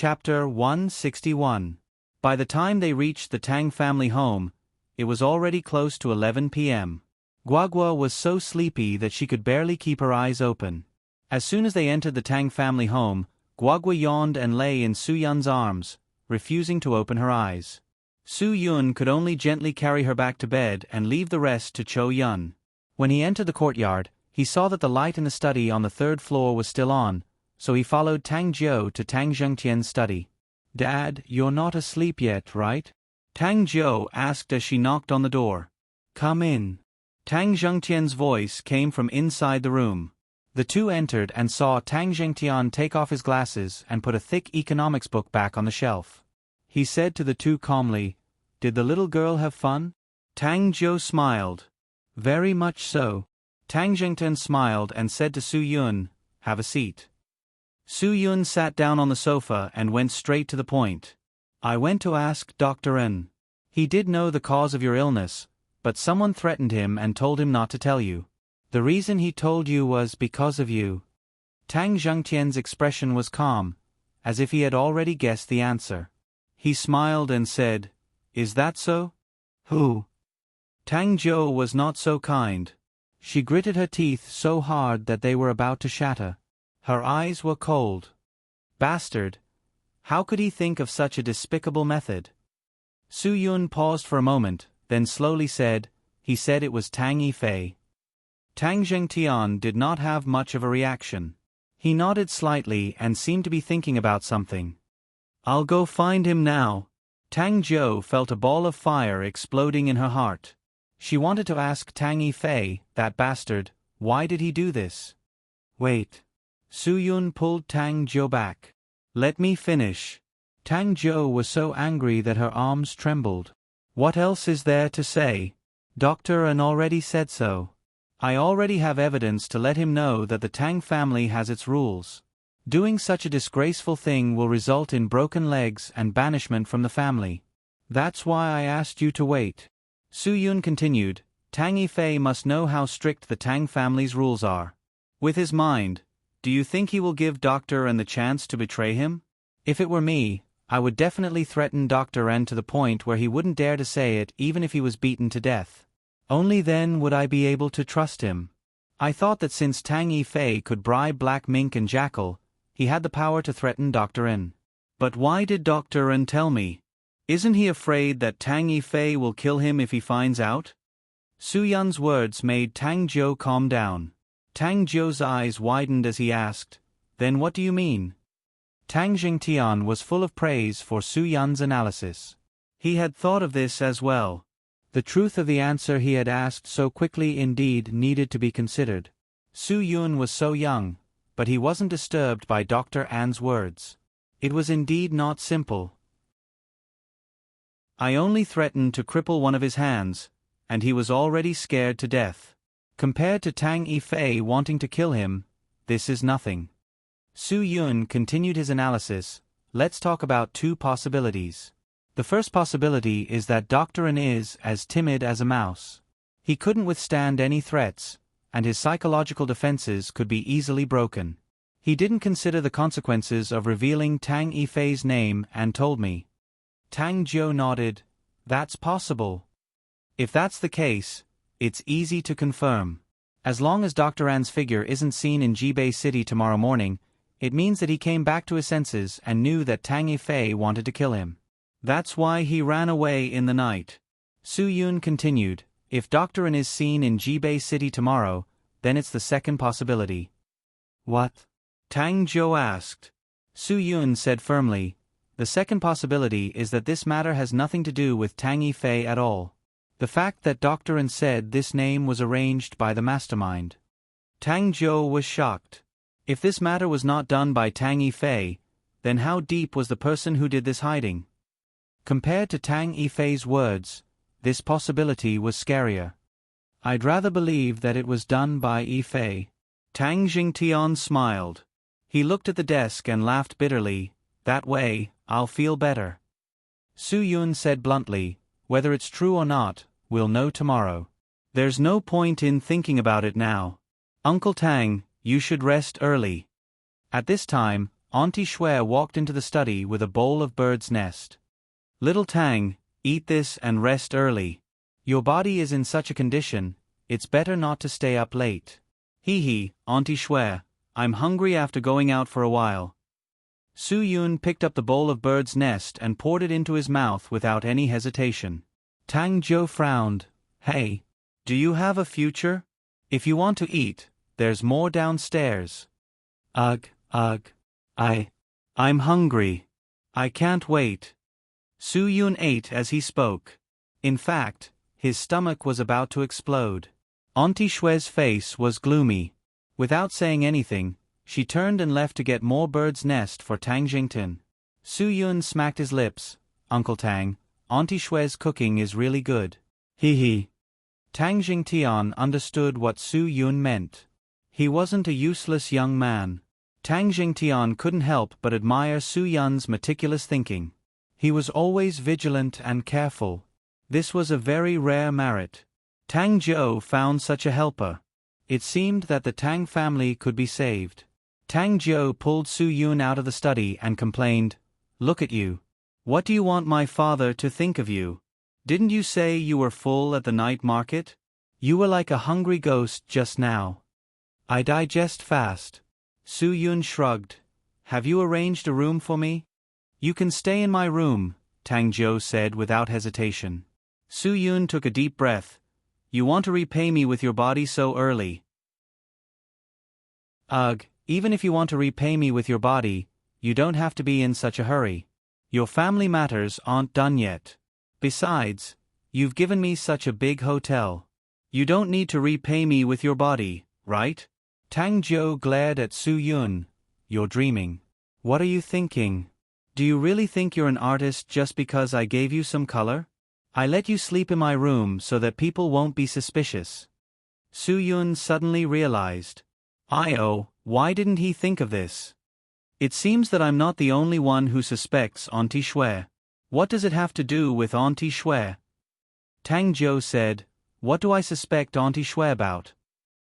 Chapter 161. By the time they reached the Tang family home, it was already close to 11 p.m. Guagua was so sleepy that she could barely keep her eyes open. As soon as they entered the Tang family home, Guagua yawned and lay in Su Yun's arms, refusing to open her eyes. Su Yun could only gently carry her back to bed and leave the rest to Cho Yun. When he entered the courtyard, he saw that the light in the study on the third floor was still on, so he followed Tang Jiu to Tang Zhengtian's study. "Dad, you're not asleep yet, right?" Tang Jiu asked as she knocked on the door. "Come in." Tang Zhengtian's voice came from inside the room. The two entered and saw Tang Zhengtian take off his glasses and put a thick economics book back on the shelf. He said to the two calmly, "Did the little girl have fun?" Tang Jiu smiled. "Very much so." Tang Zhengtian smiled and said to Su Yun, "Have a seat." Su Yun sat down on the sofa and went straight to the point. "I went to ask Dr. N. He did know the cause of your illness, but someone threatened him and told him not to tell you. The reason he told you was because of you." Tang Zhengtian's expression was calm, as if he had already guessed the answer. He smiled and said, "Is that so?" "Who?" Tang Jiu was not so kind. She gritted her teeth so hard that they were about to shatter. Her eyes were cold. Bastard! How could he think of such a despicable method? Su Yun paused for a moment, then slowly said, "He said it was Tang Yifei." Tang Zhengtian did not have much of a reaction. He nodded slightly and seemed to be thinking about something. "I'll go find him now." Tang Jiu felt a ball of fire exploding in her heart. She wanted to ask Tang Yifei, that bastard, why did he do this? "Wait." Su Yun pulled Tang Jiu back. "Let me finish." Tang Jiu was so angry that her arms trembled. "What else is there to say? Dr. N already said so. I already have evidence to let him know that the Tang family has its rules. Doing such a disgraceful thing will result in broken legs and banishment from the family. That's why I asked you to wait." Su Yun continued, "Tang Yifei must know how strict the Tang family's rules are. With his mind, do you think he will give Dr. N the chance to betray him? If it were me, I would definitely threaten Dr. N to the point where he wouldn't dare to say it even if he was beaten to death. Only then would I be able to trust him. I thought that since Tang Yifei could bribe Black Mink and Jackal, he had the power to threaten Dr. N. But why did Dr. N tell me? Isn't he afraid that Tang Yifei will kill him if he finds out?" Su Yun's words made Tang Jiu calm down. Tang Jiu's eyes widened as he asked, "Then what do you mean?" Tang Zhengtian was full of praise for Su Yun's analysis. He had thought of this as well. The truth of the answer he had asked so quickly indeed needed to be considered. Su Yun was so young, but he wasn't disturbed by Dr. An's words. It was indeed not simple. "I only threatened to cripple one of his hands, and he was already scared to death. Compared to Tang Yifei wanting to kill him, this is nothing." Su Yun continued his analysis. "Let's talk about two possibilities. The first possibility is that Dr. N is as timid as a mouse. He couldn't withstand any threats, and his psychological defenses could be easily broken. He didn't consider the consequences of revealing Tang Yifei's name and told me." Tang Jiu nodded. "That's possible. If that's the case, it's easy to confirm. As long as Dr. An's figure isn't seen in Jibei City tomorrow morning, it means that he came back to his senses and knew that Tang Yifei wanted to kill him. That's why he ran away in the night." Su Yun continued, "If Dr. N is seen in Jibei City tomorrow, then it's the second possibility." "What?" Tang Jiu asked. Su Yun said firmly, "The second possibility is that this matter has nothing to do with Tang Yifei at all. The fact that Dr. N said this name was arranged by the mastermind." Tang Jiu was shocked. If this matter was not done by Tang Yifei, then how deep was the person who did this hiding? Compared to Tang Yifei's words, this possibility was scarier. "I'd rather believe that it was done by Yifei." Tang Zhengtian smiled. He looked at the desk and laughed bitterly. "That way, I'll feel better." Su Yun said bluntly, "Whether it's true or not, we'll know tomorrow. There's no point in thinking about it now. Uncle Tang, you should rest early. At this time, Auntie Shue walked into the study with a bowl of bird's nest. Little Tang, eat this and rest early. Your body is in such a condition, it's better not to stay up late. Hee, Auntie Shue, I'm hungry after going out for a while. Su Yun picked up the bowl of bird's nest and poured it into his mouth without any hesitation. Tang Zhou frowned. Hey, do you have a future? If you want to eat, there's more downstairs. Ugh. I'm hungry. I can't wait. Su Yun ate as he spoke. In fact, his stomach was about to explode. Auntie Shue's face was gloomy. Without saying anything, she turned and left to get more bird's nest for Tang Jingtian. Su Yun smacked his lips. Uncle Tang, Auntie Shue's cooking is really good. Hee. Tang Jingtian understood what Su Yun meant. He wasn't a useless young man. Tang Jingtian couldn't help but admire Su Yun's meticulous thinking. He was always vigilant and careful. This was a very rare merit. Tang Zhou found such a helper. It seemed that the Tang family could be saved. Tang Zhou pulled Su Yun out of the study and complained, "Look at you. What do you want my father to think of you? Didn't you say you were full at the night market? You were like a hungry ghost just now." "I digest fast." Su Yun shrugged. "Have you arranged a room for me?" "You can stay in my room," Tang Zhou said without hesitation. Su Yun took a deep breath. "You want to repay me with your body so early?" "Ugh, even if you want to repay me with your body, you don't have to be in such a hurry. Your family matters aren't done yet. Besides, you've given me such a big hotel. You don't need to repay me with your body, right?" Tang Zhou glared at Su Yun. "You're dreaming. What are you thinking? Do you really think you're an artist just because I gave you some color? I let you sleep in my room so that people won't be suspicious." Su Yun suddenly realized. Why didn't he think of this? It seems that I'm not the only one who suspects Auntie Shue. What does it have to do with Auntie Shue? Tang Zhou said, "What do I suspect Auntie Shue about?"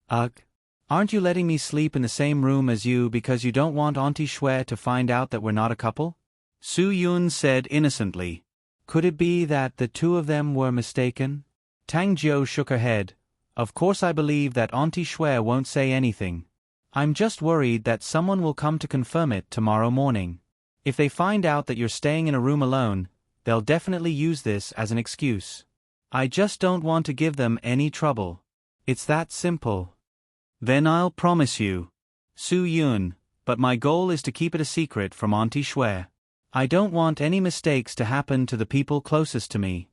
"Ugh. Aren't you letting me sleep in the same room as you because you don't want Auntie Shue to find out that we're not a couple?" Su Yun said innocently. Could it be that the two of them were mistaken? Tang Zhou shook her head. "Of course I believe that Auntie Shue won't say anything. I'm just worried that someone will come to confirm it tomorrow morning. If they find out that you're staying in a room alone, they'll definitely use this as an excuse. I just don't want to give them any trouble. It's that simple." "Then I'll promise you, Su Yun, but my goal is to keep it a secret from Auntie Shue. I don't want any mistakes to happen to the people closest to me."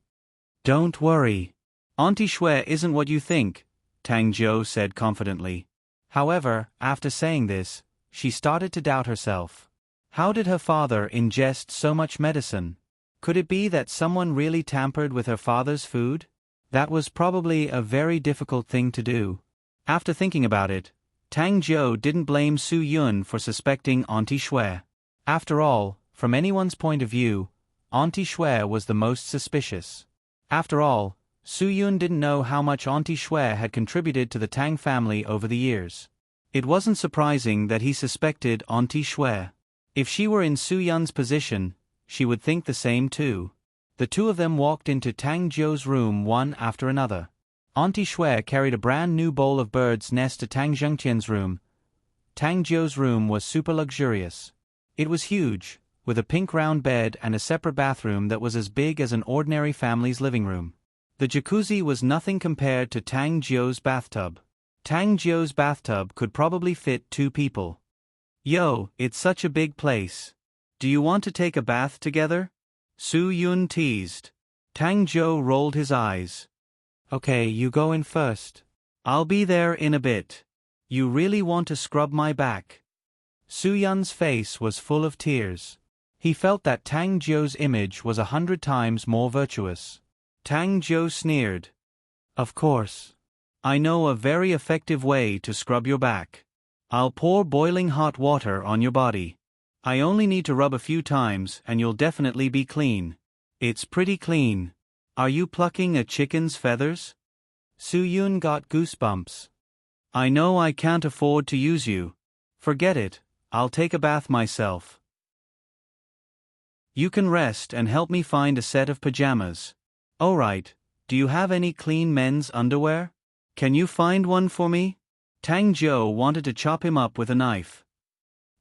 "Don't worry. Auntie Shue isn't what you think," Tang Zhou said confidently. However, after saying this, she started to doubt herself. How did her father ingest so much medicine? Could it be that someone really tampered with her father's food? That was probably a very difficult thing to do. After thinking about it, Tang Zhou didn't blame Su Yun for suspecting Auntie Shue. After all, from anyone's point of view, Auntie Shue was the most suspicious. After all, Su Yun didn't know how much Auntie Shue had contributed to the Tang family over the years. It wasn't surprising that he suspected Auntie Shue. If she were in Su Yun's position, she would think the same too. The two of them walked into Tang Zhou's room one after another. Auntie Shue carried a brand new bowl of bird's nest to Tang Zhengtian's room. Tang Zhou's room was super luxurious. It was huge, with a pink round bed and a separate bathroom that was as big as an ordinary family's living room. The jacuzzi was nothing compared to Tang Zhou's bathtub. Tang Zhou's bathtub could probably fit 2 people. "Yo, it's such a big place. Do you want to take a bath together?" Su Yun teased. Tang Zhou rolled his eyes. "Okay, you go in first. I'll be there in a bit. You really want to scrub my back?" Su Yun's face was full of tears. He felt that Tang Zhou's image was 100 times more virtuous. Tang Zhou sneered. "Of course. I know a very effective way to scrub your back. I'll pour boiling hot water on your body. I only need to rub a few times and you'll definitely be clean. It's pretty clean. Are you plucking a chicken's feathers?" Su Yun got goosebumps. "I know I can't afford to use you. Forget it, I'll take a bath myself. You can rest and help me find a set of pajamas. Alright, do you have any clean men's underwear? Can you find one for me? Tang Zhou wanted to chop him up with a knife.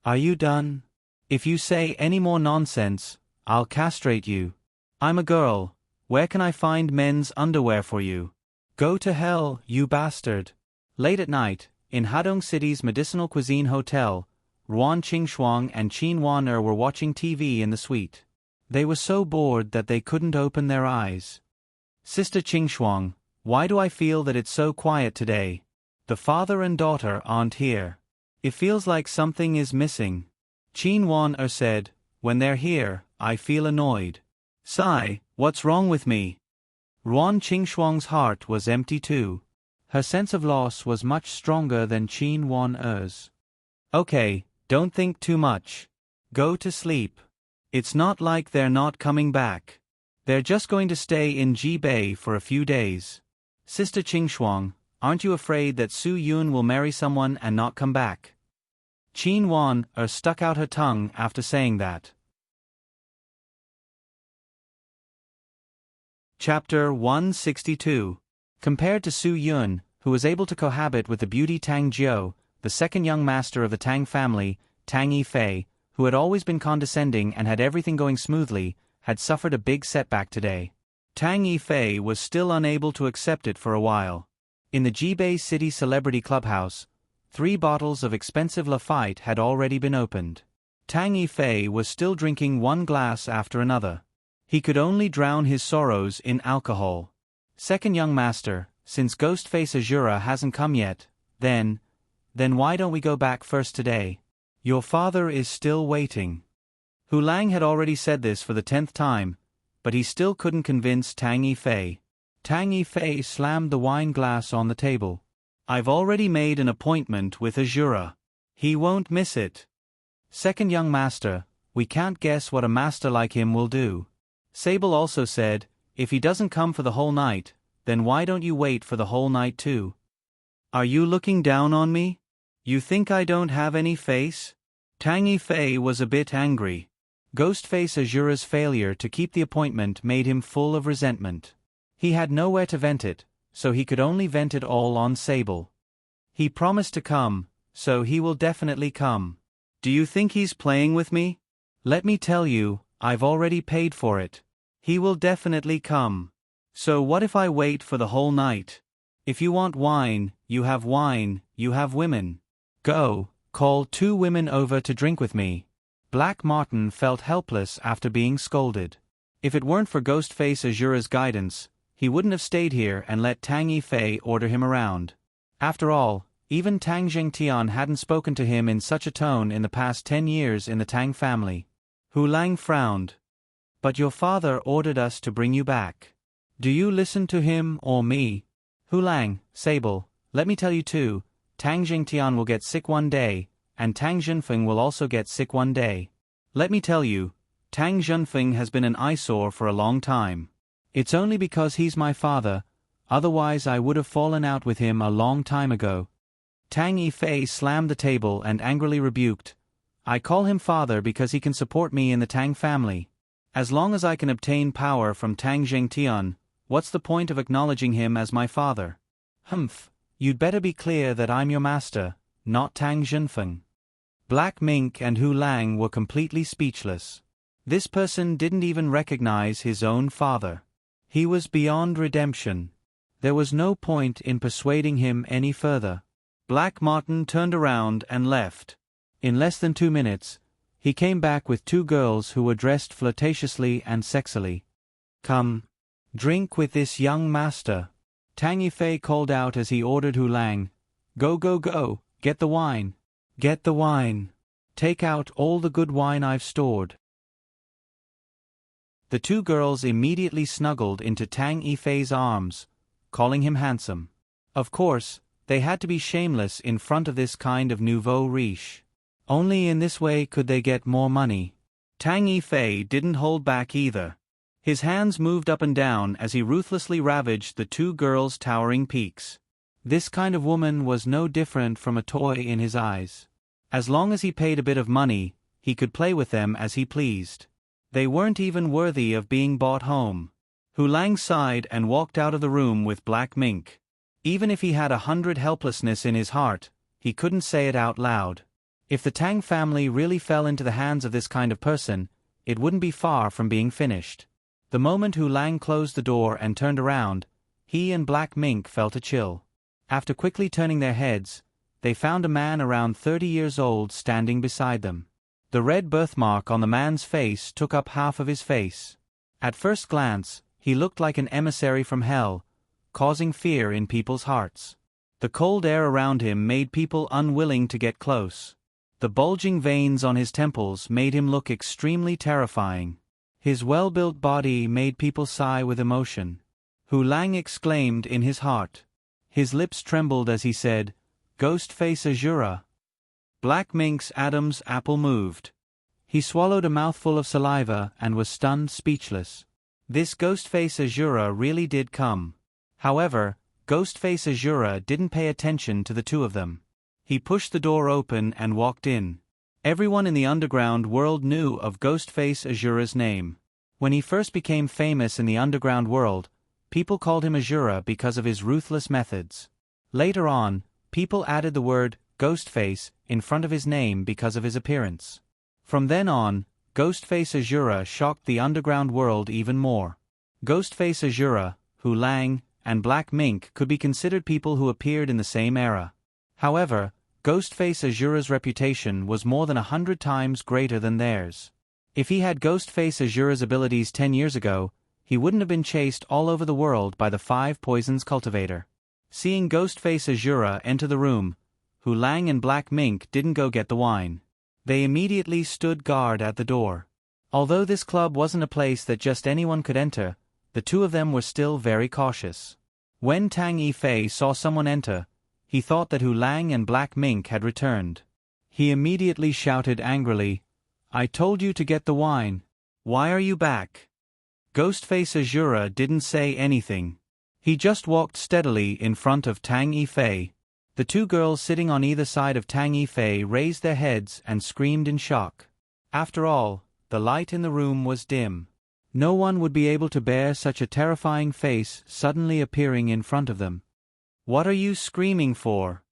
Are you done? If you say any more nonsense, I'll castrate you. I'm a girl, where can I find men's underwear for you? Go to hell, you bastard. Late at night, in Hadong City's medicinal cuisine hotel, Ruan Qingxuang and Qin Wan were watching TV in the suite. They were so bored that they couldn't open their eyes. Sister Qingxuang, why do I feel that it's so quiet today? The father and daughter aren't here. It feels like something is missing. Qin Wan said, when they're here, I feel annoyed. Sigh, what's wrong with me? Ruan Qingxuang's heart was empty too. Her sense of loss was much stronger than Qin Wan-er's. Okay, don't think too much. Go to sleep. It's not like they're not coming back. They're just going to stay in Jibei for a few days. Sister Qingxuang, aren't you afraid that Su Yun will marry someone and not come back? Qin Wan stuck out her tongue after saying that. Chapter 162. Compared to Su Yun, who was able to cohabit with the beauty Tang Zhou, the second young master of the Tang family, Tang Yifei, who had always been condescending and had everything going smoothly, had suffered a big setback today. Tang Yifei was still unable to accept it for a while. In the Jibei City Celebrity Clubhouse, 3 bottles of expensive Lafite had already been opened. Tang Yifei was still drinking one glass after another. He could only drown his sorrows in alcohol. Second young master, since Ghostface Azura hasn't come yet, then why don't we go back first today? Your father is still waiting. Hu Lang had already said this for the 10th time, but he still couldn't convince Tang Yifei. Tang Yifei slammed the wine glass on the table. I've already made an appointment with Azura. He won't miss it. Second young master, we can't guess what a master like him will do. Sable also said, if he doesn't come for the whole night, then why don't you wait for the whole night too? Are you looking down on me? You think I don't have any face? Tang Yifei was a bit angry. Ghostface Azura's failure to keep the appointment made him full of resentment. He had nowhere to vent it, so he could only vent it all on Sable. He promised to come, so he will definitely come. Do you think he's playing with me? Let me tell you, I've already paid for it. He will definitely come. So what if I wait for the whole night? If you want wine, you have women. Go, call 2 women over to drink with me. Black Martin felt helpless after being scolded. If it weren't for Ghostface Azura's guidance, he wouldn't have stayed here and let Tang Yifei order him around. After all, even Tang Zhengtian hadn't spoken to him in such a tone in the past 10 years in the Tang family. Hu Lang frowned. But your father ordered us to bring you back. Do you listen to him or me? Hu Lang, Sable, let me tell you too, Tang Zhengtian will get sick one day, and Tang Zhenfeng will also get sick one day. Let me tell you, Tang Zhenfeng has been an eyesore for a long time. It's only because he's my father, otherwise I would have fallen out with him a long time ago. Tang Yifei slammed the table and angrily rebuked, I call him father because he can support me in the Tang family. As long as I can obtain power from Tang Zhengtian, what's the point of acknowledging him as my father? Humph, you'd better be clear that I'm your master, not Tang Zhenfeng. Black Mink and Hu Lang were completely speechless. This person didn't even recognize his own father. He was beyond redemption. There was no point in persuading him any further. Black Martin turned around and left. In less than 2 minutes, he came back with 2 girls who were dressed flirtatiously and sexily. Come, drink with this young master. Tang Yifei called out as he ordered Hu Lang. Go, go, go, get the wine. Get the wine. Take out all the good wine I've stored. The 2 girls immediately snuggled into Tang Yifei's arms, calling him handsome. Of course, they had to be shameless in front of this kind of nouveau riche. Only in this way could they get more money. Tang Yifei didn't hold back either. His hands moved up and down as he ruthlessly ravaged the 2 girls' towering peaks. This kind of woman was no different from a toy in his eyes. As long as he paid a bit of money, he could play with them as he pleased. They weren't even worthy of being brought home. Hu Lang sighed and walked out of the room with Black Mink. Even if he had 100 helplessness in his heart, he couldn't say it out loud. If the Tang family really fell into the hands of this kind of person, it wouldn't be far from being finished. The moment Hu Lang closed the door and turned around, he and Black Mink felt a chill. After quickly turning their heads, they found a man around 30 years old standing beside them. The red birthmark on the man's face took up half of his face. At first glance, he looked like an emissary from hell, causing fear in people's hearts. The cold air around him made people unwilling to get close. The bulging veins on his temples made him look extremely terrifying. His well-built body made people sigh with emotion. Hu Lang exclaimed in his heart. His lips trembled as he said, "Ghostface Azura." Black Mink's Adam's apple moved. He swallowed a mouthful of saliva and was stunned speechless. This Ghostface Azura really did come. However, Ghostface Azura didn't pay attention to the two of them. He pushed the door open and walked in. Everyone in the underground world knew of Ghostface Azura's name. When he first became famous in the underground world, people called him Azura because of his ruthless methods. Later on, people added the word Ghostface in front of his name because of his appearance. From then on, Ghostface Azura shocked the underground world even more. Ghostface Azura, Hu Lang, and Black Mink could be considered people who appeared in the same era. However, Ghostface Azura's reputation was more than 100 times greater than theirs. If he had Ghostface Azura's abilities 10 years ago, he wouldn't have been chased all over the world by the 5 Poisons cultivator. Seeing Ghostface Azura enter the room, Hu Lang and Black Mink didn't go get the wine. They immediately stood guard at the door. Although this club wasn't a place that just anyone could enter, the two of them were still very cautious. When Tang Yifei saw someone enter, he thought that Hu Lang and Black Mink had returned. He immediately shouted angrily, "I told you to get the wine. Why are you back?" Ghostface Azura didn't say anything. He just walked steadily in front of Tang Yifei. The two girls sitting on either side of Tang Yifei raised their heads and screamed in shock. After all, the light in the room was dim. No one would be able to bear such a terrifying face suddenly appearing in front of them. "What are you screaming for?"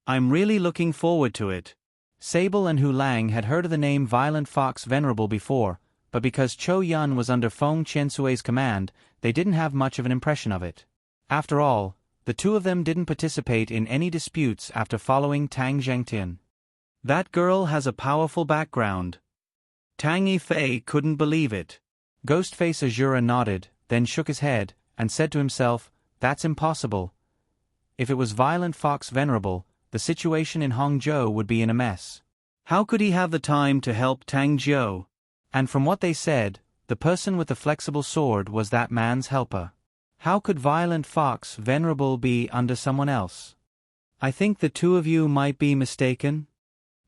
"I'm really looking forward to it." Sable and Hu Lang had heard of the name Violent Fox Venerable before, but because Cho Yun was under Feng Qiansui's command, they didn't have much of an impression of it. After all, the two of them didn't participate in any disputes after following Tang Zhengtian. "That girl has a powerful background." Tang Yifei couldn't believe it. Ghostface Azura nodded, then shook his head, and said to himself, "That's impossible. If it was Violent Fox Venerable, the situation in Hongzhou would be in a mess. How could he have the time to help Tang Jiu?" And from what they said, the person with the flexible sword was that man's helper. How could Violent Fox Venerable be under someone else? "I think the two of you might be mistaken,"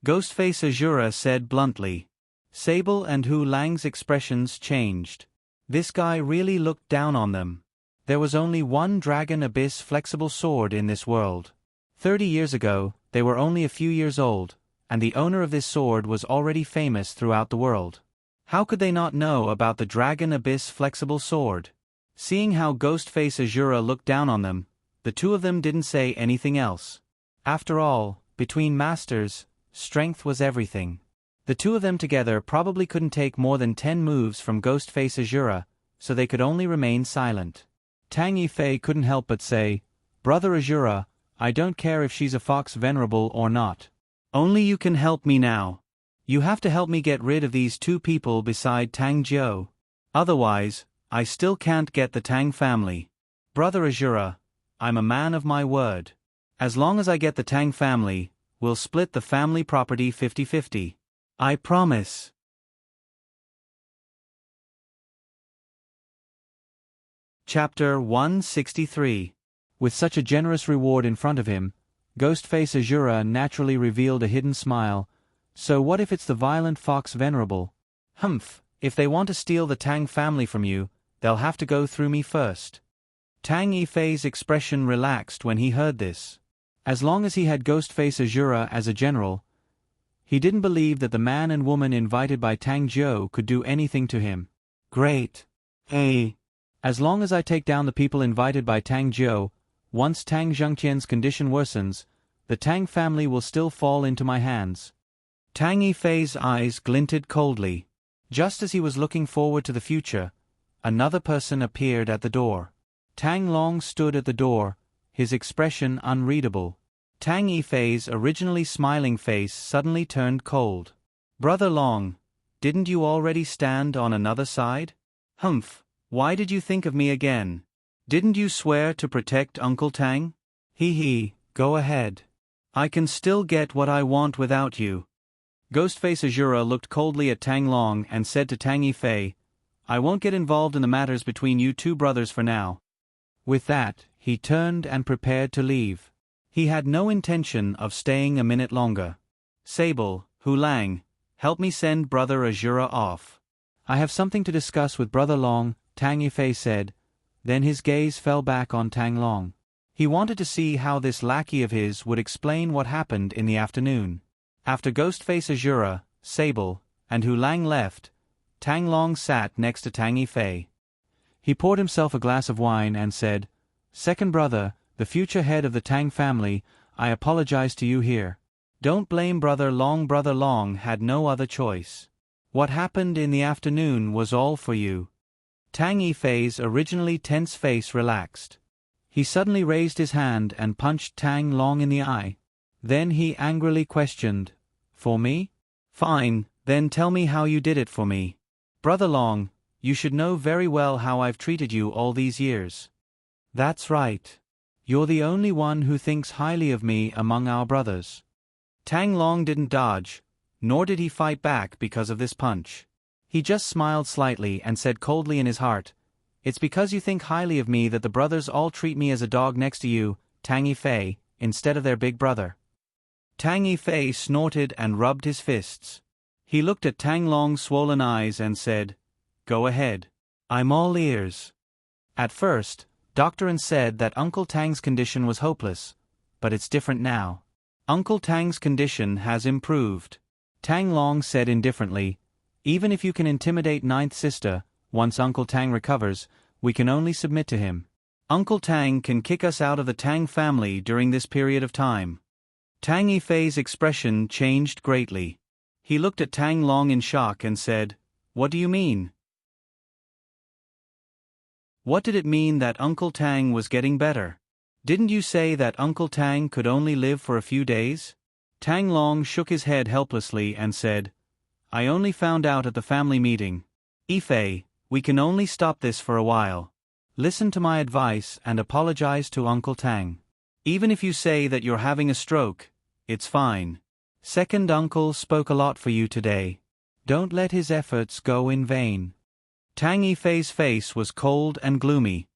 Ghostface Azura said bluntly. Sable and Hu Lang's expressions changed. This guy really looked down on them. There was only one Dragon Abyss flexible sword in this world. 30 years ago, they were only a few years old, and the owner of this sword was already famous throughout the world. How could they not know about the Dragon Abyss flexible sword? Seeing how Ghostface Azura looked down on them, the two of them didn't say anything else. After all, between masters, strength was everything. The two of them together probably couldn't take more than 10 moves from Ghostface Azura, so they could only remain silent. Tang Yifei couldn't help but say, "Brother Azura, I don't care if she's a fox venerable or not. Only you can help me now. You have to help me get rid of these two people beside Tang Jiu. Otherwise, I still can't get the Tang family. Brother Azura, I'm a man of my word. As long as I get the Tang family, we'll split the family property 50-50. I promise." Chapter 163. With such a generous reward in front of him, Ghostface Azura naturally revealed a hidden smile. "So what if it's the Violent Fox Venerable?" "Humph, if they want to steal the Tang family from you, they'll have to go through me first." Tang Yifei's expression relaxed when he heard this. As long as he had Ghostface Azura as a general, he didn't believe that the man and woman invited by Tang Jiu could do anything to him. Great. Hey. As long as I take down the people invited by Tang Jiu, once Tang Zhengqian's condition worsens, the Tang family will still fall into my hands. Tang Yifei's eyes glinted coldly. Just as he was looking forward to the future, another person appeared at the door. Tang Long stood at the door, his expression unreadable. Tang Yifei's originally smiling face suddenly turned cold. Brother Long, didn't you already stand on another side? Humph, why did you think of me again? Didn't you swear to protect Uncle Tang? Hee, go ahead. I can still get what I want without you. Ghostface Azura looked coldly at Tang Long and said to Tang Yifei, I won't get involved in the matters between you two brothers for now. With that, he turned and prepared to leave. He had no intention of staying a minute longer. Sable, Hu Lang, help me send Brother Azura off. I have something to discuss with Brother Long, Tang Yifei said. Then his gaze fell back on Tang Long. He wanted to see how this lackey of his would explain what happened in the afternoon. After Ghostface Azura, Sable, and Hu Lang left, Tang Long sat next to Tang Yifei. He poured himself a glass of wine and said, Second brother, the future head of the Tang family, I apologize to you here. Don't blame Brother Long had no other choice. What happened in the afternoon was all for you. Tang Yifei's originally tense face relaxed. He suddenly raised his hand and punched Tang Long in the eye. Then he angrily questioned, For me? Fine, then tell me how you did it for me. Brother Long, you should know very well how I've treated you all these years. That's right. You're the only one who thinks highly of me among our brothers. Tang Long didn't dodge, nor did he fight back because of this punch. He just smiled slightly and said coldly in his heart, It's because you think highly of me that the brothers all treat me as a dog next to you, Tang Yifei, instead of their big brother. Tang Yifei snorted and rubbed his fists. He looked at Tang Long's swollen eyes and said, Go ahead. I'm all ears. At first, Doctor said that Uncle Tang's condition was hopeless, but it's different now. Uncle Tang's condition has improved. Tang Long said indifferently, Even if you can intimidate Ninth Sister, once Uncle Tang recovers, we can only submit to him. Uncle Tang can kick us out of the Tang family during this period of time. Tang Yifei's expression changed greatly. He looked at Tang Long in shock and said, What do you mean? What did it mean that Uncle Tang was getting better? Didn't you say that Uncle Tang could only live for a few days? Tang Long shook his head helplessly and said, I only found out at the family meeting. Yifei, we can only stop this for a while. Listen to my advice and apologize to Uncle Tang. Even if you say that you're having a stroke, it's fine. Second uncle spoke a lot for you today. Don't let his efforts go in vain. Tang Yifei's face was cold and gloomy.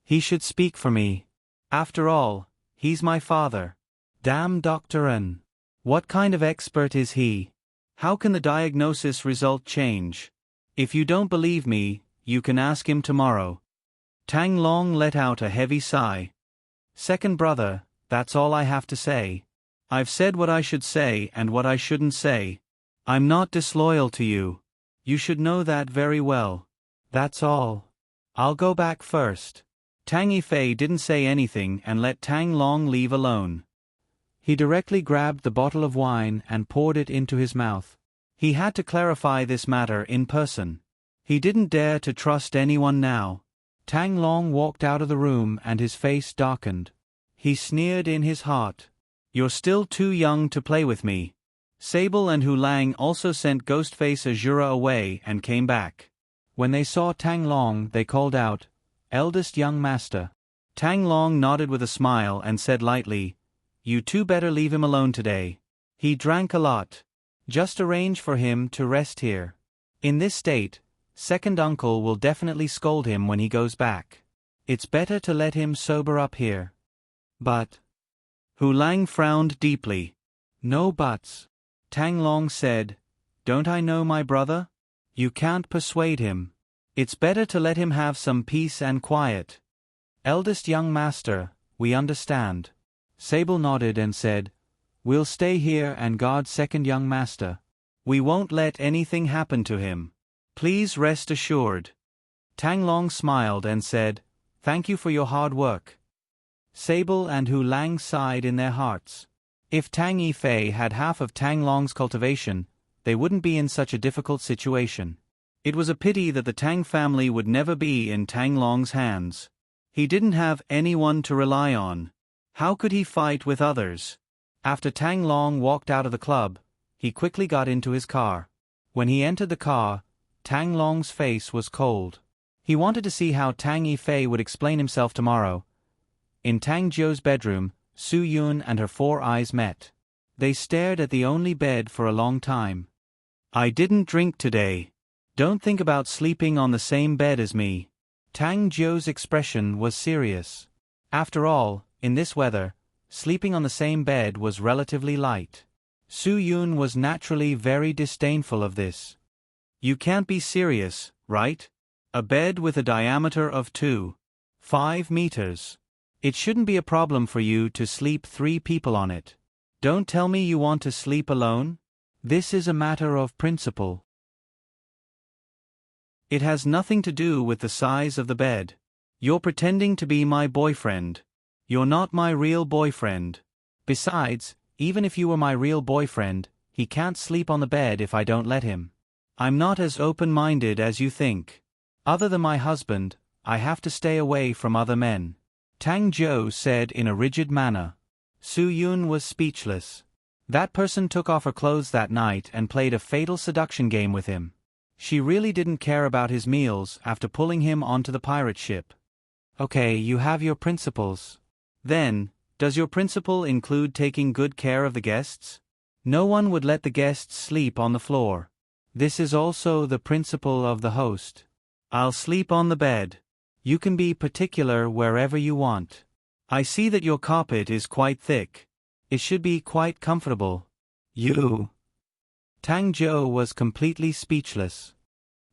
He should speak for me. After all, he's my father. Damn Dr. N. What kind of expert is he? How can the diagnosis result change? If you don't believe me, you can ask him tomorrow. Tang Long let out a heavy sigh. Second brother, that's all I have to say. I've said what I should say and what I shouldn't say. I'm not disloyal to you. You should know that very well. That's all. I'll go back first. Tang Yifei didn't say anything and let Tang Long leave alone. He directly grabbed the bottle of wine and poured it into his mouth. He had to clarify this matter in person. He didn't dare to trust anyone now. Tang Long walked out of the room and his face darkened. He sneered in his heart. You're still too young to play with me. Sable and Hu Lang also sent Ghostface Azura away and came back. When they saw Tang Long, they called out, Eldest young master. Tang Long nodded with a smile and said lightly, You two better leave him alone today. He drank a lot. Just arrange for him to rest here. In this state, second uncle will definitely scold him when he goes back. It's better to let him sober up here. But Hu Lang frowned deeply. No buts. Tang Long said, Don't I know my brother? You can't persuade him. It's better to let him have some peace and quiet. Eldest young master, we understand. Sable nodded and said, "We'll stay here and guard second young master. We won't let anything happen to him. Please rest assured." Tang Long smiled and said, "Thank you for your hard work." Sable and Hu Lang sighed in their hearts. If Tang Yifei had half of Tang Long's cultivation, they wouldn't be in such a difficult situation. It was a pity that the Tang family would never be in Tang Long's hands. He didn't have anyone to rely on. How could he fight with others? After Tang Long walked out of the club, he quickly got into his car. When he entered the car, Tang Long's face was cold. He wanted to see how Tang Yifei would explain himself tomorrow. In Tang Jiu's bedroom, Su Yun and her four eyes met. They stared at the only bed for a long time. "I didn't drink today. Don't think about sleeping on the same bed as me." Tang Jiu's expression was serious. After all, in this weather, sleeping on the same bed was relatively light. Su Yun was naturally very disdainful of this. "You can't be serious, right? A bed with a diameter of 2.5 meters. It shouldn't be a problem for you to sleep 3 people on it. Don't tell me you want to sleep alone? This is a matter of principle. It has nothing to do with the size of the bed. You're pretending to be my boyfriend. You're not my real boyfriend. Besides, even if you were my real boyfriend, he can't sleep on the bed if I don't let him. I'm not as open-minded as you think. Other than my husband, I have to stay away from other men." Tang Jiu said in a rigid manner. Su Yun was speechless. That person took off her clothes that night and played a fatal seduction game with him. She really didn't care about his meals after pulling him onto the pirate ship. Okay, you have your principles. Then, does your principle include taking good care of the guests? No one would let the guests sleep on the floor. This is also the principle of the host. I'll sleep on the bed. You can be particular wherever you want. I see that your carpet is quite thick. It should be quite comfortable. You. Tang Jiu was completely speechless.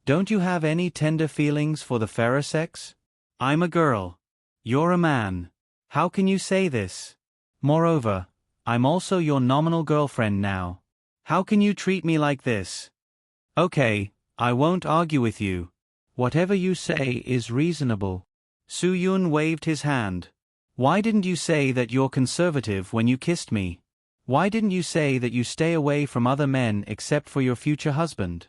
Don't you have any tender feelings for the fairer sex? I'm a girl. You're a man. How can you say this? Moreover, I'm also your nominal girlfriend now. How can you treat me like this? Okay, I won't argue with you. Whatever you say is reasonable. Su Yun waved his hand. Why didn't you say that you're conservative when you kissed me? Why didn't you say that you stay away from other men except for your future husband?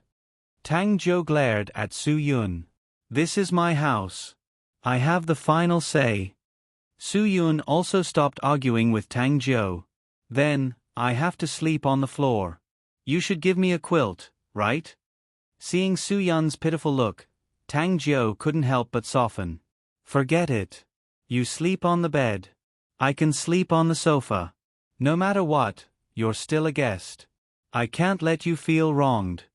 Tang Jiu glared at Su Yun. This is my house. I have the final say. Su Yun also stopped arguing with Tang Jiu. Then, I have to sleep on the floor. You should give me a quilt, right? Seeing Su Yun's pitiful look, Tang Jiu couldn't help but soften. Forget it. You sleep on the bed. I can sleep on the sofa. No matter what, you're still a guest. I can't let you feel wronged.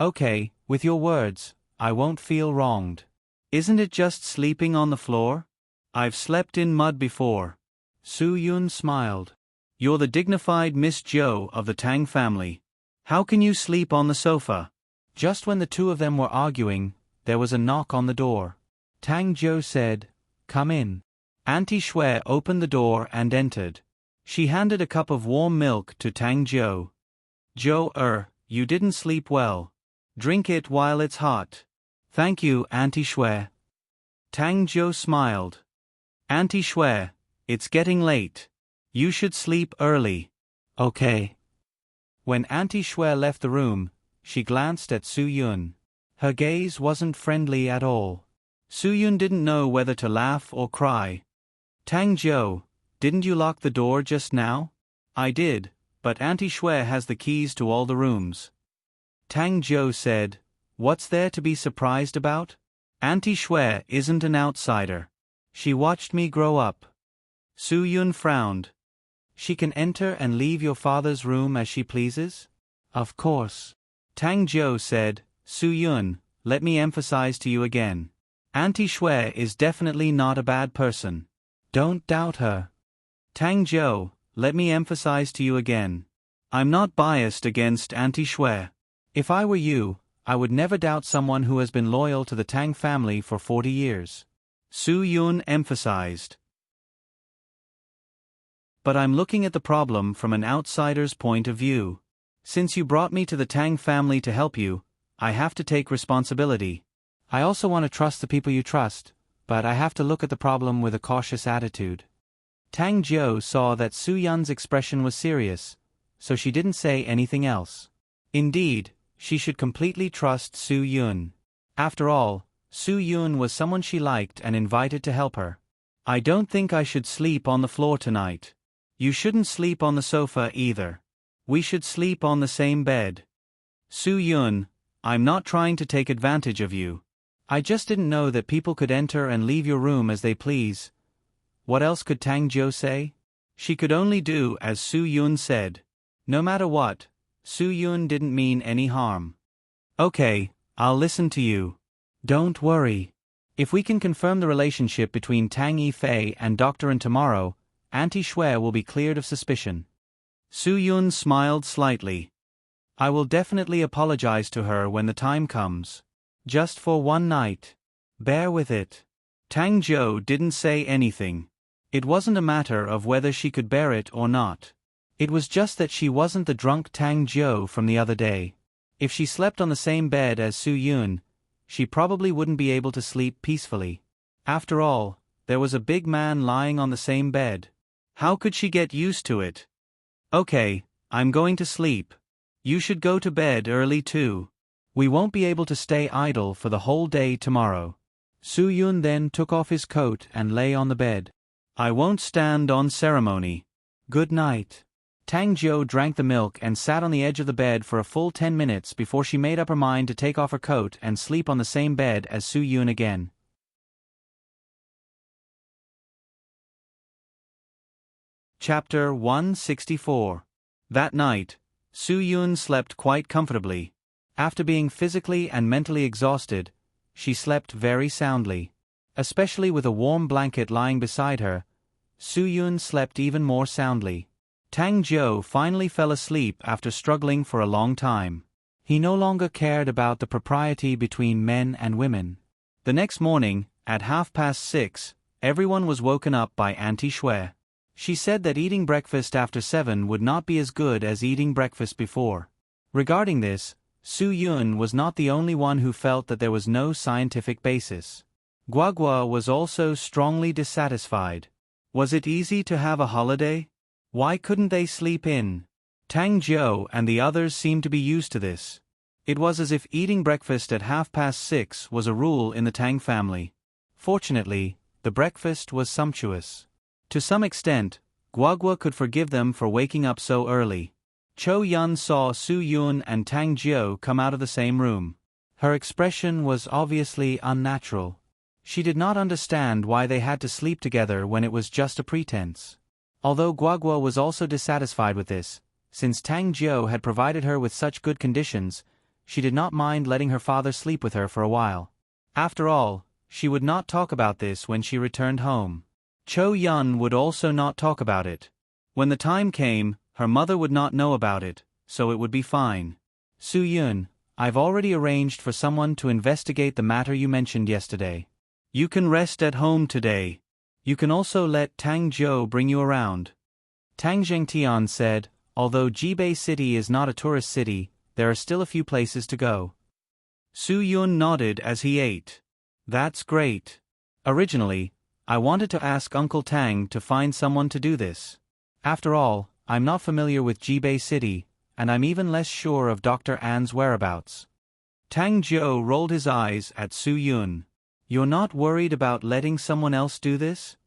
Okay, with your words, I won't feel wronged. Isn't it just sleeping on the floor? I've slept in mud before. Su Yun smiled. You're the dignified Miss Jiu of the Tang family. How can you sleep on the sofa? Just when the two of them were arguing, there was a knock on the door. Tang Jiu said, "Come in." Auntie Shui opened the door and entered. She handed a cup of warm milk to Tang Jiu. "Jiu, you didn't sleep well. Drink it while it's hot." "Thank you, Auntie Shui." Tang Jiu smiled. "Auntie Shui, it's getting late. You should sleep early." "Okay." When Auntie Shui left the room, she glanced at Su Yun. Her gaze wasn't friendly at all. Su Yun didn't know whether to laugh or cry. "Tang Jiu, didn't you lock the door just now?" "I did, but Auntie Shui has the keys to all the rooms." Tang Jiu said, "What's there to be surprised about? Auntie Shui isn't an outsider. She watched me grow up." Su Yun frowned. "She can enter and leave your father's room as she pleases?" "Of course." Tang Jiu said, "Su Yun, let me emphasize to you again. Auntie Shui is definitely not a bad person. Don't doubt her." "Tang Jiu, let me emphasize to you again. I'm not biased against Auntie Shui. If I were you, I would never doubt someone who has been loyal to the Tang family for 40 years. Su Yun emphasized. But I'm looking at the problem from an outsider's point of view. Since you brought me to the Tang family to help you, I have to take responsibility. I also want to trust the people you trust, but I have to look at the problem with a cautious attitude. Tang Jiu saw that Su Yun's expression was serious, so she didn't say anything else. Indeed, she should completely trust Su Yun. After all, Su Yun was someone she liked and invited to help her. I don't think I should sleep on the floor tonight. You shouldn't sleep on the sofa either. We should sleep on the same bed. Su Yun, I'm not trying to take advantage of you. I just didn't know that people could enter and leave your room as they please. What else could Tang Jiu say? She could only do as Su Yun said. No matter what, Su Yun didn't mean any harm. Okay, I'll listen to you. Don't worry. If we can confirm the relationship between Tang Yifei and Dr. An tomorrow, Auntie Shui will be cleared of suspicion. Su Yun smiled slightly. I will definitely apologize to her when the time comes. Just for one night. Bear with it. Tang Jiu didn't say anything. It wasn't a matter of whether she could bear it or not. It was just that she wasn't the drunk Tang Jiu from the other day. If she slept on the same bed as Su Yun, she probably wouldn't be able to sleep peacefully. After all, there was a big man lying on the same bed. How could she get used to it? Okay, I'm going to sleep. You should go to bed early too. We won't be able to stay idle for the whole day tomorrow. Su Yun then took off his coat and lay on the bed. I won't stand on ceremony. Good night. Tang Jiu drank the milk and sat on the edge of the bed for a full 10 minutes before she made up her mind to take off her coat and sleep on the same bed as Su Yun again. Chapter 164. That night, Su Yun slept quite comfortably. After being physically and mentally exhausted, she slept very soundly. Especially with a warm blanket lying beside her, Su Yun slept even more soundly. Tang Jiu finally fell asleep after struggling for a long time. He no longer cared about the propriety between men and women. The next morning, at 6:30, everyone was woken up by Auntie Shui. She said that eating breakfast after 7 would not be as good as eating breakfast before. Regarding this, Su Yun was not the only one who felt that there was no scientific basis. Guagua was also strongly dissatisfied. Was it easy to have a holiday? Why couldn't they sleep in? Tang Jiu and the others seemed to be used to this. It was as if eating breakfast at 6:30 was a rule in the Tang family. Fortunately, the breakfast was sumptuous. To some extent, Guagua could forgive them for waking up so early. Chou Yun saw Su Yun and Tang Jiu come out of the same room. Her expression was obviously unnatural. She did not understand why they had to sleep together when it was just a pretense. Although Guagua was also dissatisfied with this, since Tang Jiu had provided her with such good conditions, she did not mind letting her father sleep with her for a while. After all, she would not talk about this when she returned home. Chou Yun would also not talk about it. When the time came, her mother would not know about it, so it would be fine. Su Yun, I've already arranged for someone to investigate the matter you mentioned yesterday. You can rest at home today. You can also let Tang Jiu bring you around. Tang Zhengtian said, although Jibei City is not a tourist city, there are still a few places to go. Su Yun nodded as he ate. That's great. Originally, I wanted to ask Uncle Tang to find someone to do this. After all, I'm not familiar with Jibei City, and I'm even less sure of Dr. An's whereabouts. Tang Jiu rolled his eyes at Su Yun. You're not worried about letting someone else do this?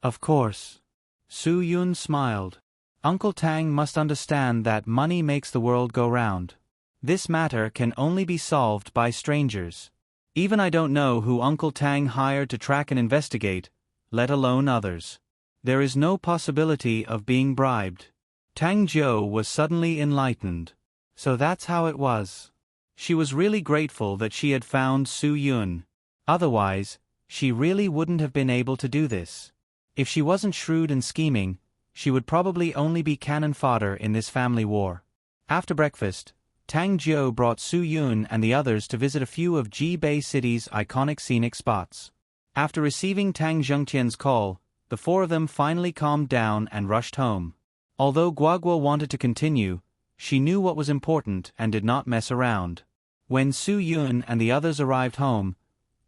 Of course. Su Yun smiled. Uncle Tang must understand that money makes the world go round. This matter can only be solved by strangers. Even I don't know who Uncle Tang hired to track and investigate, let alone others. There is no possibility of being bribed. Tang Jiu was suddenly enlightened. So that's how it was. She was really grateful that she had found Su Yun. Otherwise, she really wouldn't have been able to do this. If she wasn't shrewd and scheming, she would probably only be cannon fodder in this family war. After breakfast, Tang Jiu brought Su Yun and the others to visit a few of Jibei City's iconic scenic spots. After receiving Tang Zhengtian's call, the four of them finally calmed down and rushed home. Although Guagua wanted to continue, she knew what was important and did not mess around. When Su Yun and the others arrived home,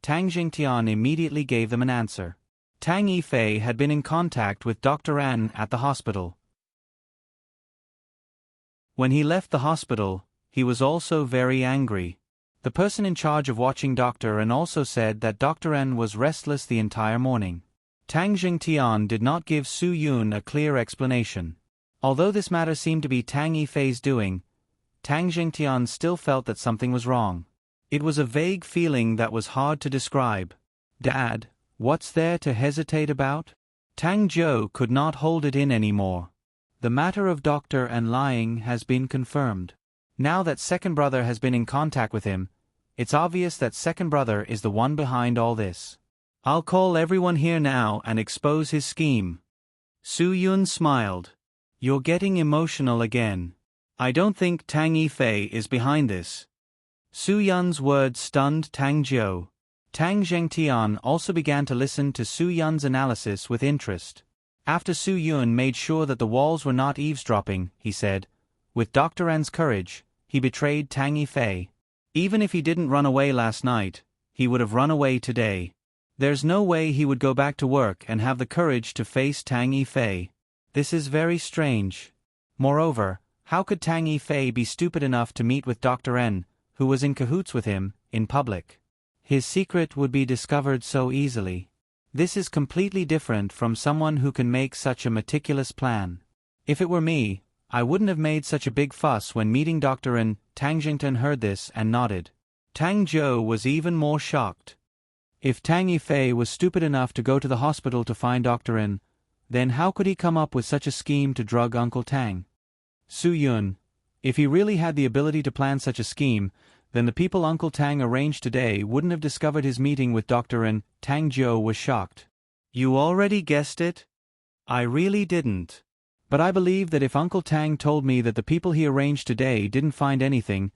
Tang Jingtian immediately gave them an answer. Tang Yifei had been in contact with Dr. An at the hospital. When he left the hospital, he was also very angry. The person in charge of watching Dr. An also said that Dr. N was restless the entire morning. Tang Jingtian did not give Su Yun a clear explanation. Although this matter seemed to be Tang Yifei's doing, Tang Jingtian still felt that something was wrong. It was a vague feeling that was hard to describe. "Dad, what's there to hesitate about?" Tang Zhou could not hold it in anymore. The matter of Dr. An lying has been confirmed. Now that second brother has been in contact with him, it's obvious that second brother is the one behind all this. "I'll call everyone here now and expose his scheme." Su Yun smiled. "You're getting emotional again. I don't think Tang Yifei is behind this." Su Yun's words stunned Tang Zhou. Tang Zhengtian also began to listen to Su Yun's analysis with interest. After Su Yun made sure that the walls were not eavesdropping, he said, "With Dr. An's courage, he betrayed Tang Yifei. Even if he didn't run away last night, he would have run away today. There's no way he would go back to work and have the courage to face Tang Yifei. This is very strange. Moreover, how could Tang Yifei be stupid enough to meet with Dr. N, who was in cahoots with him, in public? His secret would be discovered so easily. This is completely different from someone who can make such a meticulous plan. If it were me, I wouldn't have made such a big fuss when meeting Dr. N." Tang Jingtian heard this and nodded. Tang Zhou was even more shocked. If Tang Yifei was stupid enough to go to the hospital to find Dr. N, then how could he come up with such a scheme to drug Uncle Tang? Su Yun, if he really had the ability to plan such a scheme, then the people Uncle Tang arranged today wouldn't have discovered his meeting with Dr. N. Tang Zhou was shocked. "You already guessed it?" "I really didn't. But I believe that if Uncle Tang told me that the people he arranged today didn't find anything,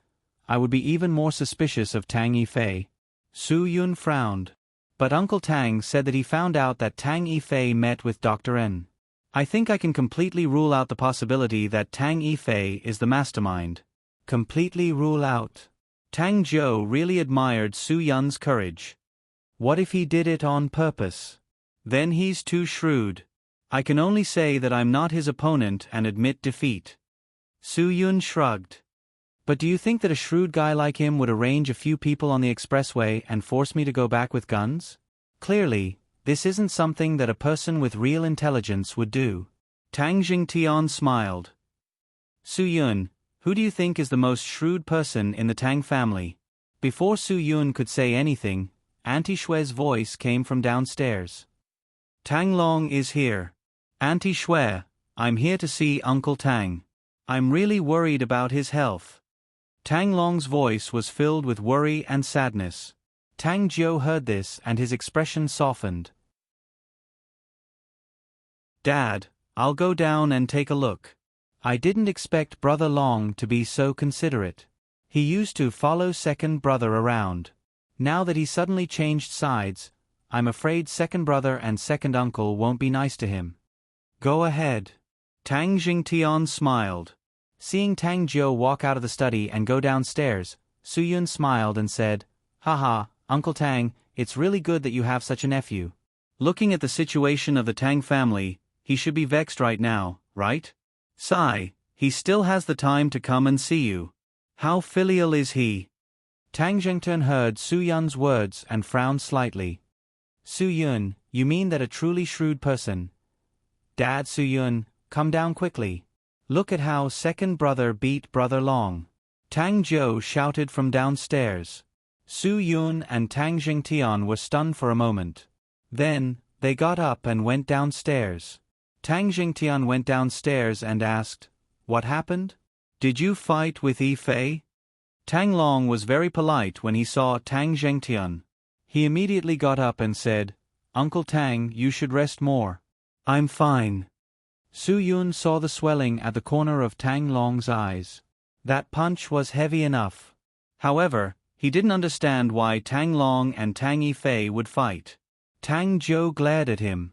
I would be even more suspicious of Tang Yifei." Su Yun frowned. "But Uncle Tang said that he found out that Tang Yifei met with Dr. N. I think I can completely rule out the possibility that Tang Yifei is the mastermind." Completely rule out. Tang Zhou really admired Su Yun's courage. What if he did it on purpose? Then he's too shrewd. I can only say that I'm not his opponent and admit defeat. Su Yun shrugged. "But do you think that a shrewd guy like him would arrange a few people on the expressway and force me to go back with guns? Clearly, this isn't something that a person with real intelligence would do." Tang Jingtian smiled. "Su Yun, who do you think is the most shrewd person in the Tang family?" Before Su Yun could say anything, Auntie Shue's voice came from downstairs. "Tang Long is here. Auntie Shue, I'm here to see Uncle Tang. I'm really worried about his health." Tang Long's voice was filled with worry and sadness. Tang Zhou heard this and his expression softened. "Dad, I'll go down and take a look. I didn't expect Brother Long to be so considerate. He used to follow second brother around. Now that he suddenly changed sides, I'm afraid second brother and second uncle won't be nice to him." "Go ahead." Tang Jingtian smiled. Seeing Tang Zhou walk out of the study and go downstairs, Su Yun smiled and said, "Haha, Uncle Tang, it's really good that you have such a nephew. Looking at the situation of the Tang family, he should be vexed right now, right? Sigh, he still has the time to come and see you. How filial is he?" Tang Jingtian heard Su Yun's words and frowned slightly. "Su Yun, you mean that a truly shrewd person?" "Dad, Su Yun, come down quickly. Look at how second brother beat Brother Long." Tang Zhou shouted from downstairs. Su Yun and Tang Jingtian were stunned for a moment. Then, they got up and went downstairs. Tang Jingtian went downstairs and asked, "What happened? Did you fight with Yifei?" Tang Long was very polite when he saw Tang Jingtian. He immediately got up and said, "Uncle Tang, you should rest more." "I'm fine." Su Yun saw the swelling at the corner of Tang Long's eyes. That punch was heavy enough. However, he didn't understand why Tang Long and Tang Yifei would fight. Tang Zhou glared at him.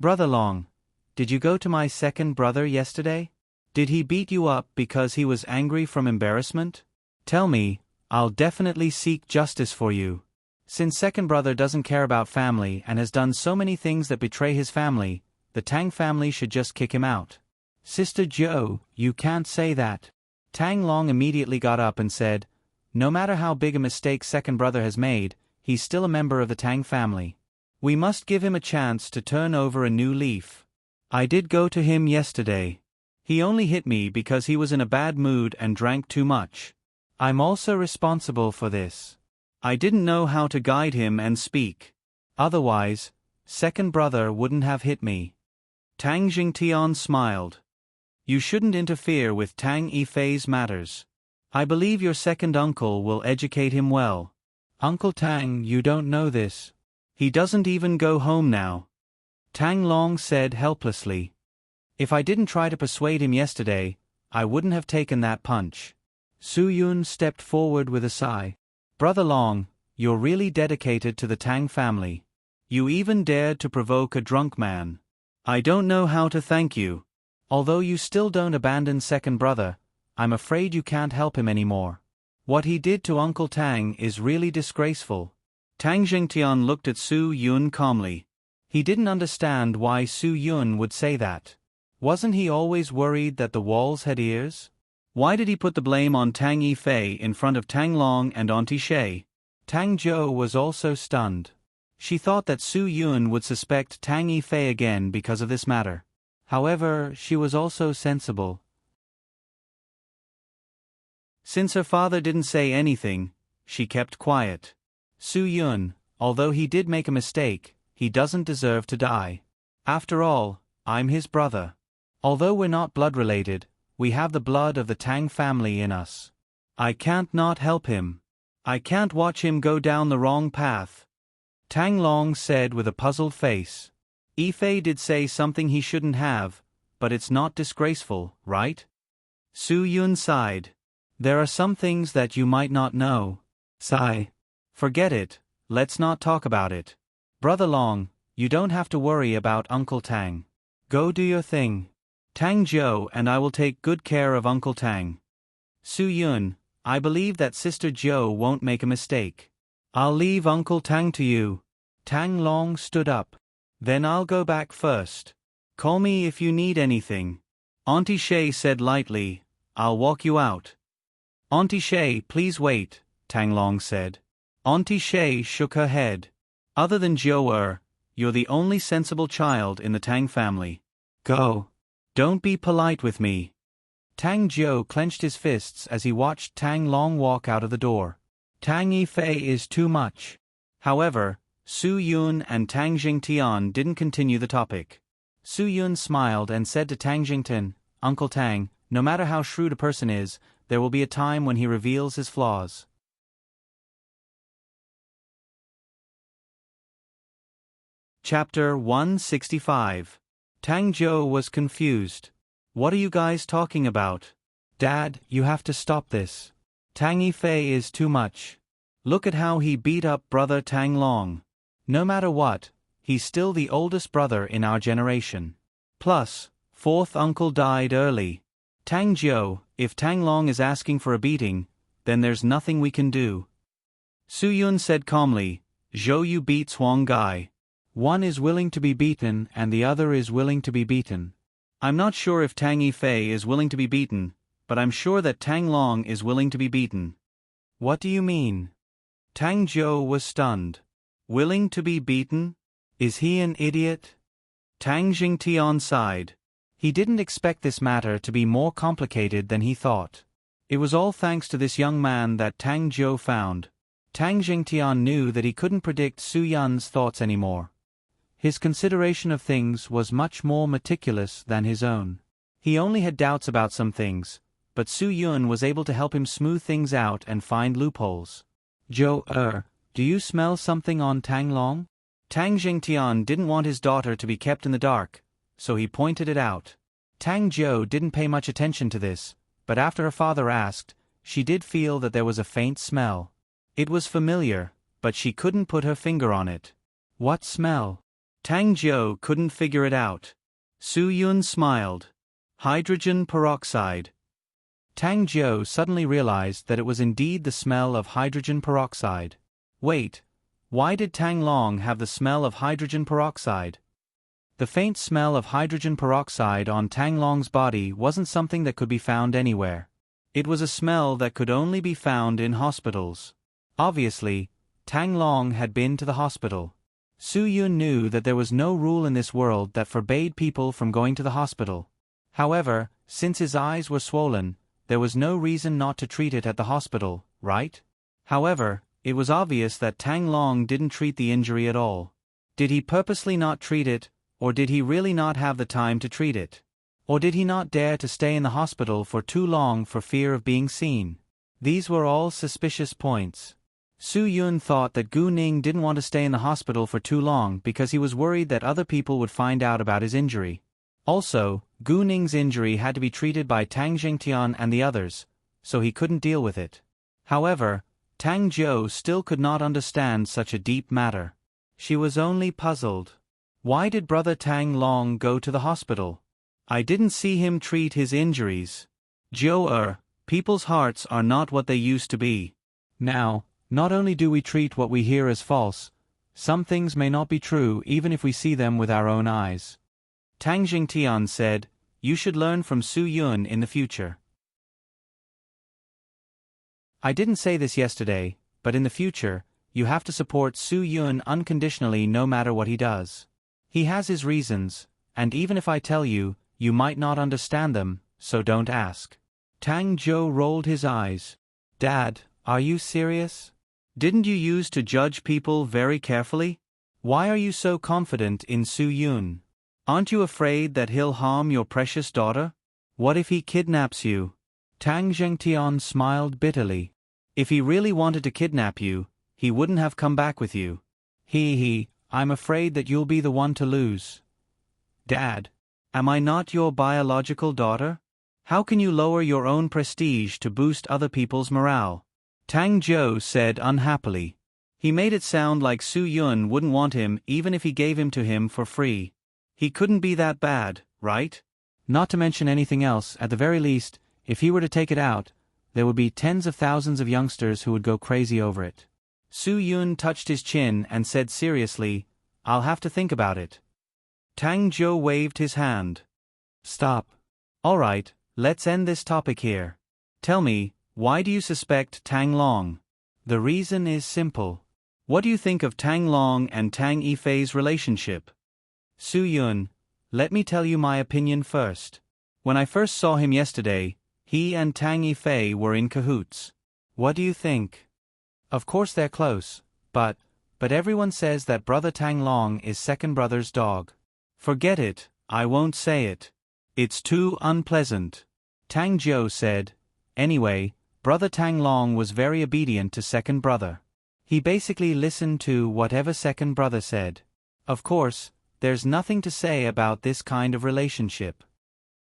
Brother Long, did you go to my second brother yesterday? Did he beat you up because he was angry from embarrassment? Tell me, I'll definitely seek justice for you. Since second brother doesn't care about family and has done so many things that betray his family, the Tang family should just kick him out. Sister Joe, you can't say that. Tang Long immediately got up and said, no matter how big a mistake second brother has made, he's still a member of the Tang family. We must give him a chance to turn over a new leaf. I did go to him yesterday. He only hit me because he was in a bad mood and drank too much. I'm also responsible for this. I didn't know how to guide him and speak. Otherwise, second brother wouldn't have hit me. Tang Jingtian smiled. You shouldn't interfere with Tang Yifei's matters. I believe your second uncle will educate him well. Uncle Tang, you don't know this. He doesn't even go home now. Tang Long said helplessly. If I didn't try to persuade him yesterday, I wouldn't have taken that punch. Su Yun stepped forward with a sigh. Brother Long, you're really dedicated to the Tang family. You even dared to provoke a drunk man. I don't know how to thank you. Although you still don't abandon second brother, I'm afraid you can't help him anymore. What he did to Uncle Tang is really disgraceful. Tang Jingtian looked at Su Yun calmly. He didn't understand why Su Yun would say that. Wasn't he always worried that the walls had ears? Why did he put the blame on Tang Yifei in front of Tang Long and Auntie Shay? Tang Zhou was also stunned. She thought that Su Yun would suspect Tang Yifei again because of this matter. However, she was also sensible. Since her father didn't say anything, she kept quiet. Su Yun, although he did make a mistake, he doesn't deserve to die. After all, I'm his brother. Although we're not blood-related, we have the blood of the Tang family in us. I can't not help him. I can't watch him go down the wrong path. Tang Long said with a puzzled face. Yifei did say something he shouldn't have, but it's not disgraceful, right? Su Yun sighed. There are some things that you might not know. Sigh. Forget it, let's not talk about it. Brother Long, you don't have to worry about Uncle Tang. Go do your thing. Tang Zhou and I will take good care of Uncle Tang. Su Yun, I believe that Sister Zhou won't make a mistake. I'll leave Uncle Tang to you. Tang Long stood up. Then I'll go back first. Call me if you need anything. Auntie Shay said lightly, I'll walk you out. Auntie Shay, please wait, Tang Long said. Auntie Shay shook her head. Other than Zhou you're the only sensible child in the Tang family. Go. Don't be polite with me. Tang Zhou clenched his fists as he watched Tang Long walk out of the door. Tang Yifei is too much. However, Su Yun and Tang Jingtian didn't continue the topic. Su Yun smiled and said to Tang Jingtian, Uncle Tang, no matter how shrewd a person is, there will be a time when he reveals his flaws. Chapter 165. Tang Zhou was confused. What are you guys talking about? Dad, you have to stop this. Tang Yifei is too much. Look at how he beat up brother Tang Long. No matter what, he's still the oldest brother in our generation. Plus, fourth uncle died early. Tang Zhou, if Tang Long is asking for a beating, then there's nothing we can do. Su Yun said calmly, Zhou Yu beats Huang Gai. One is willing to be beaten and the other is willing to be beaten. I'm not sure if Tang Yifei is willing to be beaten, but I'm sure that Tang Long is willing to be beaten. What do you mean? Tang Zhou was stunned. Willing to be beaten? Is he an idiot? Tang Jingtian sighed. He didn't expect this matter to be more complicated than he thought. It was all thanks to this young man that Tang Zhou found. Tang Jingtian knew that he couldn't predict Su Yun's thoughts anymore. His consideration of things was much more meticulous than his own. He only had doubts about some things, but Su Yun was able to help him smooth things out and find loopholes. Zhou, do you smell something on Tang Long? Tang Jingtian didn't want his daughter to be kept in the dark, so he pointed it out. Tang Zhou didn't pay much attention to this, but after her father asked, she did feel that there was a faint smell. It was familiar, but she couldn't put her finger on it. What smell? Tang Jiu couldn't figure it out. Su Yun smiled. Hydrogen peroxide. Tang Jiu suddenly realized that it was indeed the smell of hydrogen peroxide. Wait, why did Tang Long have the smell of hydrogen peroxide? The faint smell of hydrogen peroxide on Tang Long's body wasn't something that could be found anywhere. It was a smell that could only be found in hospitals. Obviously, Tang Long had been to the hospital. Su Yun knew that there was no rule in this world that forbade people from going to the hospital. However, since his eyes were swollen, there was no reason not to treat it at the hospital, right? However, it was obvious that Tang Long didn't treat the injury at all. Did he purposely not treat it, or did he really not have the time to treat it? Or did he not dare to stay in the hospital for too long for fear of being seen? These were all suspicious points. Su Yun thought that Gu Ning didn't want to stay in the hospital for too long because he was worried that other people would find out about his injury. Also, Gu Ning's injury had to be treated by Tang Jingtian and the others, so he couldn't deal with it. However, Tang Jiu still could not understand such a deep matter. She was only puzzled. Why did brother Tang Long go to the hospital? I didn't see him treat his injuries. People's hearts are not what they used to be. Now, not only do we treat what we hear as false, some things may not be true even if we see them with our own eyes. Tang Jingtian said, "You should learn from Su Yun in the future." I didn't say this yesterday, but in the future, you have to support Su Yun unconditionally no matter what he does. He has his reasons, and even if I tell you, you might not understand them, so don't ask. Tang Jiu rolled his eyes. Dad, are you serious? Didn't you used to judge people very carefully? Why are you so confident in Su Yun? Aren't you afraid that he'll harm your precious daughter? What if he kidnaps you? Tang Jingtian smiled bitterly. If he really wanted to kidnap you, he wouldn't have come back with you. I'm afraid that you'll be the one to lose. Dad, am I not your biological daughter? How can you lower your own prestige to boost other people's morale? Tang Jiu said unhappily. He made it sound like Su Yun wouldn't want him even if he gave him to him for free. He couldn't be that bad, right? Not to mention anything else, at the very least, if he were to take it out, there would be tens of thousands of youngsters who would go crazy over it. Su Yun touched his chin and said seriously, "I'll have to think about it." Tang Jiu waved his hand. Stop. All right, let's end this topic here. Tell me, why do you suspect Tang Long? The reason is simple. What do you think of Tang Long and Tang Yifei's relationship? Su Yun, let me tell you my opinion first. When I first saw him yesterday, he and Tang Yifei were in cahoots. What do you think? Of course they're close, but everyone says that brother Tang Long is second brother's dog. Forget it, I won't say it. It's too unpleasant. Tang Jiu said. Anyway, brother Tang Long was very obedient to second brother. He basically listened to whatever second brother said. Of course, there's nothing to say about this kind of relationship.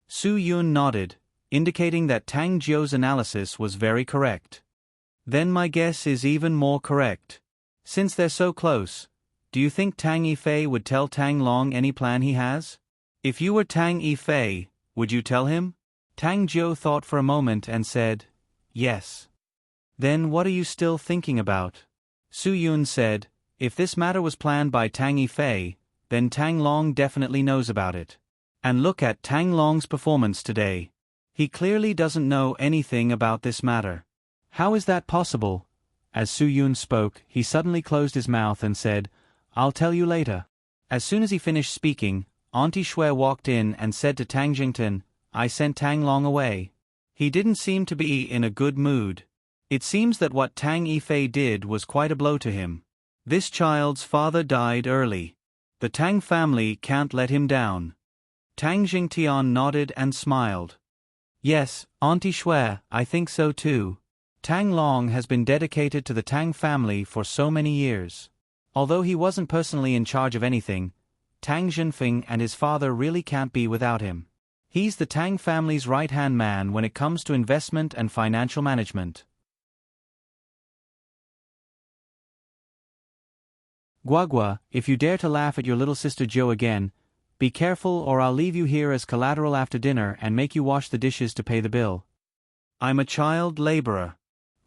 Su Yun nodded, indicating that Tang Jiu's analysis was very correct. Then my guess is even more correct. Since they're so close, do you think Tang Yifei would tell Tang Long any plan he has? If you were Tang Yifei, would you tell him? Tang Jiu thought for a moment and said, yes. Then what are you still thinking about? Su Yun said, if this matter was planned by Tang Yifei, then Tang Long definitely knows about it. And look at Tang Long's performance today. He clearly doesn't know anything about this matter. How is that possible? As Su Yun spoke, he suddenly closed his mouth and said, I'll tell you later. As soon as he finished speaking, Auntie Shui walked in and said to Tang Jington, I sent Tang Long away. He didn't seem to be in a good mood. It seems that what Tang Yifei did was quite a blow to him. This child's father died early. The Tang family can't let him down. Tang Jingtian nodded and smiled. Yes, Auntie Shui, I think so too. Tang Long has been dedicated to the Tang family for so many years. Although he wasn't personally in charge of anything, Tang Jinfeng and his father really can't be without him. He's the Tang family's right-hand man when it comes to investment and financial management. Guagua, if you dare to laugh at your little sister Joe again, be careful or I'll leave you here as collateral after dinner and make you wash the dishes to pay the bill. I'm a child laborer.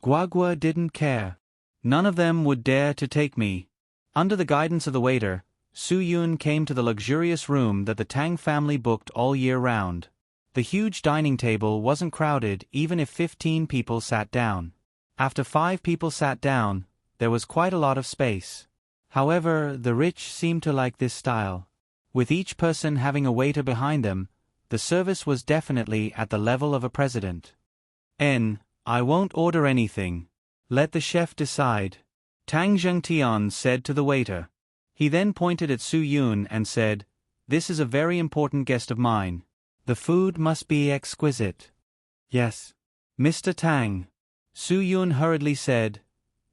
Guagua didn't care. None of them would dare to take me. Under the guidance of the waiter, Su Yun came to the luxurious room that the Tang family booked all year round. The huge dining table wasn't crowded even if 15 people sat down. After 5 people sat down, there was quite a lot of space. However, the rich seemed to like this style. With each person having a waiter behind them, the service was definitely at the level of a president. I won't order anything. Let the chef decide, Tang Zhengtian said to the waiter. He then pointed at Su Yun and said, "This is a very important guest of mine. The food must be exquisite." "Yes, Mr. Tang." Su Yun hurriedly said,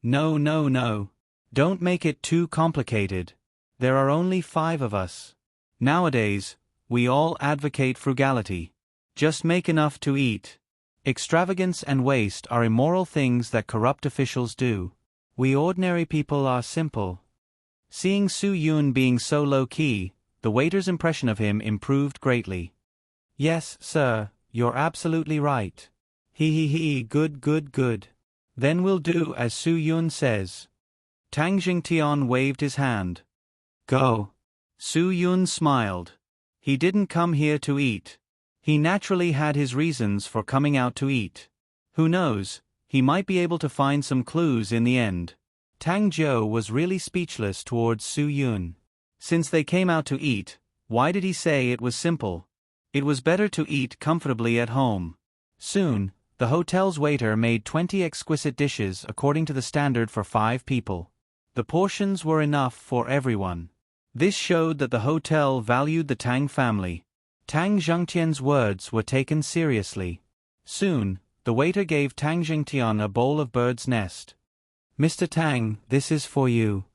No, don't make it too complicated. There are only 5 of us. Nowadays, we all advocate frugality. Just make enough to eat. Extravagance and waste are immoral things that corrupt officials do. We ordinary people are simple. Seeing Su Yun being so low-key, the waiter's impression of him improved greatly. "Yes, sir, you're absolutely right. Good. Then we'll do as Su Yun says." Tang Jingtian waved his hand. "Go." Su Yun smiled. He didn't come here to eat. He naturally had his reasons for coming out to eat. Who knows, he might be able to find some clues in the end. Tang Zhou was really speechless towards Su Yun. Since they came out to eat, why did he say it was simple? It was better to eat comfortably at home. Soon, the hotel's waiter made 20 exquisite dishes according to the standard for 5 people. The portions were enough for everyone. This showed that the hotel valued the Tang family. Tang Zhengtian's words were taken seriously. Soon, the waiter gave Tang Zhengtian a bowl of bird's nest. "Mr. Tang, this is for you."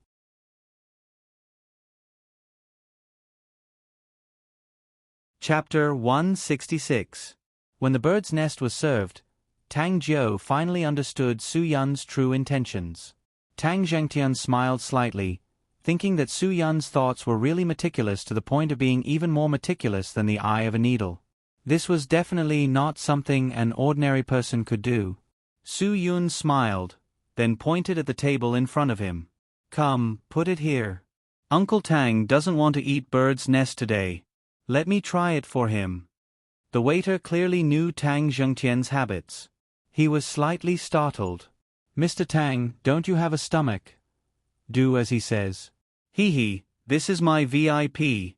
Chapter 166. When the bird's nest was served, Tang Jiu finally understood Su Yun's true intentions. Tang Zhengtian smiled slightly, thinking that Su Yun's thoughts were really meticulous to the point of being even more meticulous than the eye of a needle. This was definitely not something an ordinary person could do. Su Yun smiled, then pointed at the table in front of him. "Come, put it here. Uncle Tang doesn't want to eat bird's nest today. Let me try it for him." The waiter clearly knew Tang Zhengtian's habits. He was slightly startled. "Mr. Tang, don't you have a stomach? Do as he says." This is my VIP.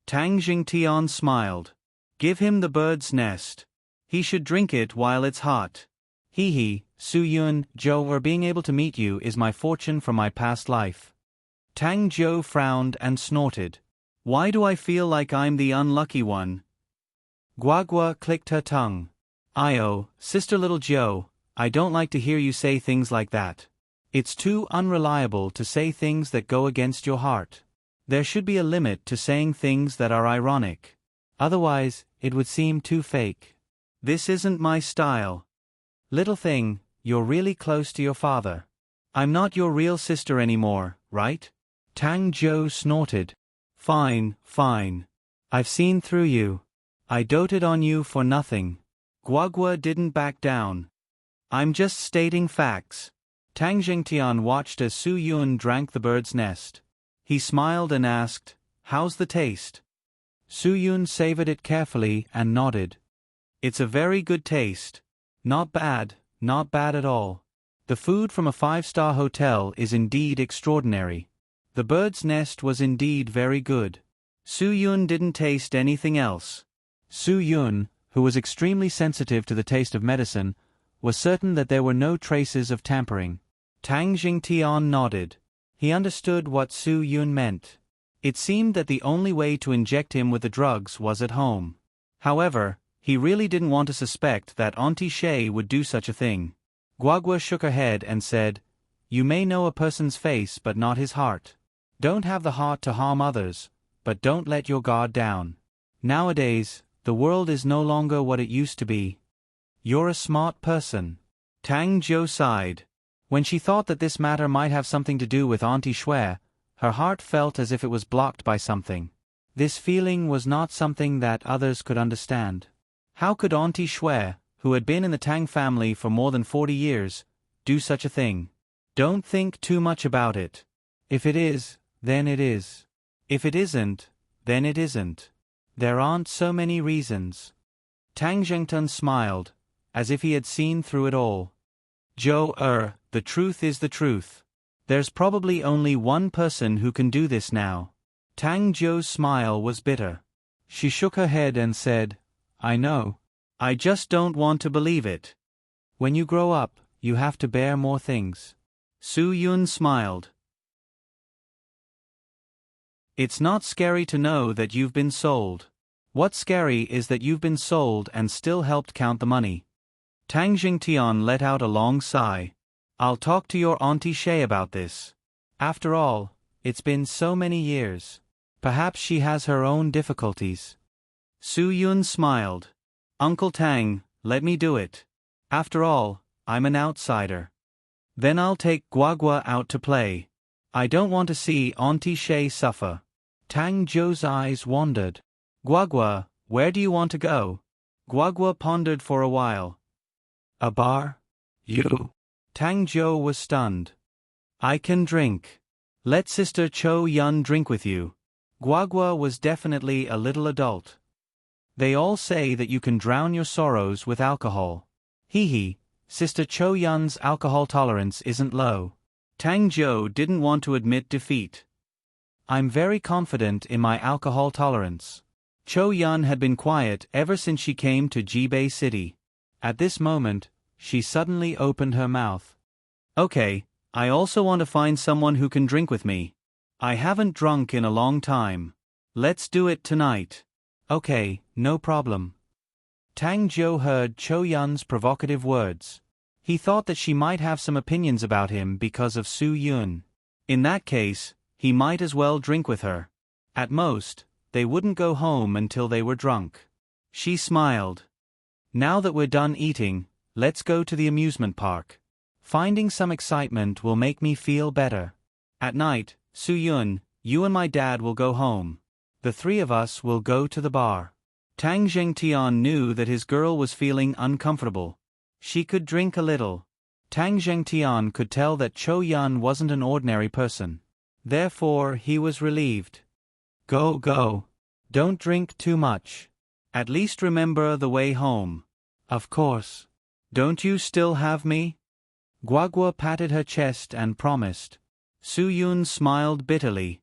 Tang Jingtian smiled. "Give him the bird's nest. He should drink it while it's hot." Su Yun, Zhou, being able to meet you is my fortune from my past life." Tang Zhou frowned and snorted. "Why do I feel like I'm the unlucky one?" Guagua clicked her tongue. Sister little Zhou, I don't like to hear you say things like that. It's too unreliable to say things that go against your heart. There should be a limit to saying things that are ironic. Otherwise, it would seem too fake. This isn't my style. Little thing, you're really close to your father. I'm not your real sister anymore, right? Tang Zhou snorted. Fine. I've seen through you. I doted on you for nothing. Guagua didn't back down. I'm just stating facts. Tang Jingtian watched as Su Yun drank the bird's nest. He smiled and asked, "How's the taste?" Su Yun savored it carefully and nodded. "It's a very good taste. Not bad at all. The food from a 5-star hotel is indeed extraordinary. The bird's nest was indeed very good." Su Yun didn't taste anything else. Su Yun, who was extremely sensitive to the taste of medicine, was certain that there were no traces of tampering. Tang Jingtian nodded. He understood what Su Yun meant. It seemed that the only way to inject him with the drugs was at home. However, he really didn't want to suspect that Auntie Shay would do such a thing. Guagua shook her head and said, "You may know a person's face but not his heart. Don't have the heart to harm others, but don't let your guard down. Nowadays, the world is no longer what it used to be. You're a smart person." Tang Zhou sighed. When she thought that this matter might have something to do with Auntie Shui, Her heart felt as if it was blocked by something. This feeling was not something that others could understand. How could Auntie Shui, who had been in the Tang family for more than 40 years, do such a thing? Don't think too much about it. If it is, then it is. If it isn't, then it isn't. There aren't so many reasons. Tang Zhengtun smiled, as if he had seen through it all. Zhou, the truth is the truth. There's probably only one person who can do this now. Tang Zhou's smile was bitter. She shook her head and said, I know. I just don't want to believe it. When you grow up, you have to bear more things. Su Yun smiled. It's not scary to know that you've been sold. What's scary is that you've been sold and still helped count the money. Tang Jingtian let out a long sigh. I'll talk to your Auntie Shay about this. After all, it's been so many years. Perhaps she has her own difficulties. Su Yun smiled. Uncle Tang, let me do it. After all, I'm an outsider. Then I'll take Guagua out to play. I don't want to see Auntie Shay suffer. Tang Zhou's eyes wandered. Guagua, where do you want to go? Guagua pondered for a while. A bar? You? Tang Zhou was stunned. I can drink. Let Sister Cho Yun drink with you. Guagua was definitely a little adult. They all say that you can drown your sorrows with alcohol. Hee, Sister Cho Yun's alcohol tolerance isn't low. Tang Zhou didn't want to admit defeat. I'm very confident in my alcohol tolerance. Cho Yun had been quiet ever since she came to Jibei City. At this moment, she suddenly opened her mouth. Okay, I also want to find someone who can drink with me. I haven't drunk in a long time. Let's do it tonight. Okay, no problem. Tang Zhou heard Cho Yun's provocative words. He thought that she might have some opinions about him because of Su Yun. In that case, he might as well drink with her. At most, they wouldn't go home until they were drunk. She smiled. Now that we're done eating, let's go to the amusement park. Finding some excitement will make me feel better. At night, Su Yun, you and my dad will go home. The three of us will go to the bar. Tang Zhengtian knew that his girl was feeling uncomfortable. She could drink a little. Tang Zhengtian could tell that Cho Yun wasn't an ordinary person. Therefore, he was relieved. Go. Don't drink too much. At least remember the way home. Of course. Don't you still have me? Guagua patted her chest and promised. Su Yun smiled bitterly.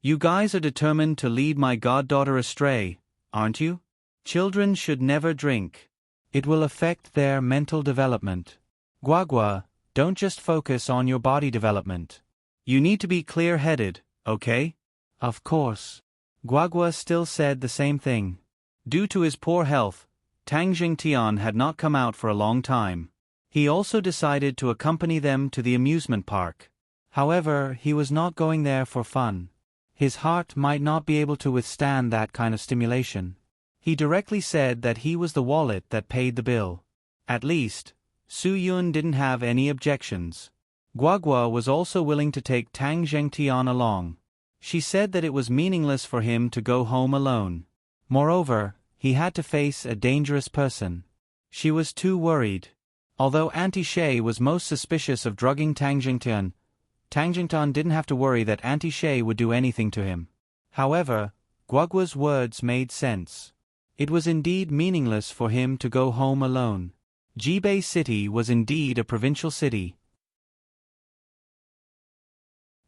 You guys are determined to lead my goddaughter astray, aren't you? Children should never drink. It will affect their mental development. Guagua, don't just focus on your body development. You need to be clear-headed, okay? Of course. Guagua still said the same thing. Due to his poor health, Tang Jingtian had not come out for a long time. He also decided to accompany them to the amusement park. However, he was not going there for fun. His heart might not be able to withstand that kind of stimulation. He directly said that he was the wallet that paid the bill. At least, Su Yun didn't have any objections. Guagua was also willing to take Tang Zhengtian along. She said that it was meaningless for him to go home alone. Moreover, he had to face a dangerous person. She was too worried. Although Auntie Shay was most suspicious of drugging Tang Jingtian didn't have to worry that Auntie Shay would do anything to him. However, Guagua's words made sense. It was indeed meaningless for him to go home alone. Jibei City was indeed a provincial city.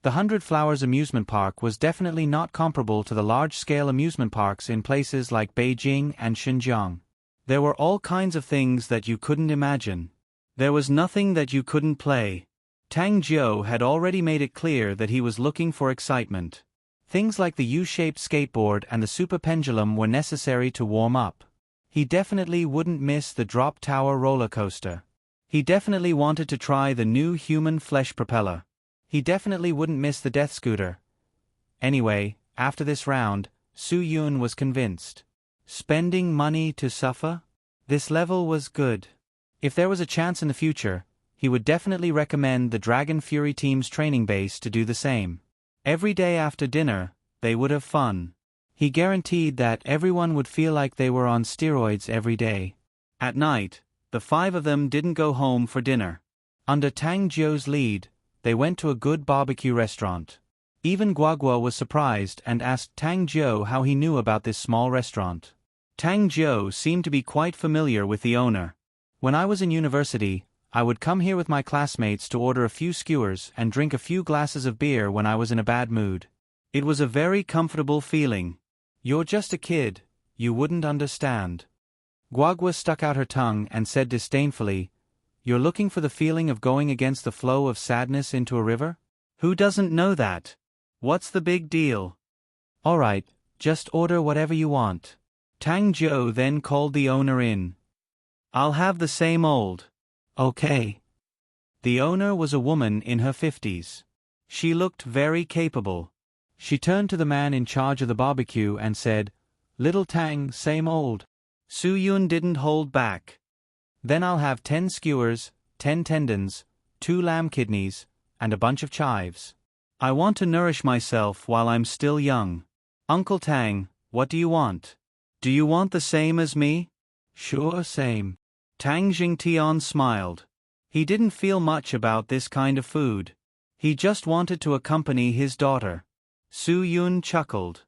The Hundred Flowers amusement park was definitely not comparable to the large-scale amusement parks in places like Beijing and Xinjiang. There were all kinds of things that you couldn't imagine. There was nothing that you couldn't play. Tang Zhou had already made it clear that he was looking for excitement. Things like the U-shaped skateboard and the super pendulum were necessary to warm up. He definitely wouldn't miss the drop tower roller coaster. He definitely wanted to try the new human flesh propeller. He definitely wouldn't miss the death scooter. Anyway, after this round, Su Yun was convinced. Spending money to suffer? This level was good. If there was a chance in the future, he would definitely recommend the Dragon Fury team's training base to do the same. Every day after dinner, they would have fun. He guaranteed that everyone would feel like they were on steroids every day. At night, the 5 of them didn't go home for dinner. Under Tang Jiu's lead, they went to a good barbecue restaurant. Even Guagua was surprised and asked Tang Jiu how he knew about this small restaurant. Tang Jiu seemed to be quite familiar with the owner. When I was in university, I would come here with my classmates to order a few skewers and drink a few glasses of beer when I was in a bad mood. It was a very comfortable feeling. You're just a kid, you wouldn't understand. Guagua stuck out her tongue and said disdainfully, "You're looking for the feeling of going against the flow of sadness into a river? Who doesn't know that? What's the big deal? All right, just order whatever you want." Tang Jiu then called the owner in. "I'll have the same old." "Okay." The owner was a woman in her 50s. She looked very capable. She turned to the man in charge of the barbecue and said, "Little Tang, same old." Su Yun didn't hold back. "Then I'll have 10 skewers, 10 tendons, 2 lamb kidneys, and a bunch of chives. I want to nourish myself while I'm still young. Uncle Tang, what do you want? Do you want the same as me?" "Sure, same." Tang Jingtian smiled. He didn't feel much about this kind of food. He just wanted to accompany his daughter. Su Yun chuckled.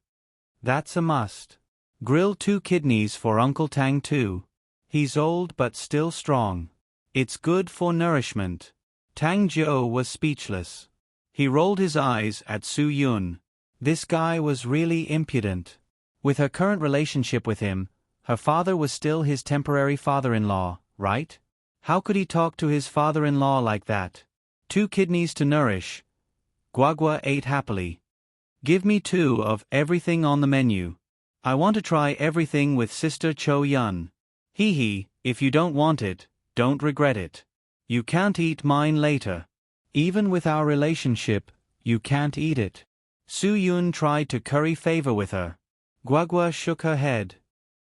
"That's a must. Grill 2 kidneys for Uncle Tang too. He's old but still strong. It's good for nourishment." Tang Jiu was speechless. He rolled his eyes at Su Yun. This guy was really impudent. With her current relationship with him, her father was still his temporary father-in-law, right? How could he talk to his father-in-law like that? 2 kidneys to nourish. Guagua ate happily. "Give me 2 of everything on the menu. I want to try everything with Sister Cho Yun. Hee, if you don't want it, don't regret it. You can't eat mine later. Even with our relationship, you can't eat it." Su Yun tried to curry favor with her. Guagua shook her head.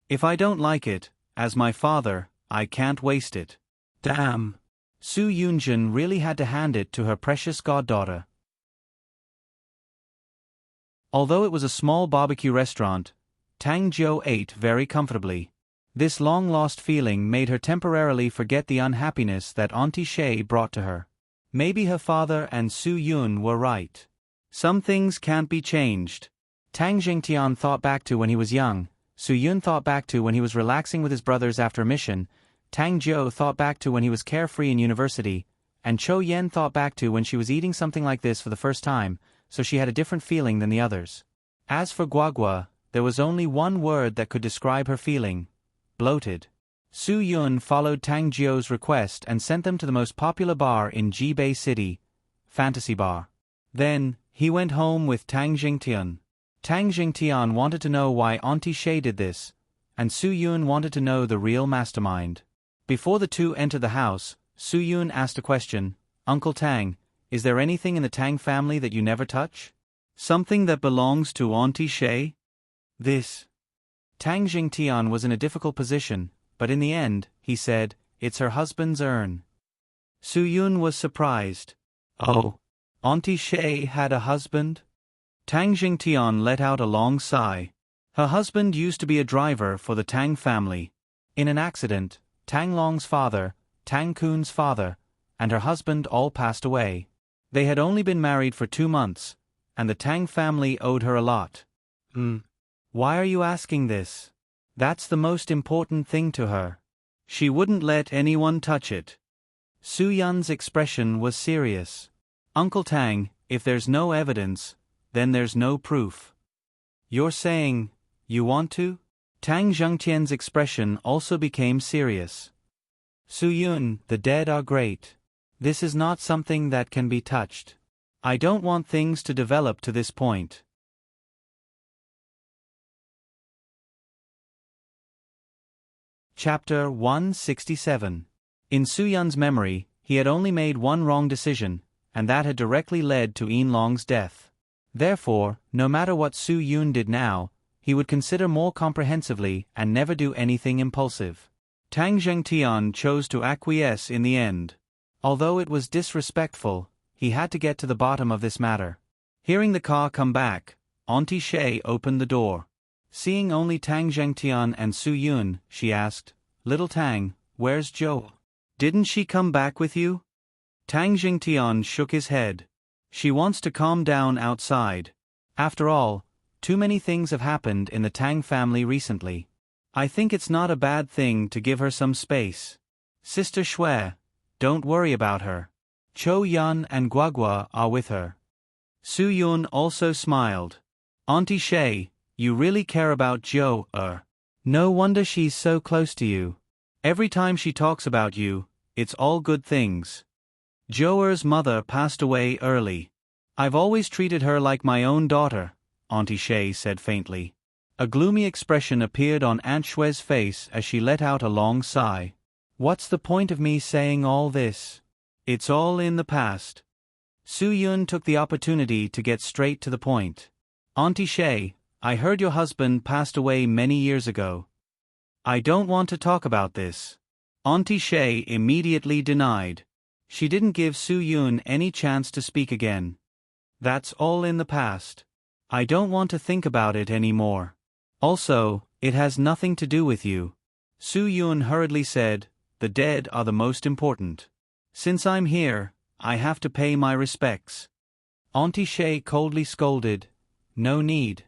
"If I don't like it, as my father, I can't waste it." Damn. Su Yunjin really had to hand it to her precious goddaughter. Although it was a small barbecue restaurant, Tang Jiu ate very comfortably. This long-lost feeling made her temporarily forget the unhappiness that Auntie Shay brought to her. Maybe her father and Su Yun were right. Some things can't be changed. Tang Jingtian thought back to when he was young, Su Yun thought back to when he was relaxing with his brothers after a mission, Tang Jiu thought back to when he was carefree in university, and Cho Yen thought back to when she was eating something like this for the first time, so she had a different feeling than the others. As for Guagua, there was only one word that could describe her feeling: bloated. Su Yun followed Tang Jiu's request and sent them to the most popular bar in Jibei City, Fantasy Bar. Then, he went home with Tang Jingtian. Tang Jingtian wanted to know why Auntie Shay did this, and Su Yun wanted to know the real mastermind. Before the two entered the house, Su Yun asked a question: "Uncle Tang, is there anything in the Tang family that you never touch? Something that belongs to Auntie Shay?" This. Tang Jingtian was in a difficult position, but in the end, he said, "It's her husband's urn." Su Yun was surprised. "Oh, Auntie Shay had a husband?" Tang Jingtian let out a long sigh. Her husband used to be a driver for the Tang family. In an accident, Tang Long's father, Tang Kun's father, and her husband all passed away. They had only been married for 2 months, and the Tang family owed her a lot. Why are you asking this? That's the most important thing to her. She wouldn't let anyone touch it." Su Yun's expression was serious. "Uncle Tang, if there's no evidence, then there's no proof." "You're saying, you want to?" Tang Zhengtian's expression also became serious. "Su Yun, the dead are great. This is not something that can be touched. I don't want things to develop to this point." Chapter 167. In Su Yun's memory, he had only made one wrong decision, and that had directly led to Yin Long's death. Therefore, no matter what Su Yun did now, he would consider more comprehensively and never do anything impulsive. Tang Zhengtian chose to acquiesce in the end. Although it was disrespectful, he had to get to the bottom of this matter. Hearing the car come back, Auntie Shay opened the door. Seeing only Tang Zhengtian and Su Yun, she asked, "Little Tang, where's Zhou? Didn't she come back with you?" Tang Zhengtian shook his head. "She wants to calm down outside. After all, too many things have happened in the Tang family recently. I think it's not a bad thing to give her some space. Sister Shui, don't worry about her. Chou Yan and Guagua are with her." Su Yun also smiled. "Auntie Shay, you really care about Zhou, No wonder she's so close to you. Every time she talks about you, it's all good things. Zhou's mother passed away early. I've always treated her like my own daughter," Auntie Shay said faintly. A gloomy expression appeared on Aunt Shui's face as she let out a long sigh. "What's the point of me saying all this? It's all in the past." Su Yun took the opportunity to get straight to the point. "Auntie Shay, I heard your husband passed away many years ago. I don't want to talk about this." Auntie Shay immediately denied. She didn't give Su Yun any chance to speak again. "That's all in the past. I don't want to think about it anymore. Also, it has nothing to do with you." Su Yun hurriedly said, "The dead are the most important. Since I'm here, I have to pay my respects." Auntie Shay coldly scolded, "No need.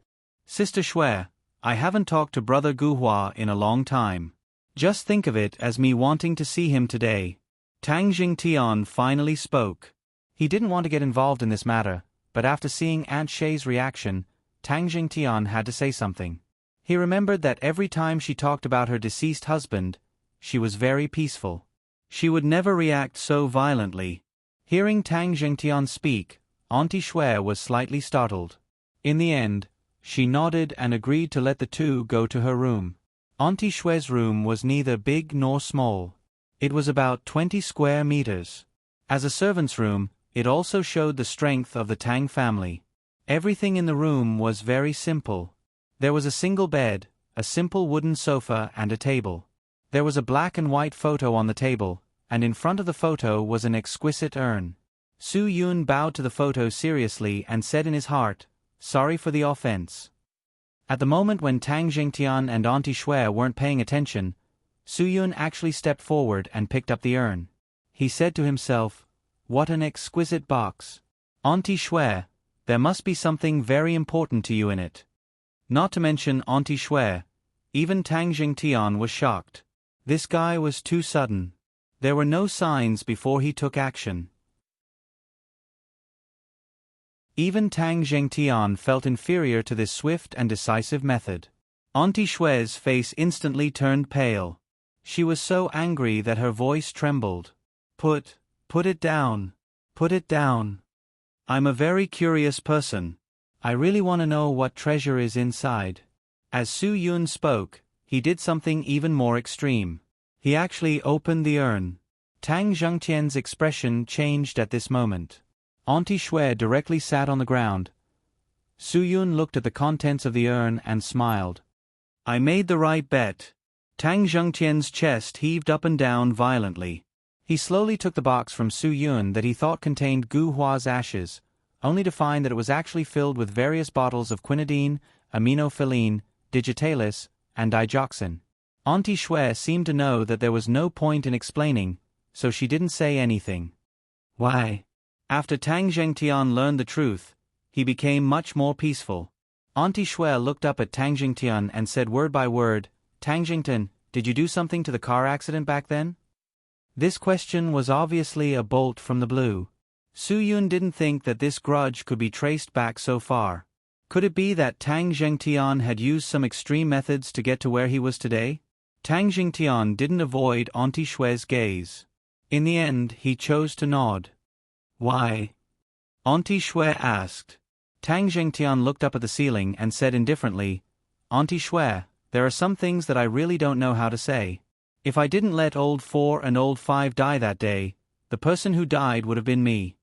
Sister Shui, I haven't talked to Brother Guhua in a long time. Just think of it as me wanting to see him today." Tang Jingtian finally spoke. He didn't want to get involved in this matter, but after seeing Aunt Shay's reaction, Tang Jingtian had to say something. He remembered that every time she talked about her deceased husband, she was very peaceful. She would never react so violently. Hearing Tang Jingtian speak, Auntie Shui was slightly startled. In the end, she nodded and agreed to let the two go to her room. Auntie Shui's room was neither big nor small. It was about 20 square meters. As a servant's room, it also showed the strength of the Tang family. Everything in the room was very simple. There was a single bed, a simple wooden sofa and a table. There was a black and white photo on the table, and in front of the photo was an exquisite urn. Su Yun bowed to the photo seriously and said in his heart, "Sorry for the offense." At the moment when Tang Jingtian and Auntie Shui weren't paying attention, Su Yun actually stepped forward and picked up the urn. He said to himself, "What an exquisite box. Auntie Shui, there must be something very important to you in it." Not to mention Auntie Shui, even Tang Jingtian was shocked. This guy was too sudden. There were no signs before he took action. Even Tang Jingtian felt inferior to this swift and decisive method. Auntie Shui's face instantly turned pale. She was so angry that her voice trembled. Put it down. Put it down. I'm a very curious person. I really want to know what treasure is inside." As Su Yun spoke, he did something even more extreme. He actually opened the urn. Tang Zhengtian's expression changed at this moment. Auntie Shui directly sat on the ground. Su Yun looked at the contents of the urn and smiled. "I made the right bet." Tang Zhengtian's chest heaved up and down violently. He slowly took the box from Su Yun that he thought contained Gu Hua's ashes, only to find that it was actually filled with various bottles of quinidine, aminophylline, digitalis, and digoxin. Auntie Shui seemed to know that there was no point in explaining, so she didn't say anything. Why? After Tang Zhengtian learned the truth, he became much more peaceful. Auntie Shui looked up at Tang Jingtian and said word by word, "Tang Jingtian, did you do something to the car accident back then?" This question was obviously a bolt from the blue. Su Yun didn't think that this grudge could be traced back so far. Could it be that Tang Jingtian had used some extreme methods to get to where he was today? Tang Jingtian didn't avoid Auntie Shui's gaze. In the end, he chose to nod. "Why?" Auntie Shui asked. Tang Jingtian looked up at the ceiling and said indifferently, "Auntie Shui, there are some things that I really don't know how to say. If I didn't let old 4 and old 5 die that day, the person who died would have been me."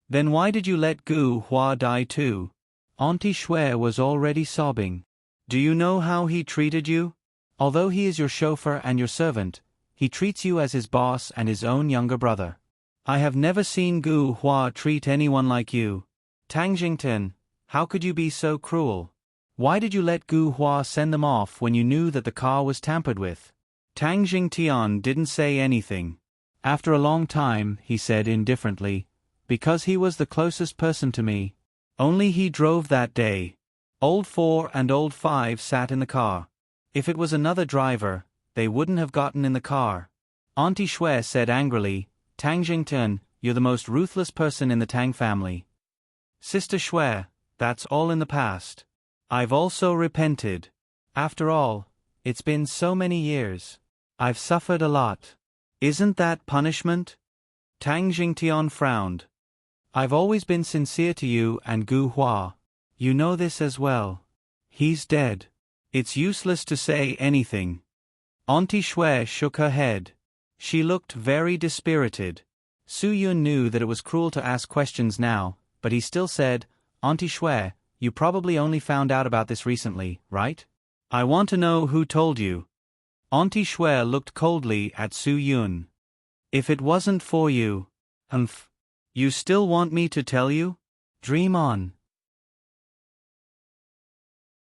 "Then why did you let Gu Hua die too?" Auntie Shui was already sobbing. "Do you know how he treated you? Although he is your chauffeur and your servant, he treats you as his boss and his own younger brother. I have never seen Gu Hua treat anyone like you." Tang Jingtian, How could you be so cruel? Why did you let Gu Hua send them off when you knew that the car was tampered with? Tang Jingtian didn't say anything. After a long time, he said indifferently, because he was the closest person to me. Only he drove that day. Old 4 and Old 5 sat in the car. If it was another driver, they wouldn't have gotten in the car. Auntie Shui said angrily, Tang Jingtian, you're the most ruthless person in the Tang family. Sister Shui, that's all in the past. I've also repented. After all, it's been so many years. I've suffered a lot. Isn't that punishment? Tang Jingtian frowned. I've always been sincere to you and Gu Hua. You know this as well. He's dead. It's useless to say anything. Auntie Shui shook her head. She looked very dispirited. Su Yun knew that it was cruel to ask questions now, but he still said, Auntie Shui, you probably only found out about this recently, right? I want to know who told you. Auntie Shui looked coldly at Su Yun. If it wasn't for you, you still want me to tell you? Dream on.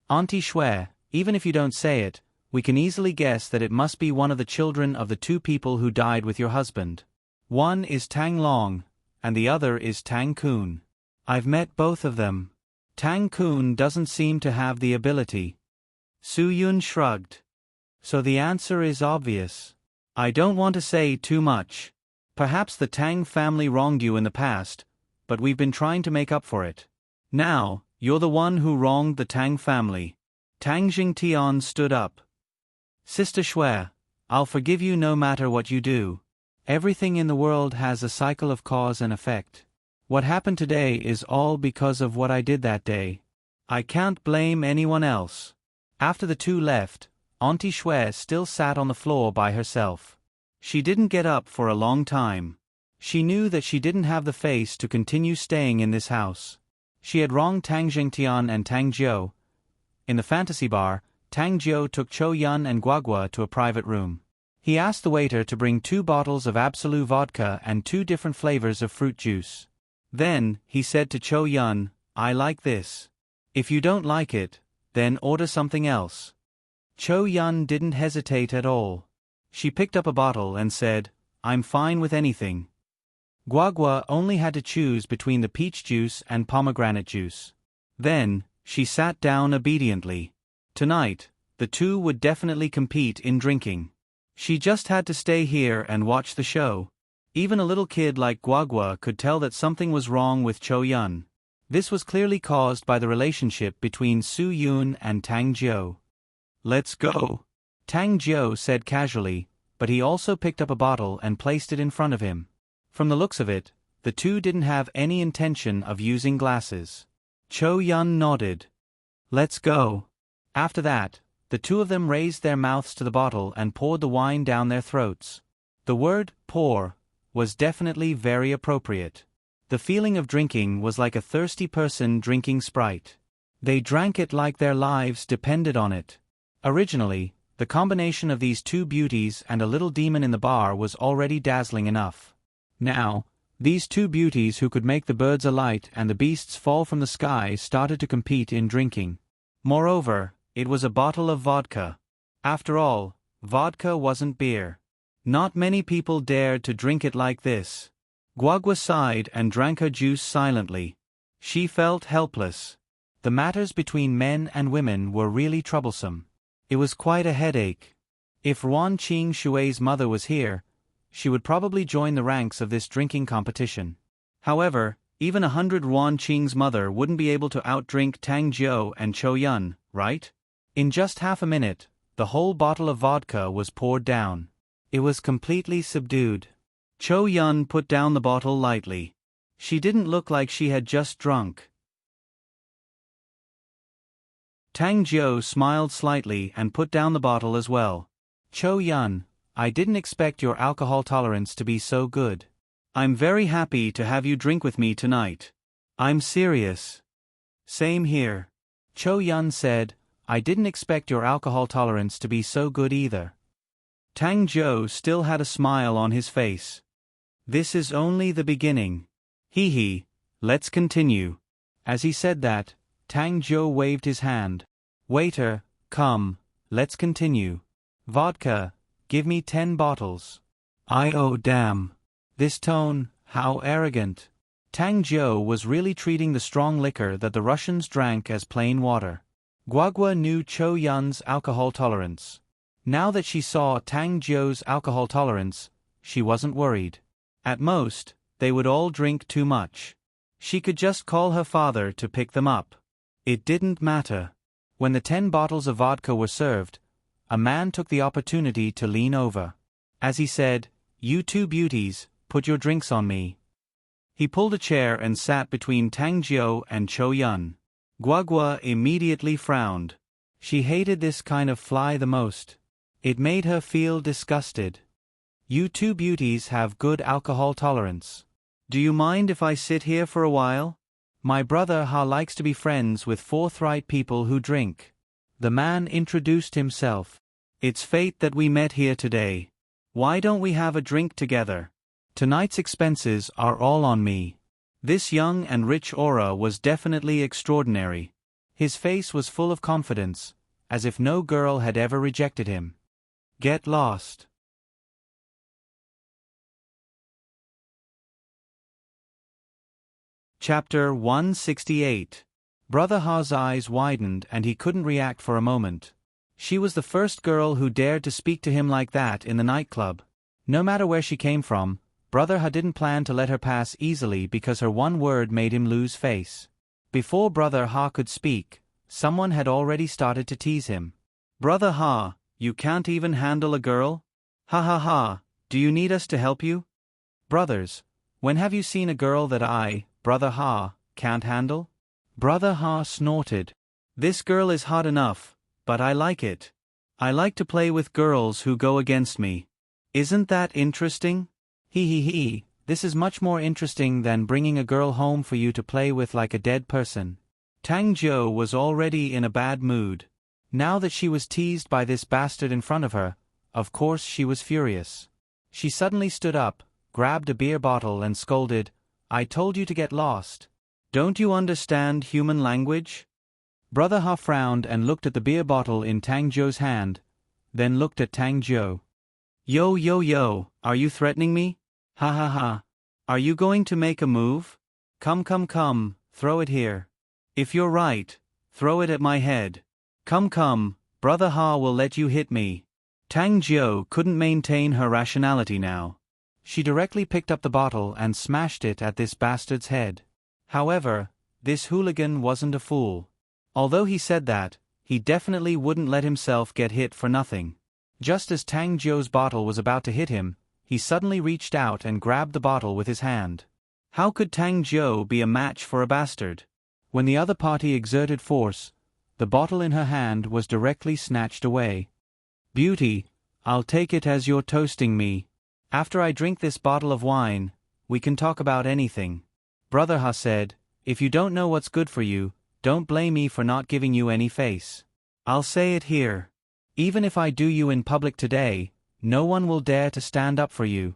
Auntie Shui, even if you don't say it, we can easily guess that it must be one of the children of the 2 people who died with your husband. One is Tang Long, and the other is Tang Kun. I've met both of them. Tang Kun doesn't seem to have the ability. Su Yun shrugged. So the answer is obvious. I don't want to say too much. Perhaps the Tang family wronged you in the past, but we've been trying to make up for it. Now, you're the one who wronged the Tang family. Tang Jingtian stood up. Sister Shui, I'll forgive you no matter what you do. Everything in the world has a cycle of cause and effect. What happened today is all because of what I did that day. I can't blame anyone else. After the 2 left, Auntie Shui still sat on the floor by herself. She didn't get up for a long time. She knew that she didn't have the face to continue staying in this house. She had wronged Tang Jingtian and Tang Jiu. In the fantasy bar, Tang Jiu took Cho Yun and Guagua to a private room. He asked the waiter to bring 2 bottles of Absolute vodka and 2 different flavors of fruit juice. Then, he said to Cho Yun, I like this. If you don't like it, then order something else. Cho Yun didn't hesitate at all. She picked up a bottle and said, I'm fine with anything. Guagua only had to choose between the peach juice and pomegranate juice. Then, she sat down obediently. Tonight, the 2 would definitely compete in drinking. She just had to stay here and watch the show. Even a little kid like Guagua could tell that something was wrong with Cho Yun. This was clearly caused by the relationship between Su Yun and Tang Jiu. Let's go, Tang Jiu said casually, but he also picked up a bottle and placed it in front of him. From the looks of it, the 2 didn't have any intention of using glasses. Cho Yun nodded. Let's go. After that, the 2 of them raised their mouths to the bottle and poured the wine down their throats. The word, pour, was definitely very appropriate. The feeling of drinking was like a thirsty person drinking Sprite. They drank it like their lives depended on it. Originally, the combination of these 2 beauties and a little demon in the bar was already dazzling enough. Now, these 2 beauties who could make the birds alight and the beasts fall from the sky started to compete in drinking. Moreover, it was a bottle of vodka. After all, vodka wasn't beer. Not many people dared to drink it like this. Guagua sighed and drank her juice silently. She felt helpless. The matters between men and women were really troublesome. It was quite a headache. If Ruan Qing Shui's mother was here, she would probably join the ranks of this drinking competition. However, even 100 Ruan Qing's mother wouldn't be able to outdrink Tang Jiu and Cho Yun, right? In just half a minute, the whole bottle of vodka was poured down. It was completely subdued. Cho Yun put down the bottle lightly. She didn't look like she had just drunk. Tang Jiu smiled slightly and put down the bottle as well. Cho Yun, I didn't expect your alcohol tolerance to be so good. I'm very happy to have you drink with me tonight. I'm serious. Same here. Cho Yun said, I didn't expect your alcohol tolerance to be so good either. Tang Jiu still had a smile on his face. This is only the beginning. Hee hee, let's continue. As he said that, Tang Jiu waved his hand. Waiter, come, let's continue. Vodka, give me 10 bottles. Oh damn. This tone, how arrogant. Tang Jiu was really treating the strong liquor that the Russians drank as plain water. Guagua knew Cho Yun's alcohol tolerance. Now that she saw Tang Jiu's alcohol tolerance, she wasn't worried. At most, they would all drink too much. She could just call her father to pick them up. It didn't matter. When the 10 bottles of vodka were served, a man took the opportunity to lean over. As he said, "You two beauties, put your drinks on me." He pulled a chair and sat between Tang Jiu and Cho Yun. Guagua immediately frowned. She hated this kind of fly the most. It made her feel disgusted. You two beauties have good alcohol tolerance. Do you mind if I sit here for a while? My brother Ha likes to be friends with forthright people who drink. The man introduced himself. It's fate that we met here today. Why don't we have a drink together? Tonight's expenses are all on me. This young and rich aura was definitely extraordinary. His face was full of confidence, as if no girl had ever rejected him. Get lost. Chapter 168. Brother Ha's eyes widened and he couldn't react for a moment. She was the first girl who dared to speak to him like that in the nightclub. No matter where she came from, Brother Ha didn't plan to let her pass easily because her one word made him lose face. Before Brother Ha could speak, someone had already started to tease him. Brother Ha, you can't even handle a girl? Ha ha ha, do you need us to help you? Brothers, when have you seen a girl that I, Brother Ha, can't handle? Brother Ha snorted. This girl is hot enough, but I like it. I like to play with girls who go against me. Isn't that interesting? He, this is much more interesting than bringing a girl home for you to play with like a dead person. Tang Jiu was already in a bad mood. Now that she was teased by this bastard in front of her, of course she was furious. She suddenly stood up, grabbed a beer bottle and scolded, I told you to get lost. Don't you understand human language? Brother Ha frowned and looked at the beer bottle in Tang Jiu's hand, then looked at Tang Jiu. Yo, are you threatening me? Ha ha ha. Are you going to make a move? Come, throw it here. If you're right, throw it at my head. Come, Brother Ha will let you hit me. Tang Jiu couldn't maintain her rationality now. She directly picked up the bottle and smashed it at this bastard's head. However, this hooligan wasn't a fool. Although he said that, he definitely wouldn't let himself get hit for nothing. Just as Tang Jiu's bottle was about to hit him, he suddenly reached out and grabbed the bottle with his hand. How could Tang Jiu be a match for a bastard? When the other party exerted force, the bottle in her hand was directly snatched away. Beauty, I'll take it as you're toasting me. After I drink this bottle of wine, we can talk about anything. Brother Ha said, if you don't know what's good for you, don't blame me for not giving you any face. I'll say it here. Even if I do you in public today, no one will dare to stand up for you.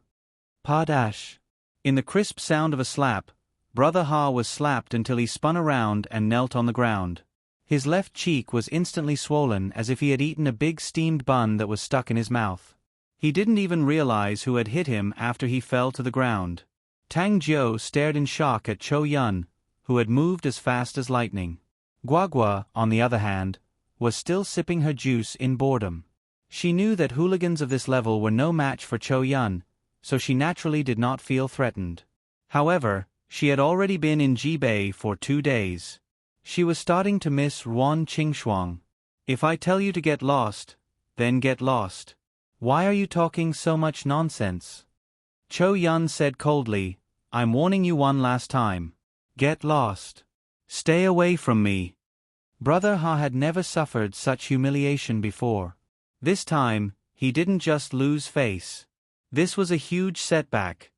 Padash. In the crisp sound of a slap, Brother Ha was slapped until he spun around and knelt on the ground. His left cheek was instantly swollen as if he had eaten a big steamed bun that was stuck in his mouth. He didn't even realize who had hit him after he fell to the ground. Tang Jiu stared in shock at Cho Yun, who had moved as fast as lightning. Guagua, on the other hand, was still sipping her juice in boredom. She knew that hooligans of this level were no match for Cho Yun, so she naturally did not feel threatened. However, she had already been in Jibei for 2 days. She was starting to miss RuanQingshuang. If I tell you to get lost, then get lost. Why are you talking so much nonsense? Cho Yun said coldly, I'm warning you one last time. Get lost. Stay away from me. Brother Ha had never suffered such humiliation before. This time, he didn't just lose face. This was a huge setback.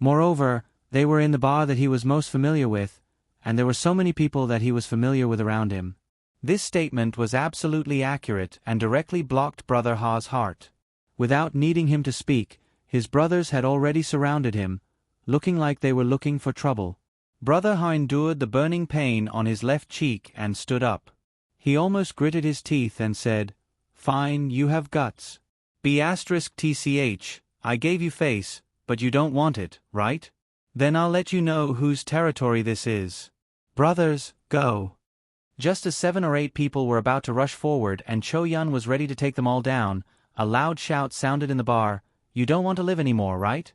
Moreover, they were in the bar that he was most familiar with, and there were so many people that he was familiar with around him. This statement was absolutely accurate and directly blocked Brother Ha's heart. Without needing him to speak, his brothers had already surrounded him, looking like they were looking for trouble. Brother Ha endured the burning pain on his left cheek and stood up. He almost gritted his teeth and said, "Fine, you have guts. B*TCH, I gave you face, but you don't want it, right? Then I'll let you know whose territory this is. Brothers, go." Just as 7 or 8 people were about to rush forward and Cho Yun was ready to take them all down, a loud shout sounded in the bar, "You don't want to live anymore, right?"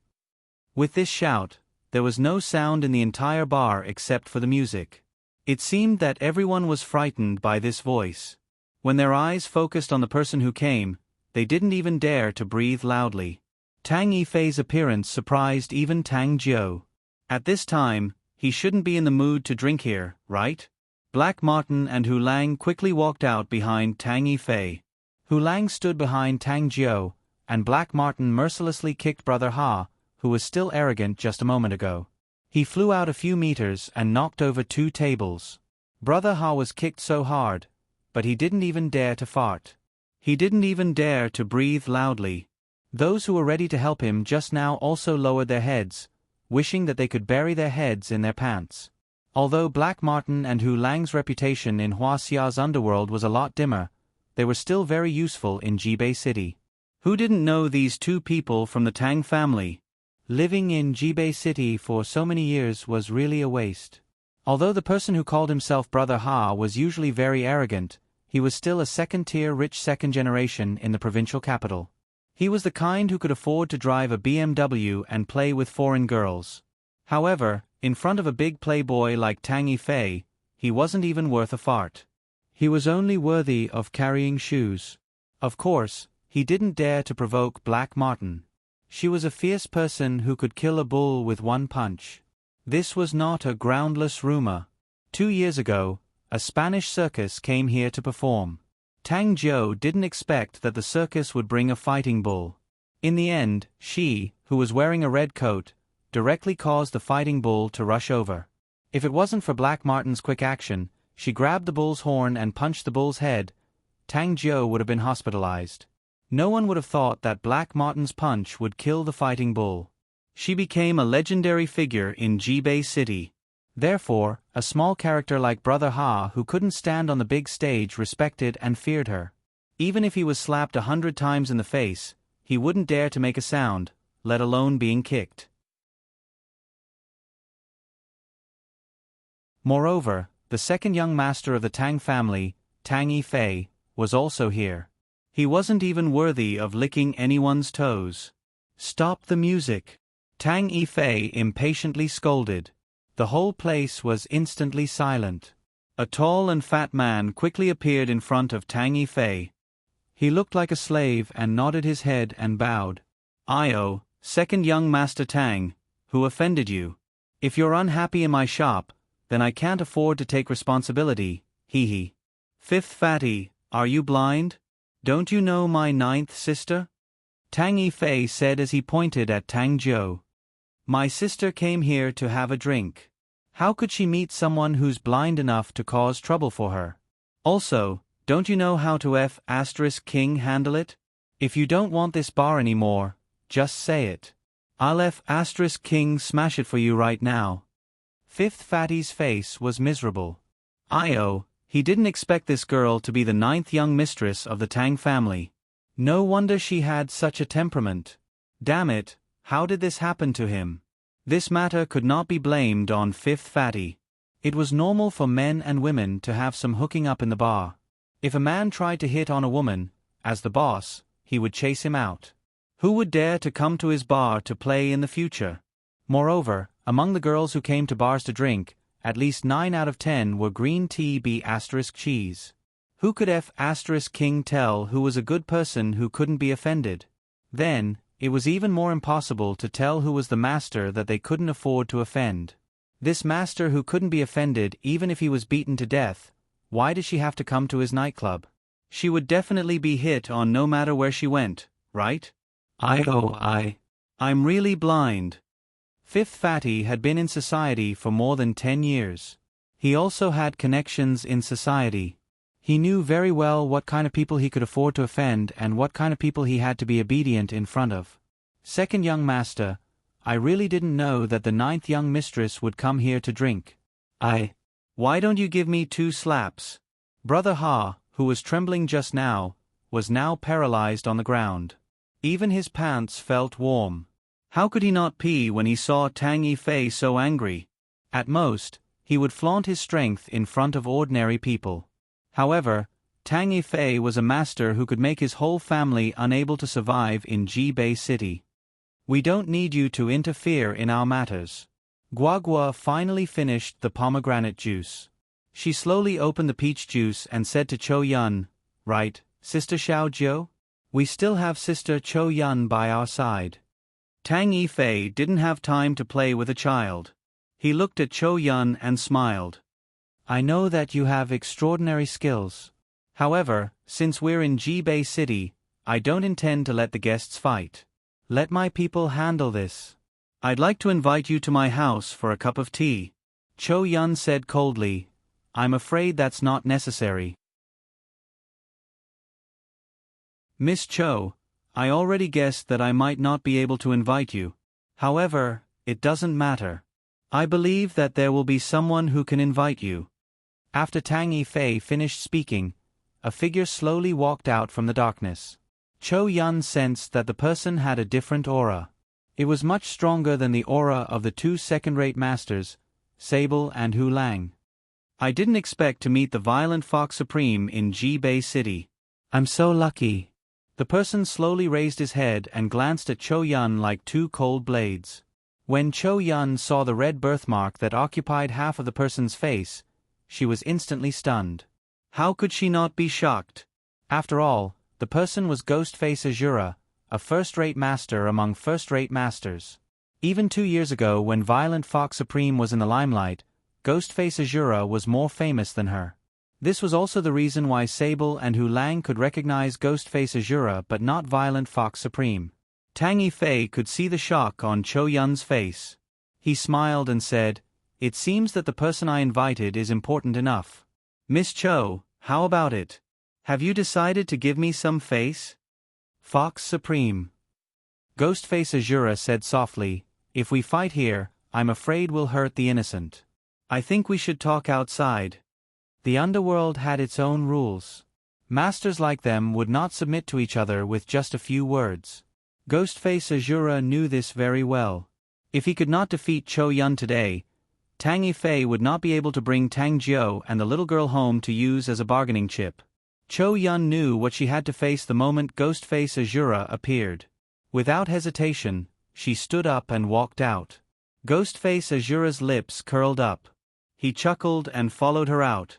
With this shout, there was no sound in the entire bar except for the music. It seemed that everyone was frightened by this voice. When their eyes focused on the person who came, they didn't even dare to breathe loudly. Tang Yifei's appearance surprised even Tang Jiu. At this time, he shouldn't be in the mood to drink here, right? Black Martin and Hu Lang quickly walked out behind Tang Yifei. Hu Lang stood behind Tang Jiu, and Black Martin mercilessly kicked Brother Ha, who was still arrogant just a moment ago. He flew out a few meters and knocked over 2 tables. Brother Ha was kicked so hard, but he didn't even dare to fart. He didn't even dare to breathe loudly. Those who were ready to help him just now also lowered their heads, wishing that they could bury their heads in their pants. Although Black Martin and Hu Lang's reputation in Huaxia's underworld was a lot dimmer, they were still very useful in Jibei City. Who didn't know these 2 people from the Tang family? Living in Jibei City for so many years was really a waste. Although the person who called himself Brother Ha was usually very arrogant, he was still a second-tier rich second generation in the provincial capital. He was the kind who could afford to drive a BMW and play with foreign girls. However, in front of a big playboy like Tang Yifei, he wasn't even worth a fart. He was only worthy of carrying shoes. Of course, he didn't dare to provoke Black Martin. She was a fierce person who could kill a bull with 1 punch. This was not a groundless rumor. 2 years ago, a Spanish circus came here to perform. Tang Jiu didn't expect that the circus would bring a fighting bull. In the end, she, who was wearing a red coat, directly caused the fighting bull to rush over. If it wasn't for Black Martin's quick action, she grabbed the bull's horn and punched the bull's head, Tang Jiu would have been hospitalized. No one would have thought that Black Martin's punch would kill the fighting bull. She became a legendary figure in Jibei City. Therefore, a small character like Brother Ha who couldn't stand on the big stage respected and feared her. Even if he was slapped 100 times in the face, he wouldn't dare to make a sound, let alone being kicked. Moreover, the second young master of the Tang family, Tang Yifei, was also here. He wasn't even worthy of licking anyone's toes. "Stop the music!" Tang Yifei impatiently scolded. The whole place was instantly silent. A tall and fat man quickly appeared in front of Tang Yifei. He looked like a slave and nodded his head and bowed. "Io, second young master Tang, who offended you? If you're unhappy in my shop, then I can't afford to take responsibility, hee. Fifth fatty, are you blind? Don't you know my 9th sister?" Tang Yifei said as he pointed at Tang Jiu. "My sister came here to have a drink. How could she meet someone who's blind enough to cause trouble for her? Also, don't you know how to F*King handle it? If you don't want this bar anymore, just say it. I'll F*King smash it for you right now." Fifth Fatty's face was miserable. Io, he didn't expect this girl to be the 9th young mistress of the Tang family. No wonder she had such a temperament. Damn it, how did this happen to him? This matter could not be blamed on Fifth Fatty. It was normal for men and women to have some hooking up in the bar. If a man tried to hit on a woman, as the boss, he would chase him out. Who would dare to come to his bar to play in the future? Moreover, among the girls who came to bars to drink, at least 9 out of 10 were green tea B*cheese. Who could F*King tell who was a good person who couldn't be offended? Then, it was even more impossible to tell who was the master that they couldn't afford to offend. This master who couldn't be offended even if he was beaten to death, why did she have to come to his nightclub? She would definitely be hit on no matter where she went, right? I'm really blind. Fifth Fatty had been in society for more than 10 years. He also had connections in society. He knew very well what kind of people he could afford to offend and what kind of people he had to be obedient in front of. Second young master, I really didn't know that the 9th young mistress would come here to drink. Why don't you give me 2 slaps? Brother Ha, who was trembling just now, was now paralyzed on the ground. Even his pants felt warm. How could he not pee when he saw Tang Yifei so angry? At most, he would flaunt his strength in front of ordinary people. However, Tang Yifei was a master who could make his whole family unable to survive in Jibei City. We don't need you to interfere in our matters. Guagua finally finished the pomegranate juice. She slowly opened the peach juice and said to Cho Yun, "Right, Sister Xiao Jiu? We still have Sister Cho Yun by our side." Tang Yifei didn't have time to play with a child. He looked at Cho Yun and smiled. "I know that you have extraordinary skills. However, since we're in Jibei City, I don't intend to let the guests fight. Let my people handle this. I'd like to invite you to my house for a cup of tea." Cho Yun said coldly, "I'm afraid that's not necessary." "Miss Cho, I already guessed that I might not be able to invite you. However, it doesn't matter. I believe that there will be someone who can invite you." After Tang Yifei finished speaking, a figure slowly walked out from the darkness. Cho Yun sensed that the person had a different aura. It was much stronger than the aura of the 2 second-rate masters, Sable and Hu Lang. "I didn't expect to meet the Violent Fox Supreme in Jibei City. I'm so lucky." The person slowly raised his head and glanced at Cho Yun like 2 cold blades. When Cho Yun saw the red birthmark that occupied half of the person's face, she was instantly stunned. How could she not be shocked? After all, the person was Ghostface Azura, a first-rate master among first-rate masters. Even 2 years ago when Violent Fox Supreme was in the limelight, Ghostface Azura was more famous than her. This was also the reason why Sable and Hu Lang could recognize Ghostface Azura but not Violent Fox Supreme. Tang Yifei could see the shock on Cho Yun's face. He smiled and said, "It seems that the person I invited is important enough. Miss Cho, how about it? Have you decided to give me some face?" "Fox Supreme," Ghostface Azura said softly, "if we fight here, I'm afraid we'll hurt the innocent. I think we should talk outside." The underworld had its own rules. Masters like them would not submit to each other with just a few words. Ghostface Azura knew this very well. If he could not defeat Cho Yun today, Tang Yifei would not be able to bring Tang Jiu and the little girl home to use as a bargaining chip. Cho Yun knew what she had to face the moment Ghostface Azura appeared. Without hesitation, she stood up and walked out. Ghostface Azura's lips curled up. He chuckled and followed her out.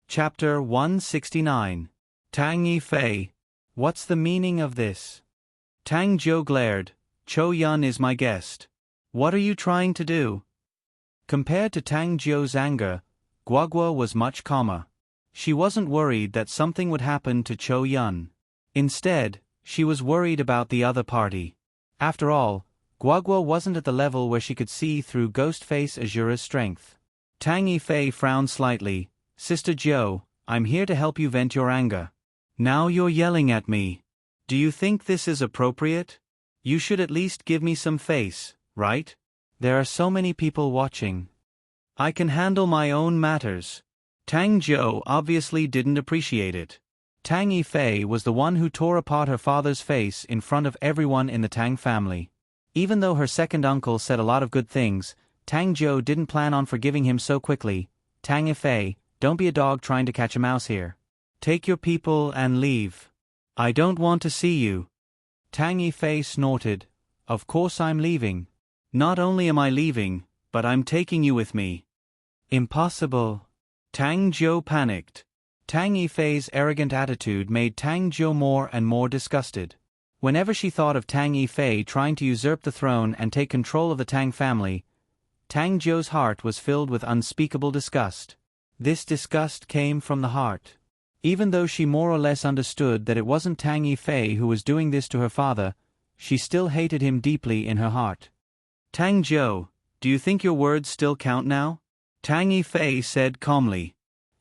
Chapter 169. Tang Yifei. What's the meaning of this? Tang Jiu glared. "Cho Yun is my guest. What are you trying to do?" Compared to Tang Jiu's anger, Guagua was much calmer. She wasn't worried that something would happen to Cho Yun. Instead, she was worried about the other party. After all, Guagua wasn't at the level where she could see through Ghostface Azura's strength. Tang Yifei frowned slightly. "Sister Jiu, I'm here to help you vent your anger. Now you're yelling at me. Do you think this is appropriate? You should at least give me some face, right? There are so many people watching. I can handle my own matters." Tang Jiu obviously didn't appreciate it. Tang Yifei was the one who tore apart her father's face in front of everyone in the Tang family. Even though her second uncle said a lot of good things, Tang Jiu didn't plan on forgiving him so quickly. "Tang Yifei, don't be a dog trying to catch a mouse here. Take your people and leave. I don't want to see you." Tang Yifei snorted. "Of course I'm leaving. Not only am I leaving, but I'm taking you with me." "Impossible." Tang Jiu panicked. Tang Yifei's arrogant attitude made Tang Jiu more and more disgusted. Whenever she thought of Tang Yifei trying to usurp the throne and take control of the Tang family, Tang Jiu's heart was filled with unspeakable disgust. This disgust came from the heart. Even though she more or less understood that it wasn't Tang Yifei who was doing this to her father, she still hated him deeply in her heart. "Tang Jiu, do you think your words still count now?" Tang Yifei said calmly.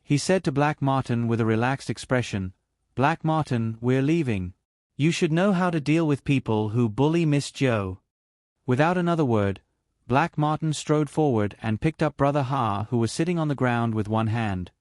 He said to Black Martin with a relaxed expression, Black Martin, we're leaving. You should know how to deal with people who bully Miss Joe." Without another word, Black Martin strode forward and picked up Brother Ha, who was sitting on the ground with one hand.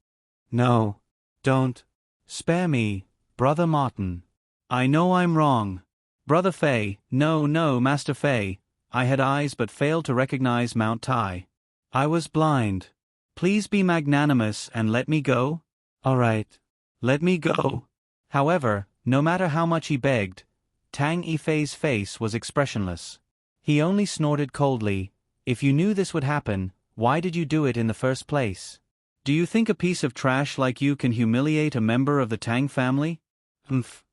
"No. Don't. Spare me, Brother Martin. I know I'm wrong. Brother Fei, no, Master Fei. I had eyes but failed to recognize Mount Tai. I was blind. Please be magnanimous and let me go." "All right. Let me go." However, no matter how much he begged, Tang Yifei's face was expressionless. He only snorted coldly. "If you knew this would happen, why did you do it in the first place? Do you think a piece of trash like you can humiliate a member of the Tang family?" "Humph."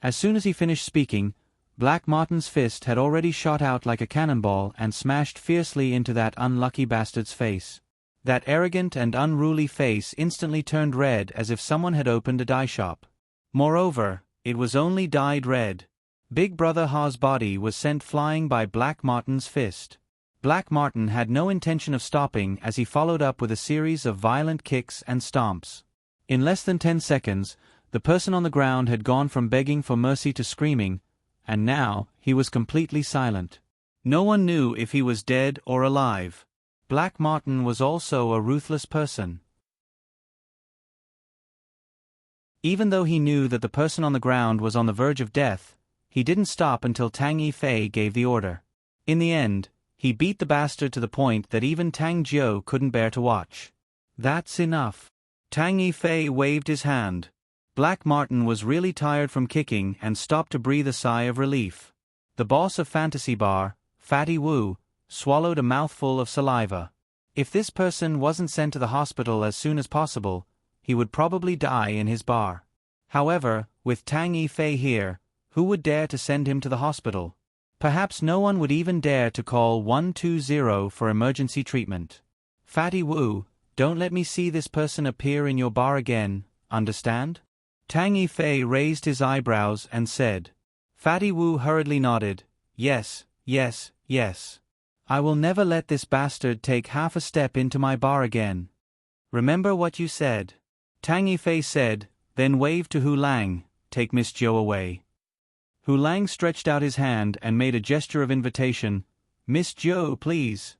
As soon as he finished speaking, Black Martin's fist had already shot out like a cannonball and smashed fiercely into that unlucky bastard's face. That arrogant and unruly face instantly turned red as if someone had opened a dye shop. Moreover, it was only dyed red. Big Brother Ha's body was sent flying by Black Martin's fist. Black Martin had no intention of stopping as he followed up with a series of violent kicks and stomps. In less than 10 seconds, the person on the ground had gone from begging for mercy to screaming, and now he was completely silent. No one knew if he was dead or alive. Black Martin was also a ruthless person. Even though he knew that the person on the ground was on the verge of death, he didn't stop until Tang Yifei gave the order. In the end, he beat the bastard to the point that even Tang Jiu couldn't bear to watch. "That's enough." Tang Yifei waved his hand. Black Martin was really tired from kicking and stopped to breathe a sigh of relief. The boss of Fantasy Bar, Fatty Wu, swallowed a mouthful of saliva. If this person wasn't sent to the hospital as soon as possible, he would probably die in his bar. However, with Tang Yifei here, who would dare to send him to the hospital? Perhaps no one would even dare to call 120 for emergency treatment. "Fatty Wu, don't let me see this person appear in your bar again, understand?" Tang Yifei raised his eyebrows and said. Fatty Wu hurriedly nodded. "Yes, yes, yes. I will never let this bastard take half a step into my bar again. Remember what you said." Tang Yifei said, then waved to Hu Lang, "Take Miss Joe away." Hu Lang stretched out his hand and made a gesture of invitation. "Miss Joe, please."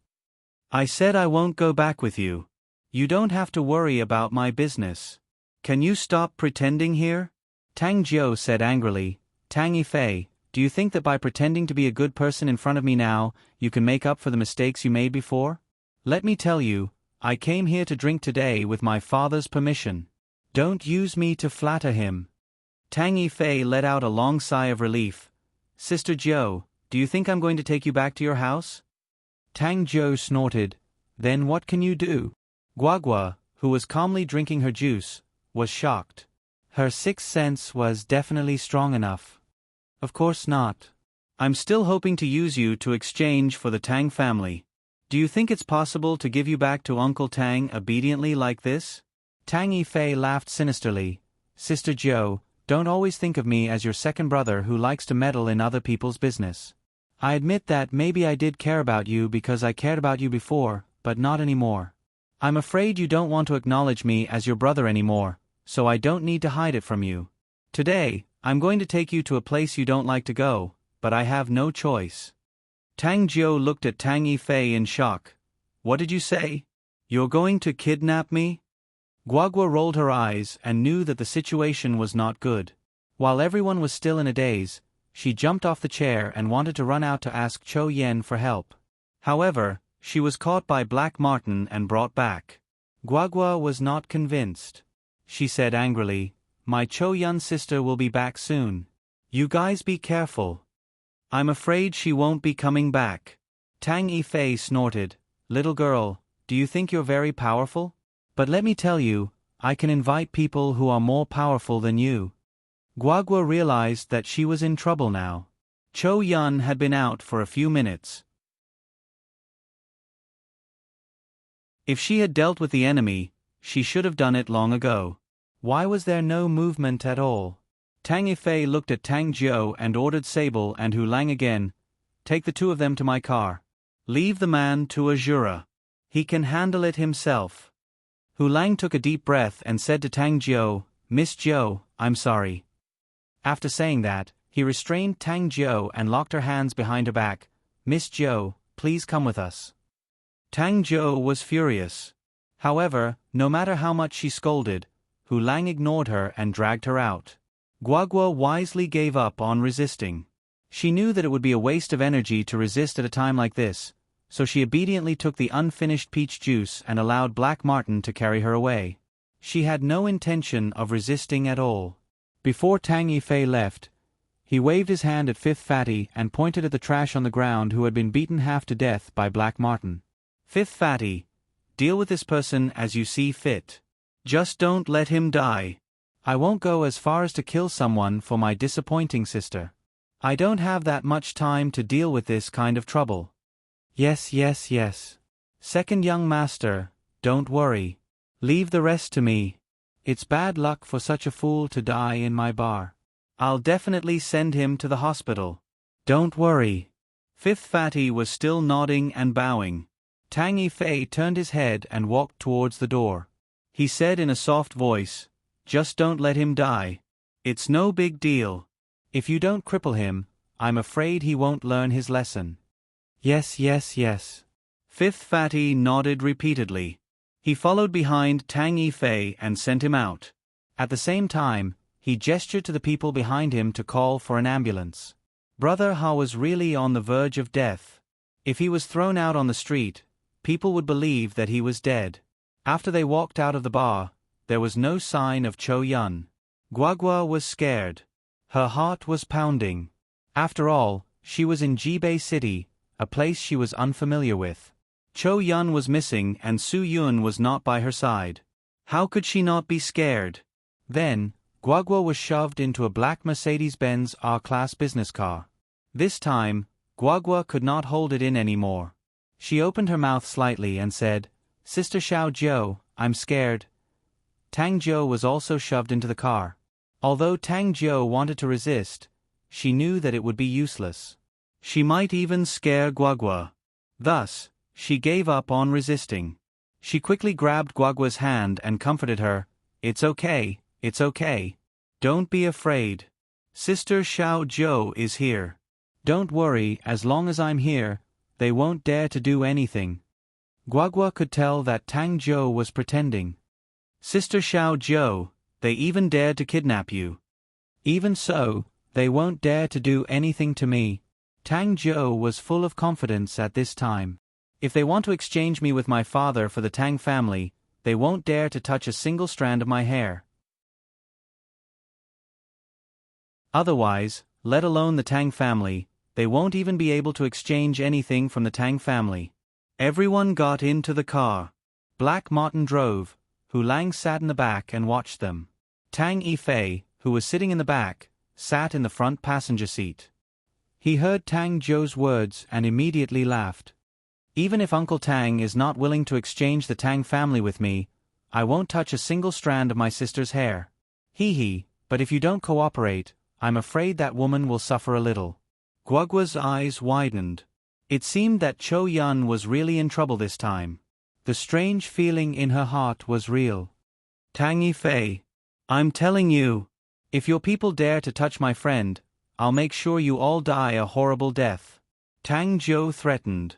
"I said I won't go back with you. You don't have to worry about my business. Can you stop pretending here?" Tang Jiu said angrily, "Tang Yifei, do you think that by pretending to be a good person in front of me now, you can make up for the mistakes you made before? Let me tell you, I came here to drink today with my father's permission. Don't use me to flatter him." Tang Yifei let out a long sigh of relief. "Sister Jiu, do you think I'm going to take you back to your house?" Tang Jiu snorted. "Then what can you do?" Guagua, who was calmly drinking her juice, was shocked. Her sixth sense was definitely strong enough. "Of course not. I'm still hoping to use you to exchange for the Tang family. Do you think it's possible to give you back to Uncle Tang obediently like this?" Tang Yifei laughed sinisterly. "Sister Jiu, don't always think of me as your second brother who likes to meddle in other people's business. I admit that maybe I did care about you because I cared about you before, but not anymore. I'm afraid you don't want to acknowledge me as your brother anymore, so I don't need to hide it from you. Today, I'm going to take you to a place you don't like to go, but I have no choice." Tang Jiu looked at Tang Yifei in shock. "What did you say? You're going to kidnap me?" Guagua rolled her eyes and knew that the situation was not good. While everyone was still in a daze, she jumped off the chair and wanted to run out to ask Chou Yen for help. However, she was caught by Black Martin and brought back. Guagua was not convinced. She said angrily, "My Chou Yun sister will be back soon. You guys be careful." "I'm afraid she won't be coming back." Tang Yifei snorted. "Little girl, do you think you're very powerful? But let me tell you, I can invite people who are more powerful than you." Guagua realized that she was in trouble now. Chou Yun had been out for a few minutes. If she had dealt with the enemy, she should have done it long ago. Why was there no movement at all? Tang Yifei looked at Tang Jiu and ordered Sable and Hu Lang again, "Take the two of them to my car. Leave the man to Azura. He can handle it himself." Hu Lang took a deep breath and said to Tang Jiu, "Miss Jiu, I'm sorry. After saying that, he restrained Tang Jiu and locked her hands behind her back. Miss Jiu, please come with us. Tang Jiu was furious. However, no matter how much she scolded, Hu Lang ignored her and dragged her out. Guagua wisely gave up on resisting. She knew that it would be a waste of energy to resist at a time like this, so she obediently took the unfinished peach juice and allowed Black Martin to carry her away. She had no intention of resisting at all. Before Tang Yifei left, he waved his hand at Fifth Fatty and pointed at the trash on the ground who had been beaten half to death by Black Martin. Fifth Fatty, deal with this person as you see fit. Just don't let him die. I won't go as far as to kill someone for my disappointing sister. I don't have that much time to deal with this kind of trouble. Yes. Second young master, don't worry. Leave the rest to me. It's bad luck for such a fool to die in my bar. I'll definitely send him to the hospital. Don't worry. Fifth Fatty was still nodding and bowing. Tang Yifei turned his head and walked towards the door. He said in a soft voice, just don't let him die. It's no big deal. If you don't cripple him, I'm afraid he won't learn his lesson. Yes. Fifth Fatty nodded repeatedly. He followed behind Tang Yifei and sent him out. At the same time, he gestured to the people behind him to call for an ambulance. Brother Ha was really on the verge of death. If he was thrown out on the street, people would believe that he was dead. After they walked out of the bar, there was no sign of Cho Yun. Guagua was scared. Her heart was pounding. After all, she was in Jibei City, a place she was unfamiliar with. Cho Yun was missing and Su Yun was not by her side. How could she not be scared? Then, Guagua was shoved into a black Mercedes-Benz R-Class business car. This time, Guagua could not hold it in anymore. She opened her mouth slightly and said, Sister Xiao Jiu, I'm scared. Tang Jiu was also shoved into the car. Although Tang Jiu wanted to resist, she knew that it would be useless. She might even scare Guagua. Thus, she gave up on resisting. She quickly grabbed Guagua's hand and comforted her. It's okay. Don't be afraid. Sister Xiao Jiu is here. Don't worry, as long as I'm here, they won't dare to do anything. Guagua could tell that Tang Jiu was pretending. Sister Xiao Jiu, they even dared to kidnap you. Even so, they won't dare to do anything to me. Tang Jiu was full of confidence at this time. If they want to exchange me with my father for the Tang family, they won't dare to touch a single strand of my hair. Otherwise, let alone the Tang family, they won't even be able to exchange anything from the Tang family. Everyone got into the car. Black Martin drove. Hu Lang sat in the back and watched them. Tang Yifei, who was sitting in the back, sat in the front passenger seat. He heard Tang Jiu's words and immediately laughed. Even if Uncle Tang is not willing to exchange the Tang family with me, I won't touch a single strand of my sister's hair. Hee, but if you don't cooperate, I'm afraid that woman will suffer a little. Guagua's eyes widened. It seemed that Cho Yun was really in trouble this time. The strange feeling in her heart was real. Tang Yifei, I'm telling you, if your people dare to touch my friend, I'll make sure you all die a horrible death. Tang Jiu threatened.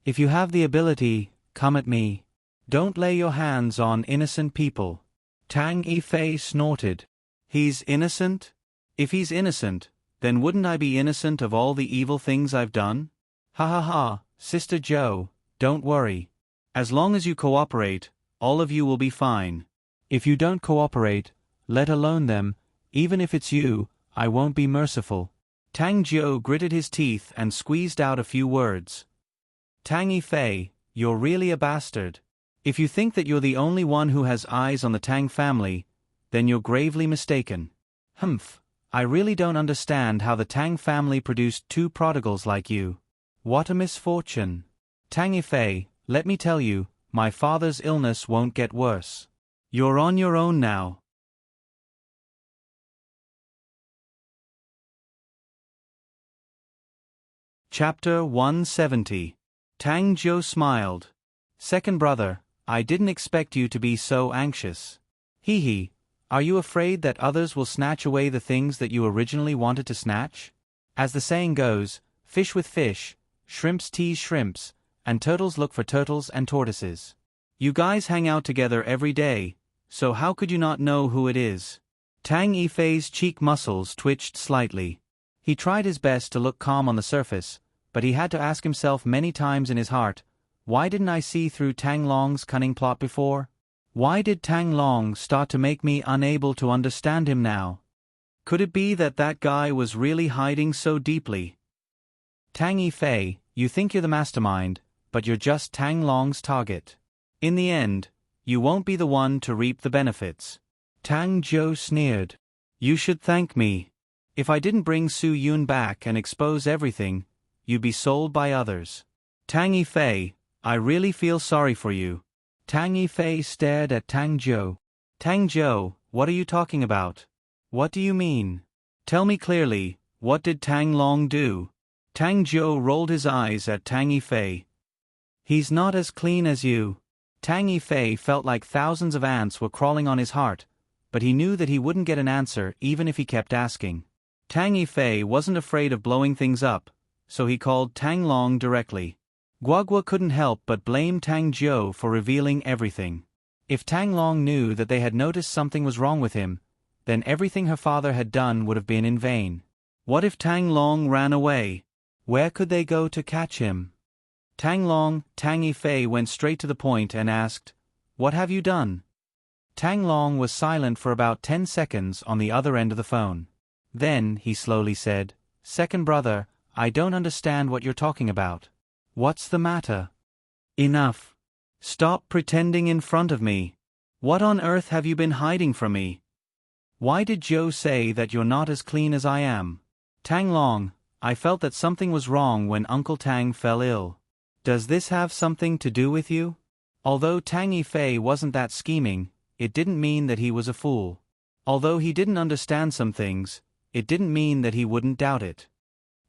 If you have the ability, come at me. Don't lay your hands on innocent people. Tang Yifei snorted. He's innocent? If he's innocent, then wouldn't I be innocent of all the evil things I've done? Ha, Sister Jiu, don't worry. As long as you cooperate, all of you will be fine. If you don't cooperate, let alone them, even if it's you, I won't be merciful. Tang Jiu gritted his teeth and squeezed out a few words. Tang Yifei, you're really a bastard. If you think that you're the only one who has eyes on the Tang family, then you're gravely mistaken. Humph, I really don't understand how the Tang family produced two prodigals like you. What a misfortune. Tang Yifei, let me tell you, my father's illness won't get worse. You're on your own now. Chapter 170. Tang Jiu smiled. Second brother, I didn't expect you to be so anxious. Hee, Are you afraid that others will snatch away the things that you originally wanted to snatch? As the saying goes, fish with fish, shrimps tease shrimps, and turtles look for turtles and tortoises. You guys hang out together every day, so how could you not know who it is? Tang Yifei's cheek muscles twitched slightly. He tried his best to look calm on the surface, but he had to ask himself many times in his heart, why didn't I see through Tang Long's cunning plot before? Why did Tang Long start to make me unable to understand him now? Could it be that that guy was really hiding so deeply? Tang Yifei, you think you're the mastermind, but you're just Tang Long's target. In the end, you won't be the one to reap the benefits. Tang Zhou sneered. You should thank me. If I didn't bring Su Yun back and expose everything, you'd be sold by others. Tang Yifei, I really feel sorry for you. Tang Yifei stared at Tang Zhou. Tang Zhou, what are you talking about? What do you mean? Tell me clearly, what did Tang Long do? Tang Zhou rolled his eyes at Tang Yifei. He's not as clean as you. Tang Yifei felt like thousands of ants were crawling on his heart, but he knew that he wouldn't get an answer even if he kept asking. Tang Yifei wasn't afraid of blowing things up, so he called Tang Long directly. Guagua couldn't help but blame Tang Zhou for revealing everything. If Tang Long knew that they had noticed something was wrong with him, then everything her father had done would have been in vain. What if Tang Long ran away? Where could they go to catch him? Tang Yifei went straight to the point and asked, What have you done? Tang Long was silent for about 10 seconds on the other end of the phone. Then, he slowly said, Second brother, I don't understand what you're talking about. What's the matter? Enough. Stop pretending in front of me. What on earth have you been hiding from me? Why did Zhou say that you're not as clean as I am? Tang Long, I felt that something was wrong when Uncle Tang fell ill. Does this have something to do with you? Although Tang Yifei wasn't that scheming, it didn't mean that he was a fool. Although he didn't understand some things, it didn't mean that he wouldn't doubt it.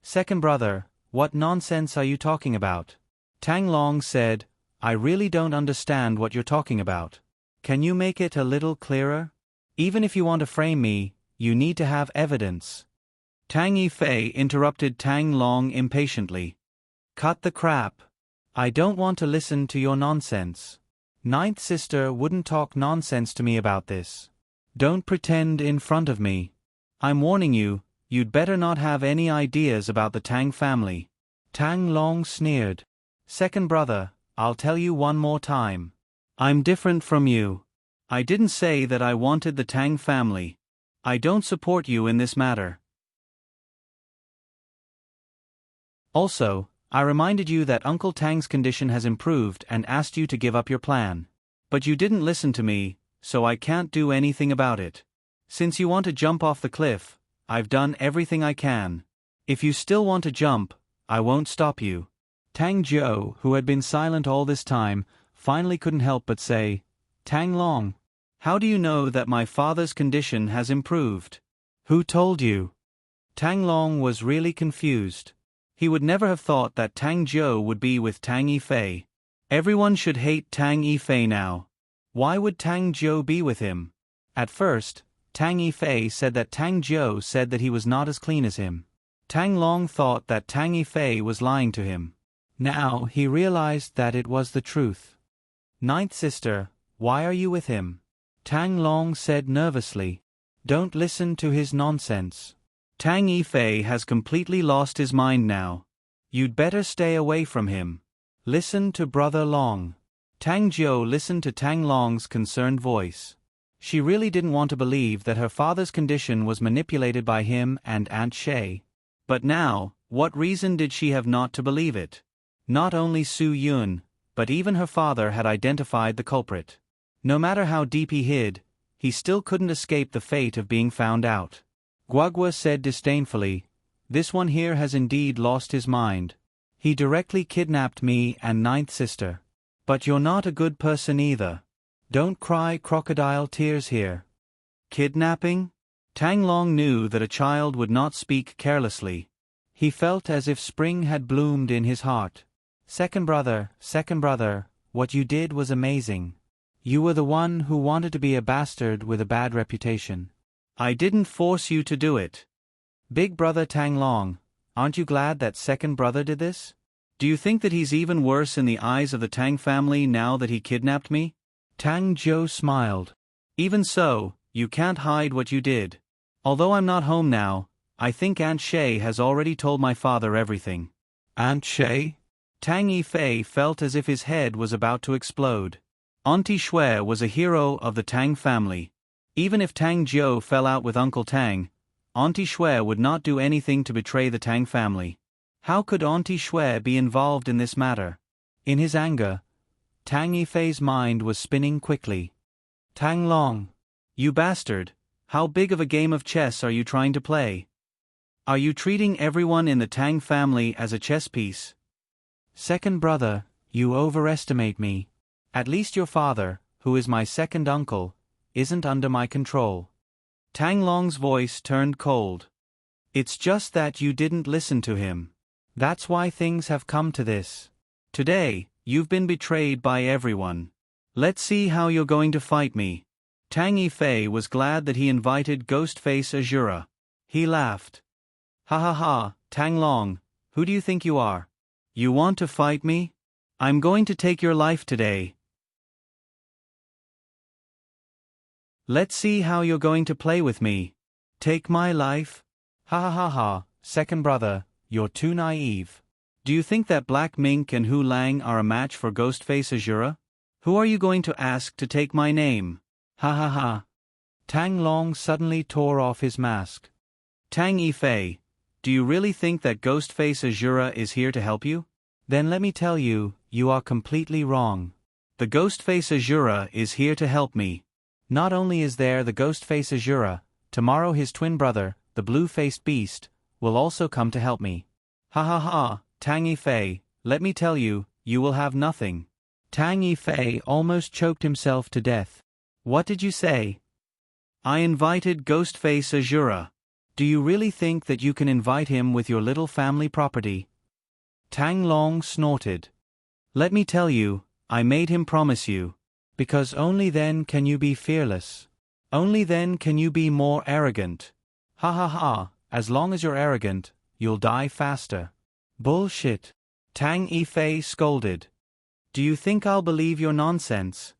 Second brother, what nonsense are you talking about? Tang Long said, I really don't understand what you're talking about. Can you make it a little clearer? Even if you want to frame me, you need to have evidence. Tang Yifei interrupted Tang Long impatiently. Cut the crap. I don't want to listen to your nonsense. Ninth sister wouldn't talk nonsense to me about this. Don't pretend in front of me. I'm warning you, you'd better not have any ideas about the Tang family. Tang Long sneered. Second brother, I'll tell you one more time. I'm different from you. I didn't say that I wanted the Tang family. I don't support you in this matter. Also, I reminded you that Uncle Tang's condition has improved and asked you to give up your plan. But you didn't listen to me, so I can't do anything about it. Since you want to jump off the cliff, I've done everything I can. If you still want to jump, I won't stop you. Tang Zhou, who had been silent all this time, finally couldn't help but say, Tang Long, how do you know that my father's condition has improved? Who told you? Tang Long was really confused. He would never have thought that Tang Zhou would be with Tang Yifei. Everyone should hate Tang Yifei now. Why would Tang Zhou be with him? At first, Tang Yifei said that Tang Zhou said that he was not as clean as him. Tang Long thought that Tang Yifei was lying to him. Now he realized that it was the truth. Ninth sister, why are you with him? Tang Long said nervously. Don't listen to his nonsense. Tang Yifei has completely lost his mind now. You'd better stay away from him. Listen to Brother Long. Tang Zhou listened to Tang Long's concerned voice. She really didn't want to believe that her father's condition was manipulated by him and Aunt Shay. But now, what reason did she have not to believe it? Not only Su Yun, but even her father had identified the culprit. No matter how deep he hid, he still couldn't escape the fate of being found out. Guagua said disdainfully, This one here has indeed lost his mind. He directly kidnapped me and ninth sister. But you're not a good person either. Don't cry crocodile tears here. Kidnapping? Tang Long knew that a child would not speak carelessly. He felt as if spring had bloomed in his heart. Second brother, what you did was amazing. You were the one who wanted to be a bastard with a bad reputation. I didn't force you to do it. Big brother Tang Long, aren't you glad that second brother did this? Do you think that he's even worse in the eyes of the Tang family now that he kidnapped me? Tang Zhou smiled. Even so, you can't hide what you did. Although I'm not home now, I think Aunt Shay has already told my father everything. Aunt Shay? Tang Yifei felt as if his head was about to explode. Auntie Shui was a hero of the Tang family. Even if Tang Jiu fell out with Uncle Tang, Auntie Shui would not do anything to betray the Tang family. How could Auntie Shui be involved in this matter? In his anger, Tang Yifei's mind was spinning quickly. Tang Long, you bastard, how big of a game of chess are you trying to play? Are you treating everyone in the Tang family as a chess piece? Second brother, you overestimate me. At least your father, who is my second uncle, isn't under my control. Tang Long's voice turned cold. It's just that you didn't listen to him. That's why things have come to this. Today, you've been betrayed by everyone. Let's see how you're going to fight me. Tang Yifei was glad that he invited Ghostface Azura. He laughed. Ha ha ha, Tang Long, who do you think you are? You want to fight me? I'm going to take your life today. Let's see how you're going to play with me. Take my life? Ha ha ha ha, second brother, you're too naive. Do you think that Black Mink and Hu Lang are a match for Ghostface Azura? Who are you going to ask to take my name? Ha ha ha. Tang Long suddenly tore off his mask. Tang Yifei, do you really think that Ghostface Azura is here to help you? Then let me tell you, you are completely wrong. The Ghostface Azura is here to help me. Not only is there the Ghostface Azura, tomorrow his twin brother, the blue-faced beast, will also come to help me. Ha ha ha, Tang Yifei, let me tell you, you will have nothing. Tang Yifei almost choked himself to death. What did you say? I invited Ghostface Azura. Do you really think that you can invite him with your little family property? Tang Long snorted. Let me tell you, I made him promise you. Because only then can you be fearless. Only then can you be more arrogant. Ha ha ha, as long as you're arrogant, you'll die faster. Bullshit. Tang Yifei scolded. Do you think I'll believe your nonsense?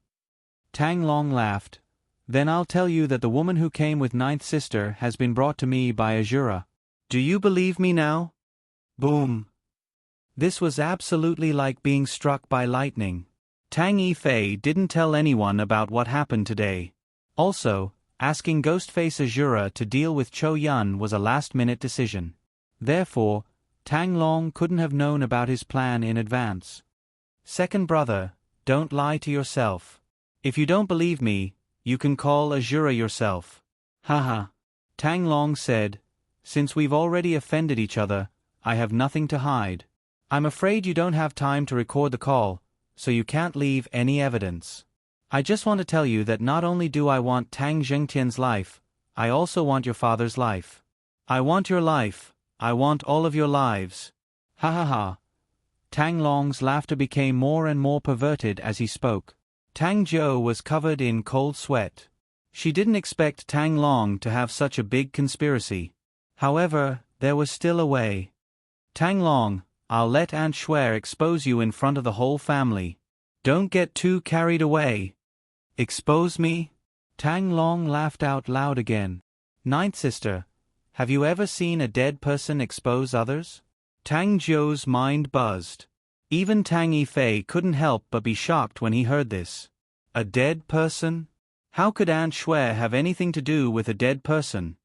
Tang Long laughed. Then I'll tell you that the woman who came with ninth sister has been brought to me by Azura. Do you believe me now? Boom. This was absolutely like being struck by lightning. Tang Yifei didn't tell anyone about what happened today. Also, asking Ghostface Azura to deal with Cho Yun was a last-minute decision. Therefore, Tang Long couldn't have known about his plan in advance. Second brother, don't lie to yourself. If you don't believe me, you can call Azura yourself. Haha. Tang Long said, since we've already offended each other, I have nothing to hide. I'm afraid you don't have time to record the call, so you can't leave any evidence. I just want to tell you that not only do I want Tang Zhengtian's life, I also want your father's life. I want your life, I want all of your lives. Ha ha ha. Tang Long's laughter became more and more perverted as he spoke. Tang Zhou was covered in cold sweat. She didn't expect Tang Long to have such a big conspiracy. However, there was still a way. Tang Long, I'll let Aunt Shui expose you in front of the whole family. Don't get too carried away. Expose me? Tang Long laughed out loud again. Ninth sister, have you ever seen a dead person expose others? Tang Zhou's mind buzzed. Even Tang Yifei couldn't help but be shocked when he heard this. A dead person? How could Aunt Shui have anything to do with a dead person?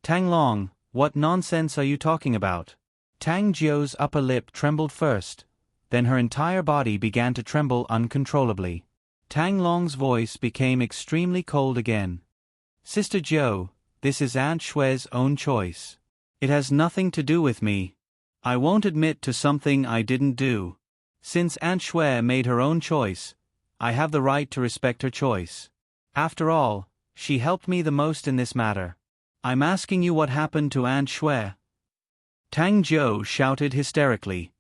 Tang Long, what nonsense are you talking about? Tang Zhou's upper lip trembled first, then her entire body began to tremble uncontrollably. Tang Long's voice became extremely cold again. Sister Zhou, this is Aunt Shui's own choice. It has nothing to do with me. I won't admit to something I didn't do. Since Aunt Shui made her own choice, I have the right to respect her choice. After all, she helped me the most in this matter. I'm asking you what happened to Aunt Shui. Tang Zhou shouted hysterically.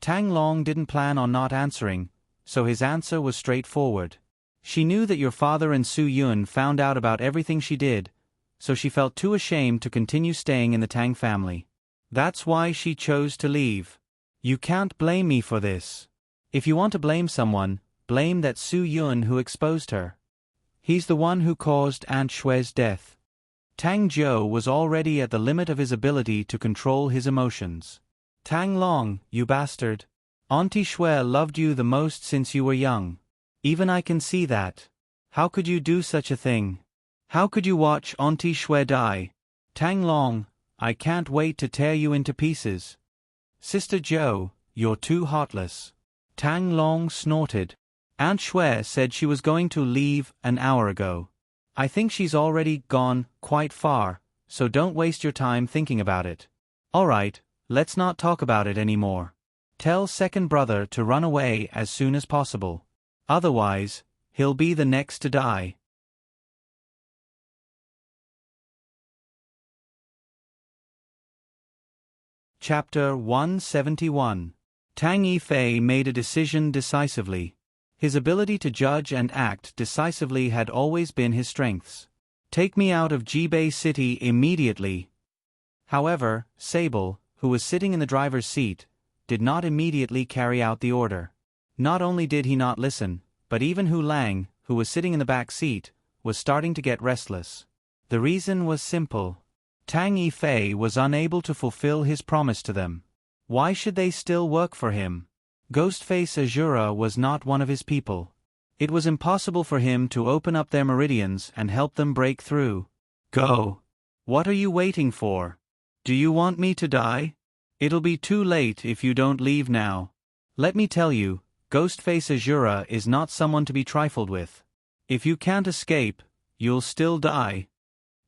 Tang Long didn't plan on not answering, so his answer was straightforward. She knew that your father and Su Yun found out about everything she did, so she felt too ashamed to continue staying in the Tang family. That's why she chose to leave. You can't blame me for this. If you want to blame someone, blame that Su Yun who exposed her. He's the one who caused Aunt Xue's death. Tang Jiu was already at the limit of his ability to control his emotions. Tang Long, you bastard. Auntie Xue loved you the most since you were young. Even I can see that. How could you do such a thing? How could you watch Auntie Xue die? Tang Long, I can't wait to tear you into pieces. Sister Zhou, you're too heartless. Tang Long snorted. Aunt Xue said she was going to leave an hour ago. I think she's already gone quite far, so don't waste your time thinking about it. Alright, let's not talk about it anymore. Tell second brother to run away as soon as possible. Otherwise, he'll be the next to die. Chapter 171. Tang Yifei made a decision decisively. His ability to judge and act decisively had always been his strengths. Take me out of Jibei City immediately. However, Sable, who was sitting in the driver's seat, did not immediately carry out the order. Not only did he not listen, but even Hu Lang, who was sitting in the back seat, was starting to get restless. The reason was simple. Tang Yifei was unable to fulfill his promise to them. Why should they still work for him? Ghostface Azura was not one of his people. It was impossible for him to open up their meridians and help them break through. Go. What are you waiting for? Do you want me to die? It'll be too late if you don't leave now. Let me tell you, Ghostface Azura is not someone to be trifled with. If you can't escape, you'll still die.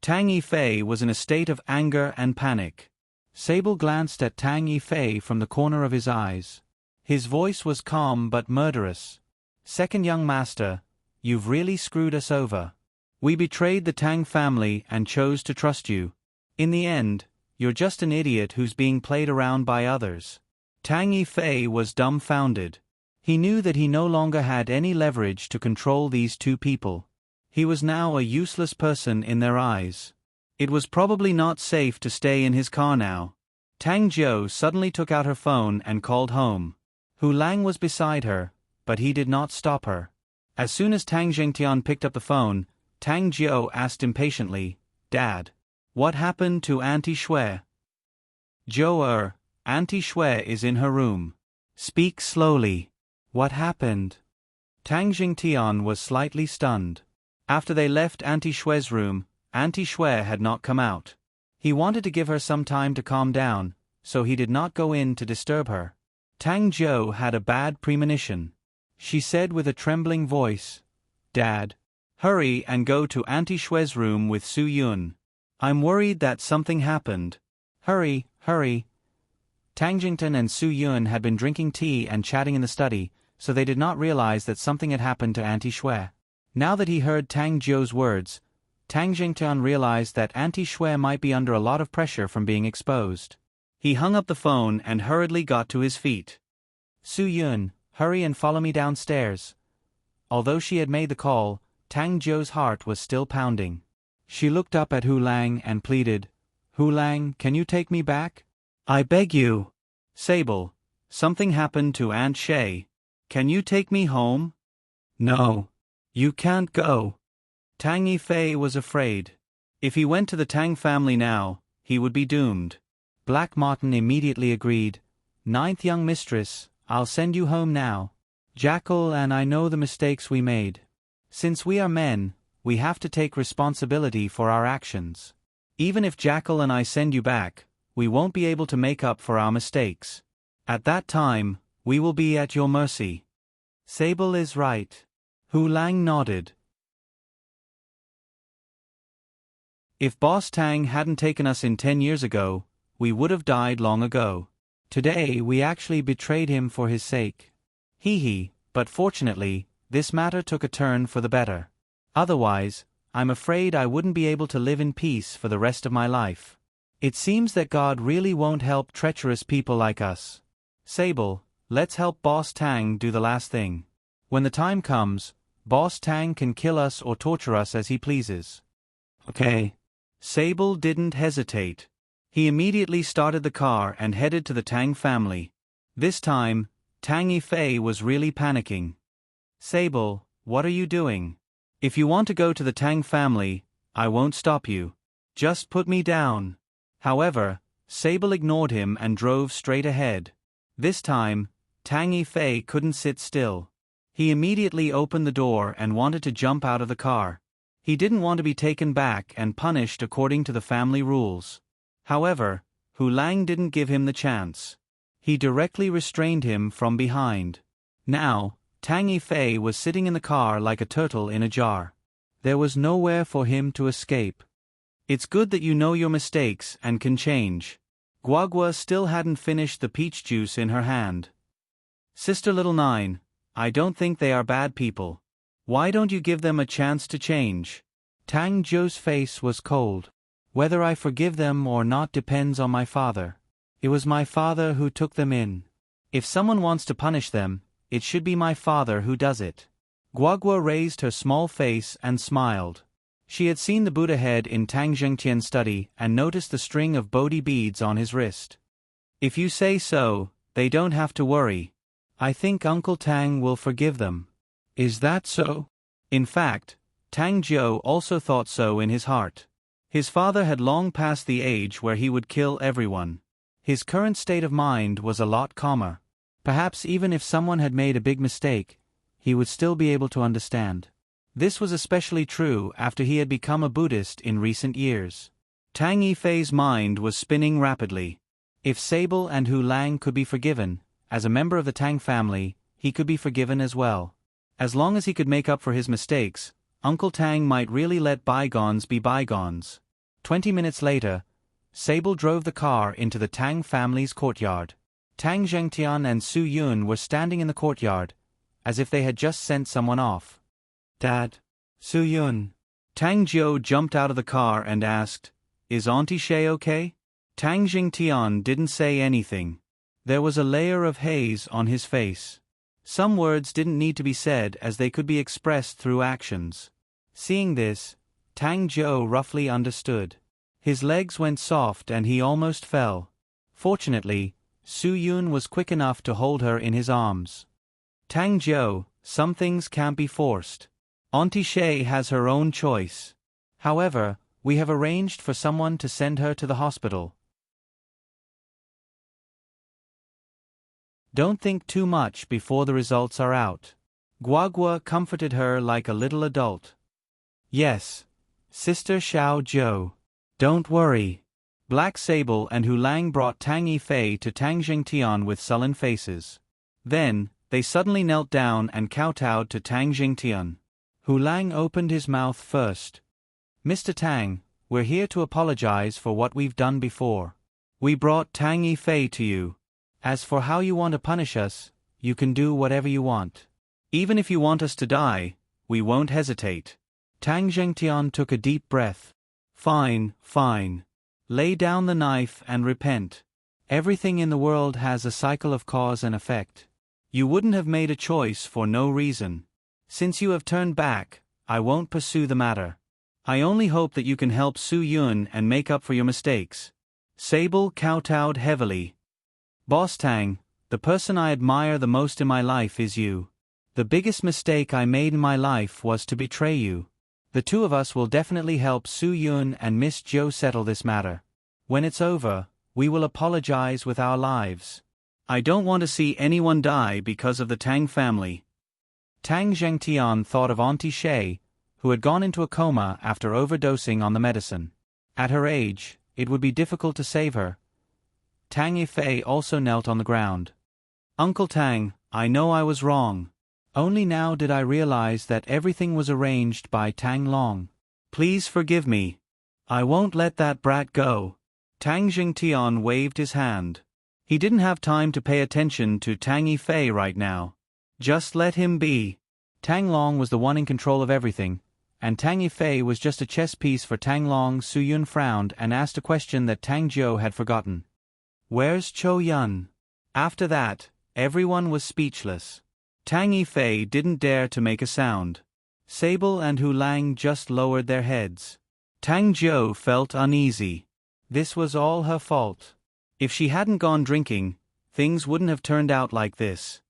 Tang Yifei was in a state of anger and panic. Sable glanced at Tang Yifei from the corner of his eyes. His voice was calm but murderous. Second young master, you've really screwed us over. We betrayed the Tang family and chose to trust you. In the end, you're just an idiot who's being played around by others. Tang Yifei was dumbfounded. He knew that he no longer had any leverage to control these two people. He was now a useless person in their eyes. It was probably not safe to stay in his car now. Tang Jiu suddenly took out her phone and called home. Hu Lang was beside her, but he did not stop her. As soon as Tang Jingtian picked up the phone, Tang Jiu asked impatiently, Dad, what happened to Auntie Xue? Zhou Auntie Xue is in her room. Speak slowly. What happened? Tang Jingtian was slightly stunned. After they left Auntie Xue's room, Auntie Xue had not come out. He wanted to give her some time to calm down, so he did not go in to disturb her. Tang Jiu had a bad premonition. She said with a trembling voice, Dad, hurry and go to Auntie Xue's room with Su Yun. I'm worried that something happened. Hurry, hurry. Tang Jington and Su Yun had been drinking tea and chatting in the study, so they did not realize that something had happened to Auntie Xue. Now that he heard Tang Jiu's words, Tang Jingtian realized that Auntie Xue might be under a lot of pressure from being exposed. He hung up the phone and hurriedly got to his feet. Su Yun, hurry and follow me downstairs. Although she had made the call, Tang Jiu's heart was still pounding. She looked up at Hu Lang and pleaded, Hu Lang, can you take me back? I beg you. Sable, something happened to Aunt Xue. Can you take me home? No. You can't go. Tang Yifei was afraid. If he went to the Tang family now, he would be doomed. Black Martin immediately agreed. Ninth young mistress, I'll send you home now. Jackal and I know the mistakes we made. Since we are men, we have to take responsibility for our actions. Even if Jackal and I send you back, we won't be able to make up for our mistakes. At that time, we will be at your mercy. Sable is right. Hu Lang nodded. If Boss Tang hadn't taken us in 10 years ago, we would have died long ago. Today we actually betrayed him for his sake. Hee, but fortunately, this matter took a turn for the better. Otherwise, I'm afraid I wouldn't be able to live in peace for the rest of my life. It seems that God really won't help treacherous people like us. Sable, let's help Boss Tang do the last thing. When the time comes, Boss Tang can kill us or torture us as he pleases. Okay. Sable didn't hesitate. He immediately started the car and headed to the Tang family. This time, Tang Yifei was really panicking. Sable, what are you doing? If you want to go to the Tang family, I won't stop you. Just put me down. However, Sable ignored him and drove straight ahead. This time, Tang Yifei couldn't sit still. He immediately opened the door and wanted to jump out of the car. He didn't want to be taken back and punished according to the family rules. However, Hu Lang didn't give him the chance. He directly restrained him from behind. Now, Tang Yifei was sitting in the car like a turtle in a jar. There was nowhere for him to escape. It's good that you know your mistakes and can change. Guagua still hadn't finished the peach juice in her hand. Sister Little Nine, I don't think they are bad people. Why don't you give them a chance to change? Tang Zhou's face was cold. Whether I forgive them or not depends on my father. It was my father who took them in. If someone wants to punish them, it should be my father who does it. Guagua raised her small face and smiled. She had seen the Buddha head in Tang Zhengtian's study and noticed the string of Bodhi beads on his wrist. If you say so, they don't have to worry. I think Uncle Tang will forgive them. Is that so? In fact, Tang Zhou also thought so in his heart. His father had long passed the age where he would kill everyone. His current state of mind was a lot calmer. Perhaps even if someone had made a big mistake, he would still be able to understand. This was especially true after he had become a Buddhist in recent years. Tang Yifei's mind was spinning rapidly. If Sable and Hu Lang could be forgiven, as a member of the Tang family, he could be forgiven as well. As long as he could make up for his mistakes, Uncle Tang might really let bygones be bygones. 20 minutes later, Sable drove the car into the Tang family's courtyard. Tang Zhengtian and Su Yun were standing in the courtyard, as if they had just sent someone off. Dad. Su Yun. Tang Zhou jumped out of the car and asked, Is Auntie Shay okay? Tang Zhengtian didn't say anything. There was a layer of haze on his face. Some words didn't need to be said as they could be expressed through actions. Seeing this, Tang Zhou roughly understood. His legs went soft and he almost fell. Fortunately, Su Yun was quick enough to hold her in his arms. Tang Zhou, some things can't be forced. Auntie Shay has her own choice. However, we have arranged for someone to send her to the hospital. Don't think too much before the results are out. Guagua comforted her like a little adult. Yes, Sister Xiao Zhou. Don't worry. Black Sable and Hu Lang brought Tang Yifei to Tang Zhengtian with sullen faces. Then, they suddenly knelt down and kowtowed to Tang Zhengtian. Hu Lang opened his mouth first. Mr. Tang, we're here to apologize for what we've done before. We brought Tang Yifei to you. As for how you want to punish us, you can do whatever you want. Even if you want us to die, we won't hesitate. Tang Zhengtian took a deep breath. Fine, fine. Lay down the knife and repent. Everything in the world has a cycle of cause and effect. You wouldn't have made a choice for no reason. Since you have turned back, I won't pursue the matter. I only hope that you can help Su Yun and make up for your mistakes. Sable kowtowed heavily. Boss Tang, the person I admire the most in my life is you. The biggest mistake I made in my life was to betray you. The two of us will definitely help Su Yun and Miss Zhou settle this matter. When it's over, we will apologize with our lives. I don't want to see anyone die because of the Tang family. Tang Zhengtian thought of Auntie Shay, who had gone into a coma after overdosing on the medicine. At her age, it would be difficult to save her. Tang Yifei also knelt on the ground. Uncle Tang, I know I was wrong. Only now did I realize that everything was arranged by Tang Long. Please forgive me. I won't let that brat go. Tang Zhengtian waved his hand. He didn't have time to pay attention to Tang Yifei right now. Just let him be. Tang Long was the one in control of everything, and Tang Yifei was just a chess piece for Tang Long. Su Yun frowned and asked a question that Tang Zhou had forgotten. Where's Cho Yun? After that, everyone was speechless. Tang Yifei didn't dare to make a sound. Sable and Hu Lang just lowered their heads. Tang Jiu felt uneasy. This was all her fault. If she hadn't gone drinking, things wouldn't have turned out like this.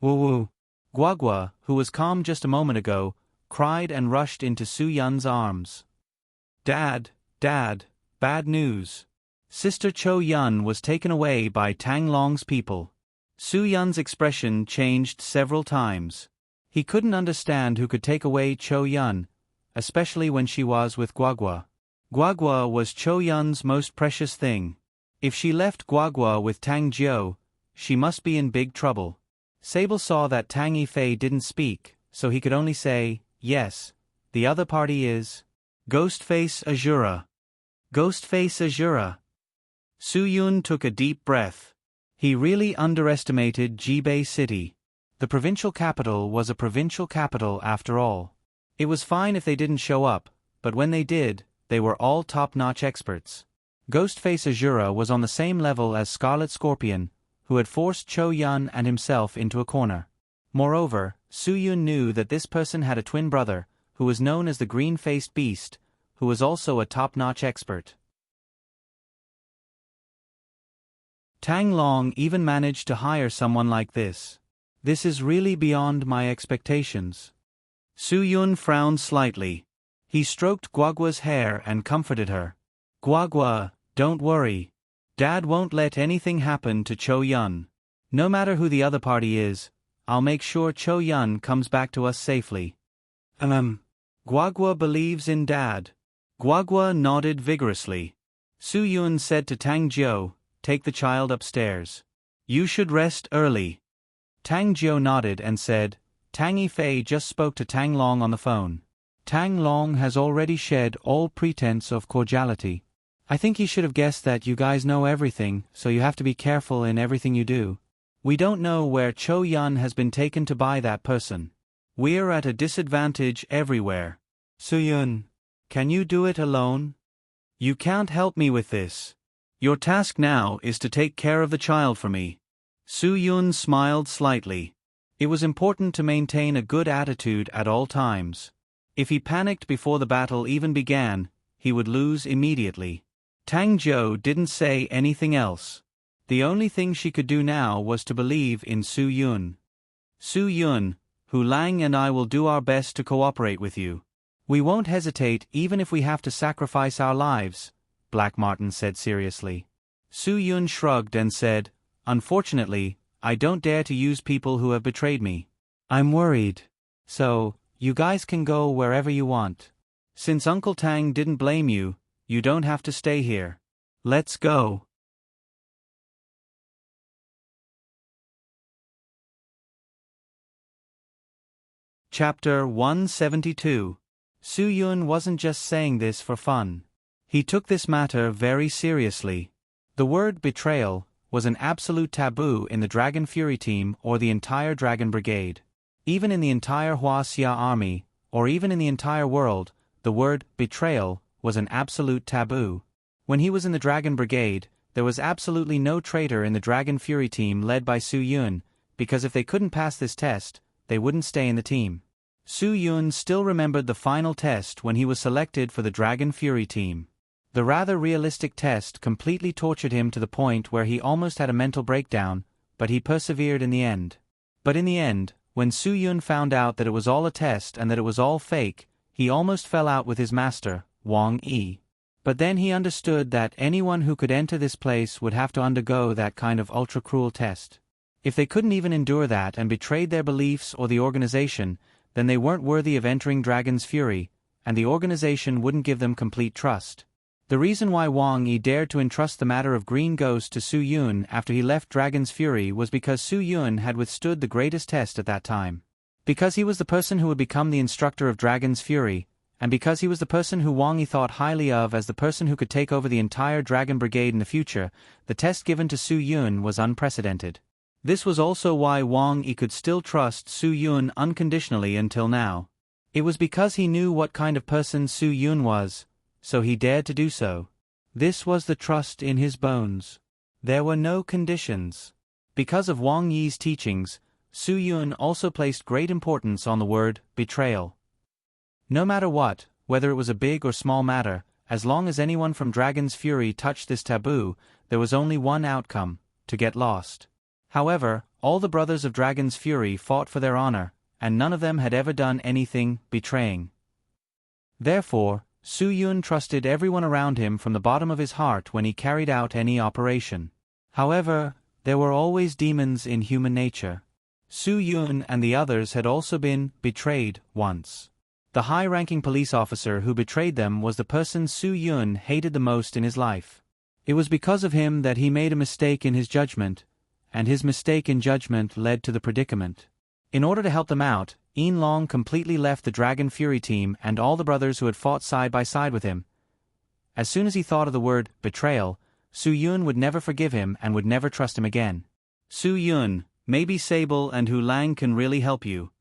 Woo-woo. Guagua, who was calm just a moment ago, cried and rushed into Su Yun's arms. Dad, bad news. Sister Cho Yun was taken away by Tang Long's people. Su Yun's expression changed several times. He couldn't understand who could take away Cho Yun, especially when she was with Guagua. Guagua was Cho Yun's most precious thing. If she left Guagua with Tang Jiu, she must be in big trouble. Sable saw that Tang Yifei didn't speak, so he could only say, yes, the other party is Ghostface Azura. Ghostface Azura. Su Yun took a deep breath. He really underestimated Jibei City. The provincial capital was a provincial capital after all. It was fine if they didn't show up, but when they did, they were all top-notch experts. Ghostface Azura was on the same level as Scarlet Scorpion, who had forced Cho Yun and himself into a corner. Moreover, Su Yun knew that this person had a twin brother, who was known as the Green-Faced Beast, who was also a top-notch expert. Tang Long even managed to hire someone like this. This is really beyond my expectations. Su Yun frowned slightly. He stroked Guagua's hair and comforted her. Guagua, don't worry. Dad won't let anything happen to Cho Yun. No matter who the other party is, I'll make sure Cho Yun comes back to us safely. Guagua believes in Dad. Guagua nodded vigorously. Su Yun said to Tang Jiu, take the child upstairs. You should rest early. Tang Jiu nodded and said, Tang Yifei just spoke to Tang Long on the phone. Tang Long has already shed all pretense of cordiality. I think he should have guessed that you guys know everything, so you have to be careful in everything you do. We don't know where Cho Yun has been taken to by that person. We're at a disadvantage everywhere. Su Yun, can you do it alone? You can't help me with this. Your task now is to take care of the child for me. Su Yun smiled slightly. It was important to maintain a good attitude at all times. If he panicked before the battle even began, he would lose immediately. Tang Jiu didn't say anything else. The only thing she could do now was to believe in Su Yun. Su Yun, Hu Lang and I will do our best to cooperate with you. We won't hesitate even if we have to sacrifice our lives, Black Martin said seriously. Su Yun shrugged and said, unfortunately, I don't dare to use people who have betrayed me. I'm worried. So, you guys can go wherever you want. Since Uncle Tang didn't blame you, you don't have to stay here. Let's go. Chapter 172. Su Yun wasn't just saying this for fun. He took this matter very seriously. The word betrayal was an absolute taboo in the Dragon Fury team or the entire Dragon Brigade. Even in the entire Huaxia army, or even in the entire world, the word betrayal was an absolute taboo. When he was in the Dragon Brigade, there was absolutely no traitor in the Dragon Fury team led by Su Yun, because if they couldn't pass this test, they wouldn't stay in the team. Su Yun still remembered the final test when he was selected for the Dragon Fury team. The rather realistic test completely tortured him to the point where he almost had a mental breakdown, but he persevered in the end. But in the end, when Su Yun found out that it was all a test and that it was all fake, he almost fell out with his master, Wang Yi. But then he understood that anyone who could enter this place would have to undergo that kind of ultra-cruel test. If they couldn't even endure that and betrayed their beliefs or the organization, then they weren't worthy of entering Dragon's Fury, and the organization wouldn't give them complete trust. The reason why Wang Yi dared to entrust the matter of Green Ghost to Su Yun after he left Dragon's Fury was because Su Yun had withstood the greatest test at that time. Because he was the person who would become the instructor of Dragon's Fury, and because he was the person who Wang Yi thought highly of as the person who could take over the entire Dragon Brigade in the future, the test given to Su Yun was unprecedented. This was also why Wang Yi could still trust Su Yun unconditionally until now. It was because he knew what kind of person Su Yun was, so he dared to do so. This was the trust in his bones. There were no conditions. Because of Wang Yi's teachings, Su Yun also placed great importance on the word betrayal. No matter what, whether it was a big or small matter, as long as anyone from Dragon's Fury touched this taboo, there was only one outcome: to get lost. However, all the brothers of Dragon's Fury fought for their honor, and none of them had ever done anything betraying. Therefore, Su Yun trusted everyone around him from the bottom of his heart when he carried out any operation. However, there were always demons in human nature. Su Yun and the others had also been betrayed once. The high-ranking police officer who betrayed them was the person Su Yun hated the most in his life. It was because of him that he made a mistake in his judgment, and his mistake in judgment led to the predicament. In order to help them out, Yin Long completely left the Dragon Fury team and all the brothers who had fought side by side with him. As soon as he thought of the word betrayal, Su Yun would never forgive him and would never trust him again. Su Yun, maybe Sable and Hu Lang can really help you.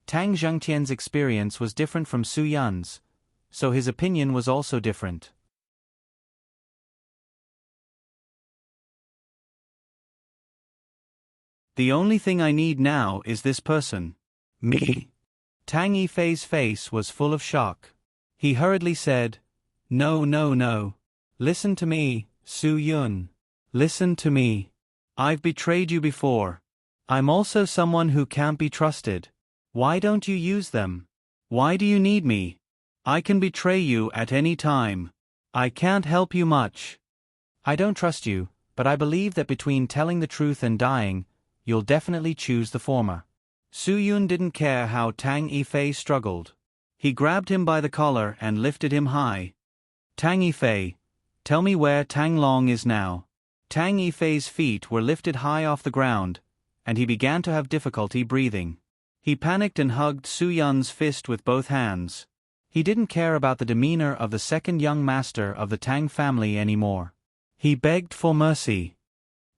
Tang Zhengtian's experience was different from Su Yun's, so his opinion was also different. The only thing I need now is this person. Me. Tang Yifei's face was full of shock. He hurriedly said, "No, no, no. Listen to me, Su Yun. Listen to me. I've betrayed you before. I'm also someone who can't be trusted. Why don't you use them? Why do you need me? I can betray you at any time. I can't help you much. I don't trust you, but I believe that between telling the truth and dying, you'll definitely choose the former." Su Yun didn't care how Tang Yifei struggled. He grabbed him by the collar and lifted him high. "Tang Yifei, tell me where Tang Long is now." Tang Yifei's feet were lifted high off the ground, and he began to have difficulty breathing. He panicked and hugged Su Yun's fist with both hands. He didn't care about the demeanor of the second young master of the Tang family anymore. He begged for mercy.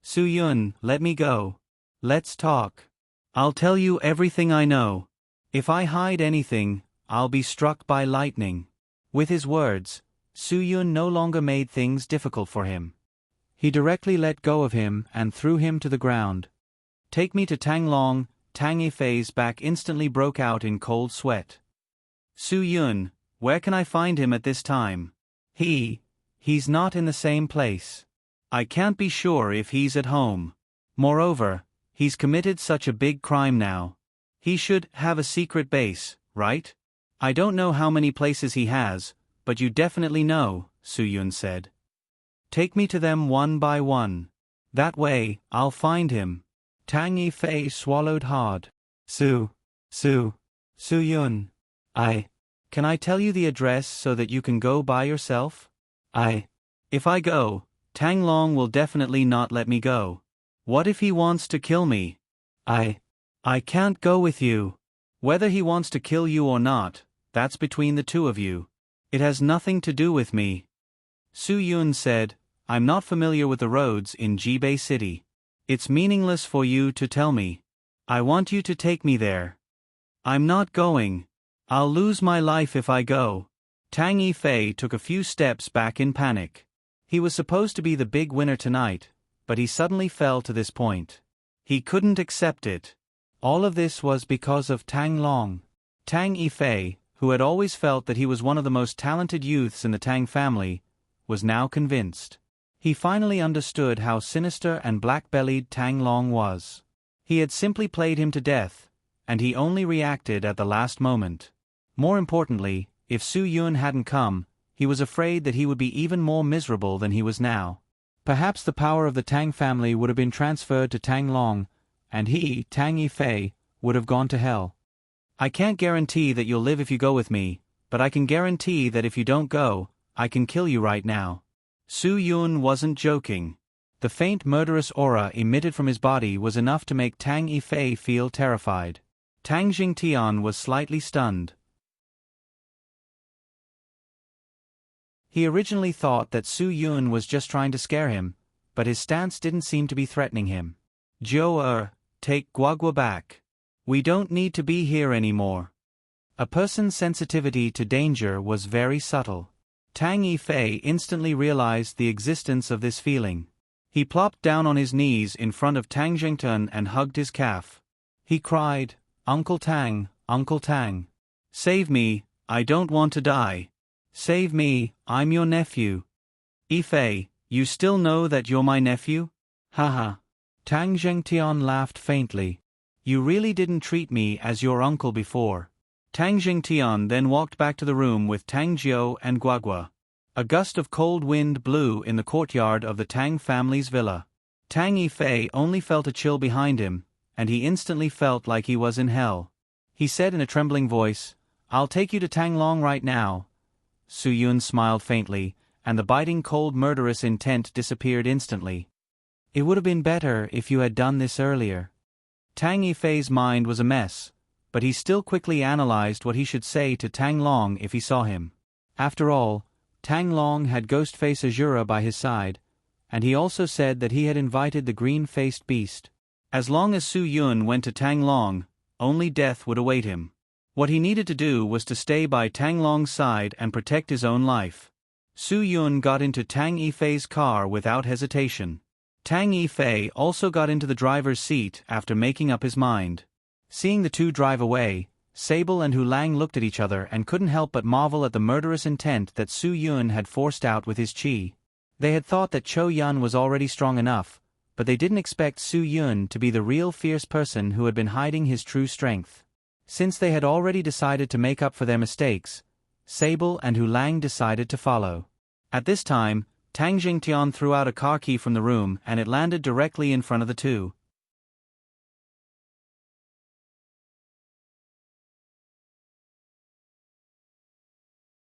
"Su Yun, let me go. Let's talk. I'll tell you everything I know. If I hide anything, I'll be struck by lightning." With his words, Su Yun no longer made things difficult for him. He directly let go of him and threw him to the ground. "Take me to Tang Long." Tang Yifei's back instantly broke out in cold sweat. "Su Yun, where can I find him at this time?" He's not in the same place. I can't be sure if he's at home. Moreover, he's committed such a big crime now. He should have a secret base, right? I don't know how many places he has, but you definitely know," Su Yun said. "Take me to them one by one. That way, I'll find him." Tang Yifei swallowed hard. Su Yun. Can I tell you the address so that you can go by yourself? If I go, Tang Long will definitely not let me go. What if he wants to kill me? I can't go with you. Whether he wants to kill you or not, that's between the two of you. It has nothing to do with me." Su Yun said, "I'm not familiar with the roads in Jibei City. It's meaningless for you to tell me. I want you to take me there." "I'm not going. I'll lose my life if I go." Tang Yifei took a few steps back in panic. He was supposed to be the big winner tonight, but he suddenly fell to this point. He couldn't accept it. All of this was because of Tang Long. Tang Yifei, who had always felt that he was one of the most talented youths in the Tang family, was now convinced. He finally understood how sinister and black-bellied Tang Long was. He had simply played him to death, and he only reacted at the last moment. More importantly, if Su Yun hadn't come, he was afraid that he would be even more miserable than he was now. Perhaps the power of the Tang family would have been transferred to Tang Long, and he, Tang Yifei, would have gone to hell. "I can't guarantee that you'll live if you go with me, but I can guarantee that if you don't go, I can kill you right now." Su Yun wasn't joking. The faint murderous aura emitted from his body was enough to make Tang Yifei feel terrified. Tang Jingtian was slightly stunned. He originally thought that Su Yun was just trying to scare him, but his stance didn't seem to be threatening him. "Jiu take Guagua back. We don't need to be here anymore." A person's sensitivity to danger was very subtle. Tang Yifei instantly realized the existence of this feeling. He plopped down on his knees in front of Tang Jingtian and hugged his calf. He cried, Uncle Tang, Uncle Tang. Save me, I don't want to die. Save me, I'm your nephew. Yifei, you still know that you're my nephew? Haha. Tang Zhengtian laughed faintly. You really didn't treat me as your uncle before. Tang Zhengtian then walked back to the room with Tang Jiu and Guagua. A gust of cold wind blew in the courtyard of the Tang family's villa. Tang Yifei only felt a chill behind him, and he instantly felt like he was in hell. He said in a trembling voice, I'll take you to Tang Long right now. Su Yun smiled faintly, and the biting cold murderous intent disappeared instantly. It would have been better if you had done this earlier. Tang Yifei's mind was a mess, but he still quickly analyzed what he should say to Tang Long if he saw him. After all, Tang Long had Ghostface Azura by his side, and he also said that he had invited the green-faced beast. As long as Su Yun went to Tang Long, only death would await him. What he needed to do was to stay by Tang Long's side and protect his own life. Su Yun got into Tang Yifei's car without hesitation. Tang Yifei also got into the driver's seat after making up his mind. Seeing the two drive away, Sable and Hu Lang looked at each other and couldn't help but marvel at the murderous intent that Su Yun had forced out with his qi. They had thought that Chou Yun was already strong enough, but they didn't expect Su Yun to be the real fierce person who had been hiding his true strength. Since they had already decided to make up for their mistakes, Sable and Hu Lang decided to follow. At this time, Tang Jingtian threw out a car key from the room and it landed directly in front of the two.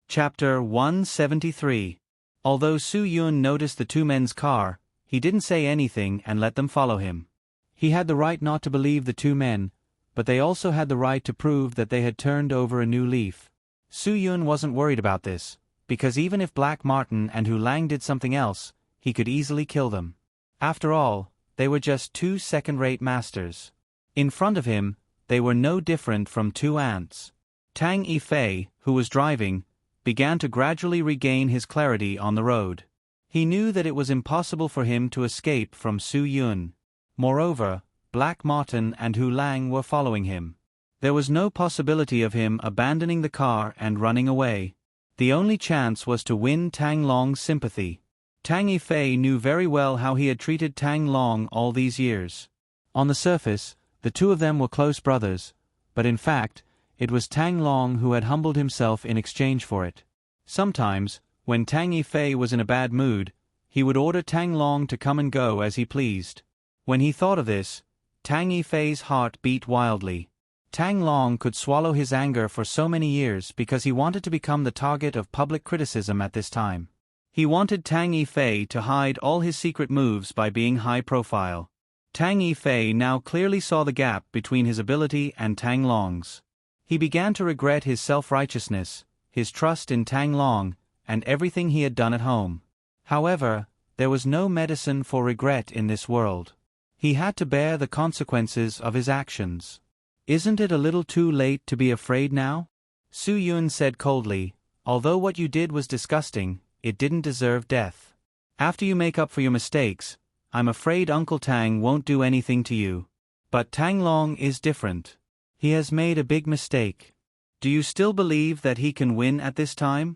Chapter 173. Although Su Yun noticed the two men's car, he didn't say anything and let them follow him. He had the right not to believe the two men, but they also had the right to prove that they had turned over a new leaf. Su Yun wasn't worried about this, because even if Black Martin and Hu Lang did something else, he could easily kill them. After all, they were just two second-rate masters. In front of him, they were no different from two ants. Tang Yifei, who was driving, began to gradually regain his clarity on the road. He knew that it was impossible for him to escape from Su Yun. Moreover, Black Martin and Hu Lang were following him. There was no possibility of him abandoning the car and running away. The only chance was to win Tang Long's sympathy. Tang Yifei knew very well how he had treated Tang Long all these years. On the surface, the two of them were close brothers, but in fact, it was Tang Long who had humbled himself in exchange for it. Sometimes, when Tang Yifei was in a bad mood, he would order Tang Long to come and go as he pleased. When he thought of this, Tang Yifei's heart beat wildly. Tang Long could swallow his anger for so many years because he wanted to become the target of public criticism at this time. He wanted Tang Yifei to hide all his secret moves by being high profile. Tang Yifei now clearly saw the gap between his ability and Tang Long's. He began to regret his self-righteousness, his trust in Tang Long, and everything he had done at home. However, there was no medicine for regret in this world. He had to bear the consequences of his actions. Isn't it a little too late to be afraid now? Su Yun said coldly, although what you did was disgusting, it didn't deserve death. After you make up for your mistakes, I'm afraid Uncle Tang won't do anything to you. But Tang Long is different. He has made a big mistake. Do you still believe that he can win at this time?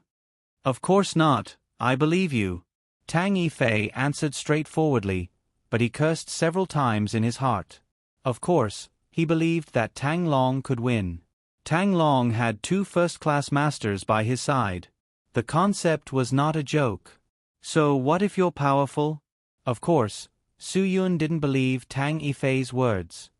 Of course not, I believe you. Tang Yifei answered straightforwardly, but he cursed several times in his heart. Of course, he believed that Tang Long could win. Tang Long had two first-class masters by his side. The concept was not a joke. So what if you're powerful? Of course, Su Yun didn't believe Tang Yifei's words.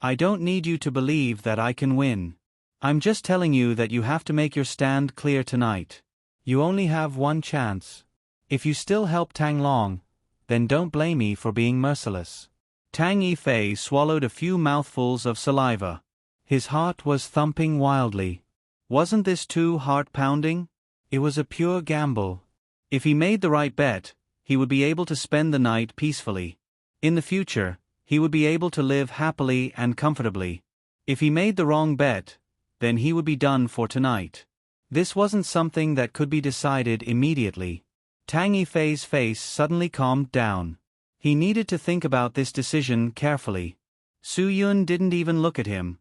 I don't need you to believe that I can win. I'm just telling you that you have to make your stand clear tonight. You only have one chance. If you still help Tang Long, then don't blame me for being merciless. Tang Yifei swallowed a few mouthfuls of saliva. His heart was thumping wildly. Wasn't this too heart-pounding? It was a pure gamble. If he made the right bet, he would be able to spend the night peacefully. In the future, he would be able to live happily and comfortably. If he made the wrong bet, then he would be done for tonight. This wasn't something that could be decided immediately. Tang Yifei's face suddenly calmed down. He needed to think about this decision carefully. Su Yun didn't even look at him.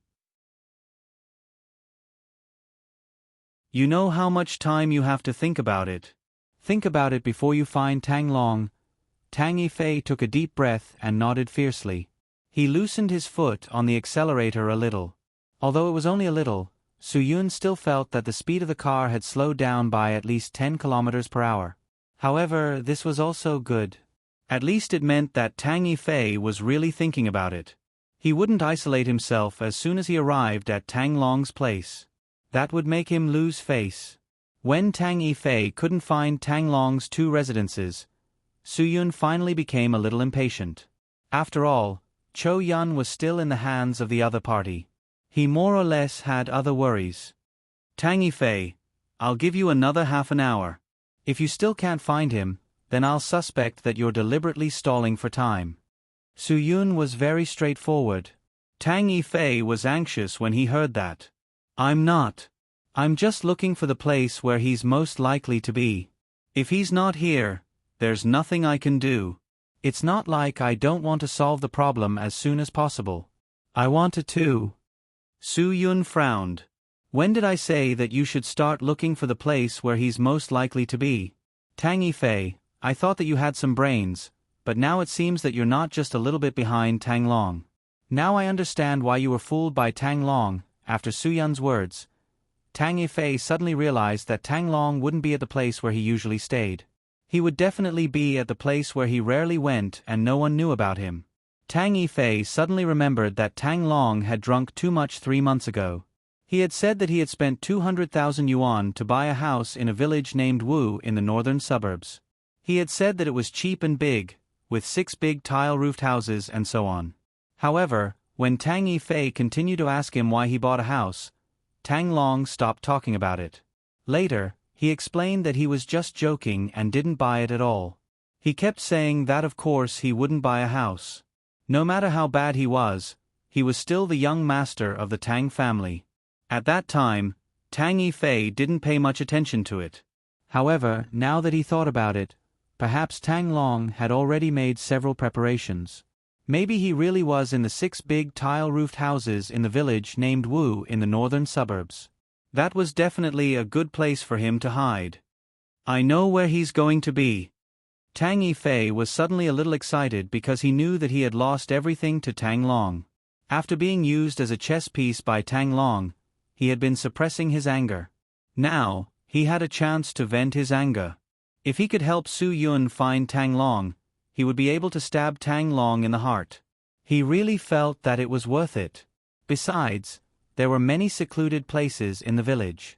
You know how much time you have to think about it. Think about it before you find Tang Long. Tang Yifei took a deep breath and nodded fiercely. He loosened his foot on the accelerator a little. Although it was only a little, Su Yun still felt that the speed of the car had slowed down by at least 10 kilometers per hour. However, this was also good. At least it meant that Tang Yifei was really thinking about it. He wouldn't isolate himself as soon as he arrived at Tang Long's place. That would make him lose face. When Tang Yifei couldn't find Tang Long's 2 residences, Su Yun finally became a little impatient. After all, Cho Yun was still in the hands of the other party. He more or less had other worries. Tang Yifei, I'll give you another half an hour. If you still can't find him, then I'll suspect that you're deliberately stalling for time. Su Yun was very straightforward. Tang Yifei was anxious when he heard that. I'm not. I'm just looking for the place where he's most likely to be. If he's not here, there's nothing I can do. It's not like I don't want to solve the problem as soon as possible. I want to too. Su Yun frowned. When did I say that you should start looking for the place where he's most likely to be? Tang Yifei, I thought that you had some brains, but now it seems that you're not just a little bit behind Tang Long. Now I understand why you were fooled by Tang Long. After Su Yun's words, Tang Yifei suddenly realized that Tang Long wouldn't be at the place where he usually stayed. He would definitely be at the place where he rarely went and no one knew about him. Tang Yifei suddenly remembered that Tang Long had drunk too much 3 months ago. He had said that he had spent 200,000 yuan to buy a house in a village named Wu in the northern suburbs. He had said that it was cheap and big, with 6 big tile-roofed houses and so on. However, when Tang Yifei continued to ask him why he bought a house, Tang Long stopped talking about it. Later, he explained that he was just joking and didn't buy it at all. He kept saying that of course he wouldn't buy a house. No matter how bad he was still the young master of the Tang family. At that time, Tang Yifei didn't pay much attention to it. However, now that he thought about it, perhaps Tang Long had already made several preparations. Maybe he really was in the 6 big tile-roofed houses in the village named Wu in the northern suburbs. That was definitely a good place for him to hide. I know where he's going to be. Tang Yifei was suddenly a little excited because he knew that he had lost everything to Tang Long. After being used as a chess piece by Tang Long, he had been suppressing his anger. Now, he had a chance to vent his anger. If he could help Su Yun find Tang Long, he would be able to stab Tang Long in the heart. He really felt that it was worth it. Besides, there were many secluded places in the village.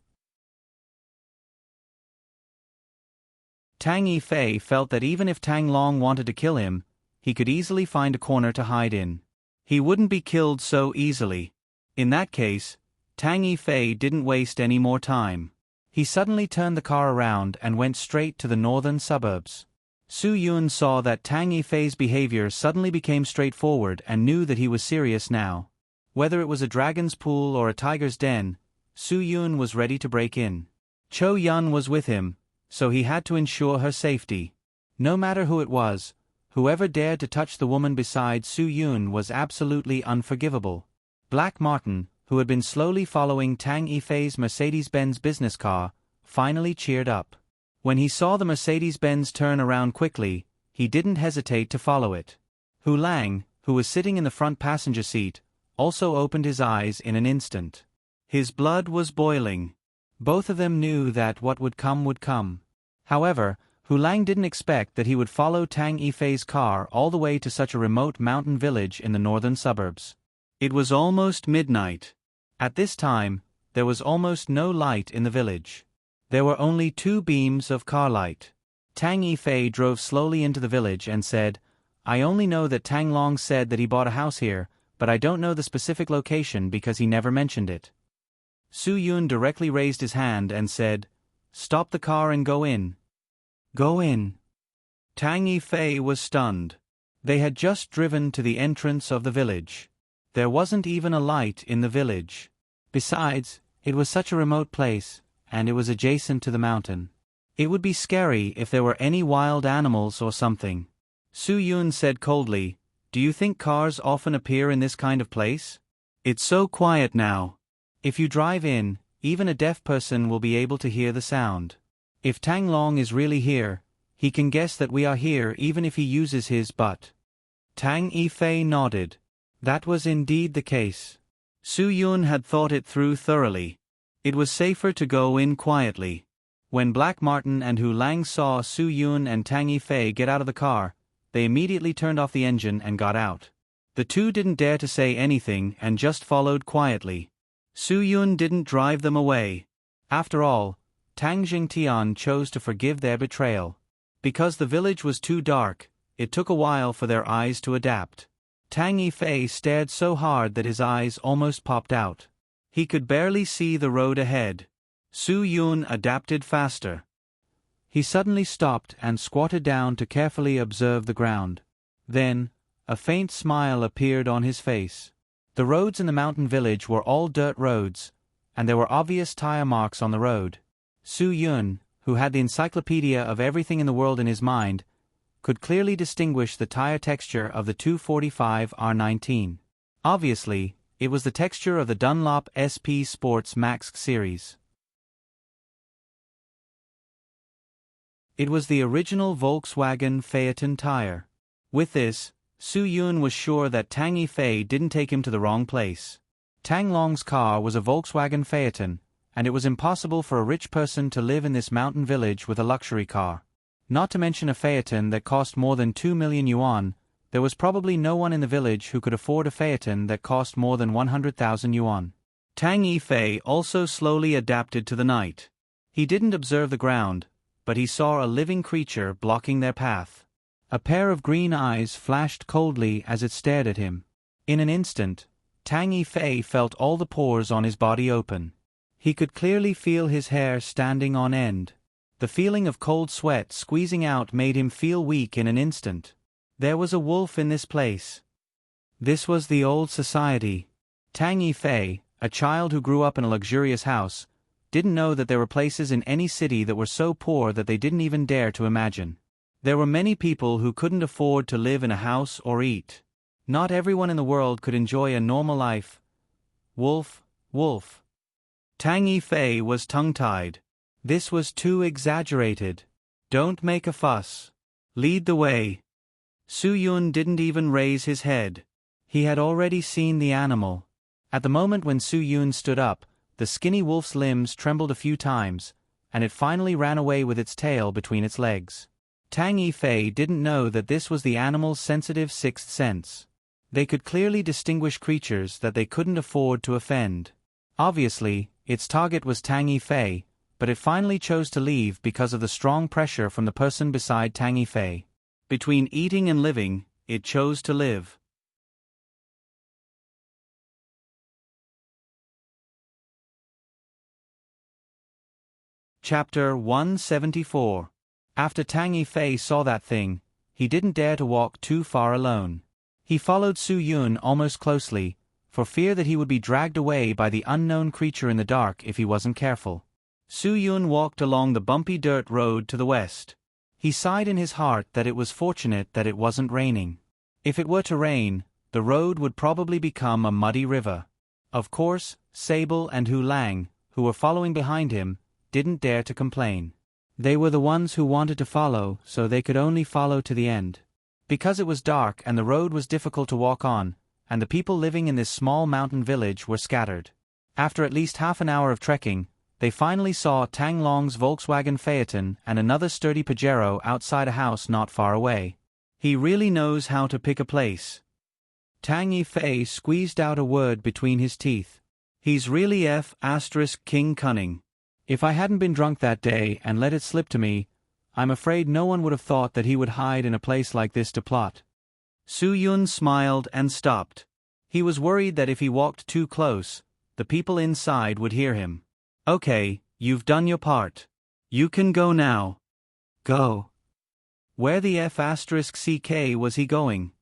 Tang Yifei felt that even if Tang Long wanted to kill him, he could easily find a corner to hide in. He wouldn't be killed so easily. In that case, Tang Yifei didn't waste any more time. He suddenly turned the car around and went straight to the northern suburbs. Su Yun saw that Tang Yifei's behavior suddenly became straightforward and knew that he was serious now. Whether it was a dragon's pool or a tiger's den, Su Yun was ready to break in. Cho Yun was with him, so he had to ensure her safety. No matter who it was, whoever dared to touch the woman beside Su Yun was absolutely unforgivable. Black Martin, who had been slowly following Tang Yifei's Mercedes-Benz business car, finally cheered up. When he saw the Mercedes-Benz turn around quickly, he didn't hesitate to follow it. Hu Lang, who was sitting in the front passenger seat, also opened his eyes in an instant. His blood was boiling. Both of them knew that what would come would come. However, Hu Lang didn't expect that he would follow Tang Yifei's car all the way to such a remote mountain village in the northern suburbs. It was almost midnight. At this time, there was almost no light in the village. There were only 2 beams of car light. Tang Yifei drove slowly into the village and said, "I only know that Tang Long said that he bought a house here, but I don't know the specific location because he never mentioned it." Su Yun directly raised his hand and said, "Stop the car and go in." Go in. Tang Yifei was stunned. They had just driven to the entrance of the village. There wasn't even a light in the village. Besides, it was such a remote place, and it was adjacent to the mountain. It would be scary if there were any wild animals or something. Su Yun said coldly, Do you think cars often appear in this kind of place? It's so quiet now. If you drive in, even a deaf person will be able to hear the sound. If Tang Long is really here, he can guess that we are here even if he uses his but. Tang Yifei nodded. That was indeed the case. Su Yun had thought it through thoroughly. It was safer to go in quietly. When Black Martin and Hu Lang saw Su Yun and Tang Yifei get out of the car, they immediately turned off the engine and got out. The two didn't dare to say anything and just followed quietly. Su Yun didn't drive them away. After all, Tang Jingtian chose to forgive their betrayal. Because the village was too dark, it took a while for their eyes to adapt. Tang Yifei stared so hard that his eyes almost popped out. He could barely see the road ahead. Su Yun adapted faster. He suddenly stopped and squatted down to carefully observe the ground. Then, a faint smile appeared on his face. The roads in the mountain village were all dirt roads, and there were obvious tire marks on the road. Su Yun, who had the encyclopedia of everything in the world in his mind, could clearly distinguish the tire texture of the 245 R19. Obviously, it was the texture of the Dunlop SP Sports Max series. It was the original Volkswagen Phaeton tire. With this, Su Yun was sure that Tang Yifei didn't take him to the wrong place. Tang Long's car was a Volkswagen Phaeton, and it was impossible for a rich person to live in this mountain village with a luxury car. Not to mention a Phaeton that cost more than 2 million yuan, there was probably no one in the village who could afford a Phaeton that cost more than 100,000 yuan. Tang Yifei also slowly adapted to the night. He didn't observe the ground, but he saw a living creature blocking their path. A pair of green eyes flashed coldly as it stared at him. In an instant, Tang Yifei felt all the pores on his body open. He could clearly feel his hair standing on end. The feeling of cold sweat squeezing out made him feel weak in an instant. There was a wolf in this place. This was the old society. Tang Yifei, a child who grew up in a luxurious house, didn't know that there were places in any city that were so poor that they didn't even dare to imagine. There were many people who couldn't afford to live in a house or eat. Not everyone in the world could enjoy a normal life. Wolf, wolf. Tang Yifei was tongue-tied. This was too exaggerated. Don't make a fuss. Lead the way. Su Yun didn't even raise his head. He had already seen the animal. At the moment when Su Yun stood up, the skinny wolf's limbs trembled a few times, and it finally ran away with its tail between its legs. Tang Yifei didn't know that this was the animal's sensitive sixth sense. They could clearly distinguish creatures that they couldn't afford to offend. Obviously, its target was Tang Yifei, but it finally chose to leave because of the strong pressure from the person beside Tang Yifei. Between eating and living, it chose to live. Chapter 174. After Tang Yifei saw that thing, he didn't dare to walk too far alone. He followed Su Yun almost closely, for fear that he would be dragged away by the unknown creature in the dark if he wasn't careful. Su Yun walked along the bumpy dirt road to the west. He sighed in his heart that it was fortunate that it wasn't raining. If it were to rain, the road would probably become a muddy river. Of course, Sable and Hu Lang, who were following behind him, didn't dare to complain. They were the ones who wanted to follow, so they could only follow to the end. Because it was dark and the road was difficult to walk on, and the people living in this small mountain village were scattered. After at least half an hour of trekking, they finally saw Tang Long's Volkswagen Phaeton and another sturdy Pajero outside a house not far away. He really knows how to pick a place. Tang Yifei squeezed out a word between his teeth. He's really King cunning. If I hadn't been drunk that day and let it slip to me, I'm afraid no one would have thought that he would hide in a place like this to plot. Su Yun smiled and stopped. He was worried that if he walked too close, the people inside would hear him. Okay, you've done your part. You can go now. Go. Where the CK was he going?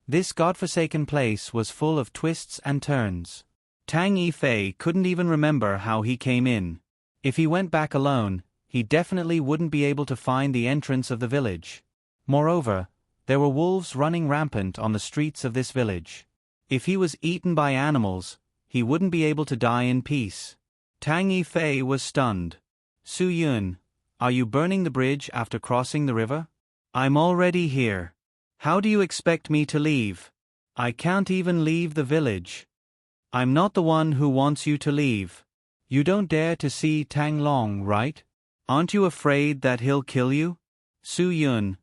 This godforsaken place was full of twists and turns. Tang Yifei couldn't even remember how he came in. If he went back alone, he definitely wouldn't be able to find the entrance of the village. Moreover, There were wolves running rampant on the streets of this village. If he was eaten by animals, he wouldn't be able to die in peace. Tang Yifei was stunned. Su Yun, are you burning the bridge after crossing the river? I'm already here. How do you expect me to leave? I can't even leave the village. I'm not the one who wants you to leave. You don't dare to see Tang Long, right? Aren't you afraid that he'll kill you? Su Yun,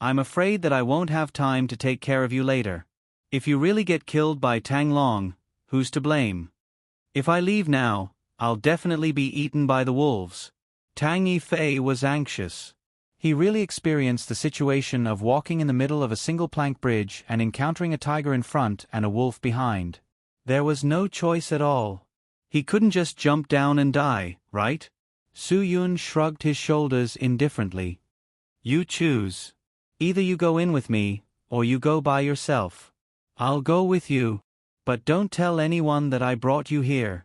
I'm afraid that I won't have time to take care of you later. If you really get killed by Tang Long, who's to blame? If I leave now, I'll definitely be eaten by the wolves. Tang Yifei was anxious. He really experienced the situation of walking in the middle of a single plank bridge and encountering a tiger in front and a wolf behind. There was no choice at all. He couldn't just jump down and die, right? Su Yun shrugged his shoulders indifferently. You choose. Either you go in with me, or you go by yourself. I'll go with you. But don't tell anyone that I brought you here.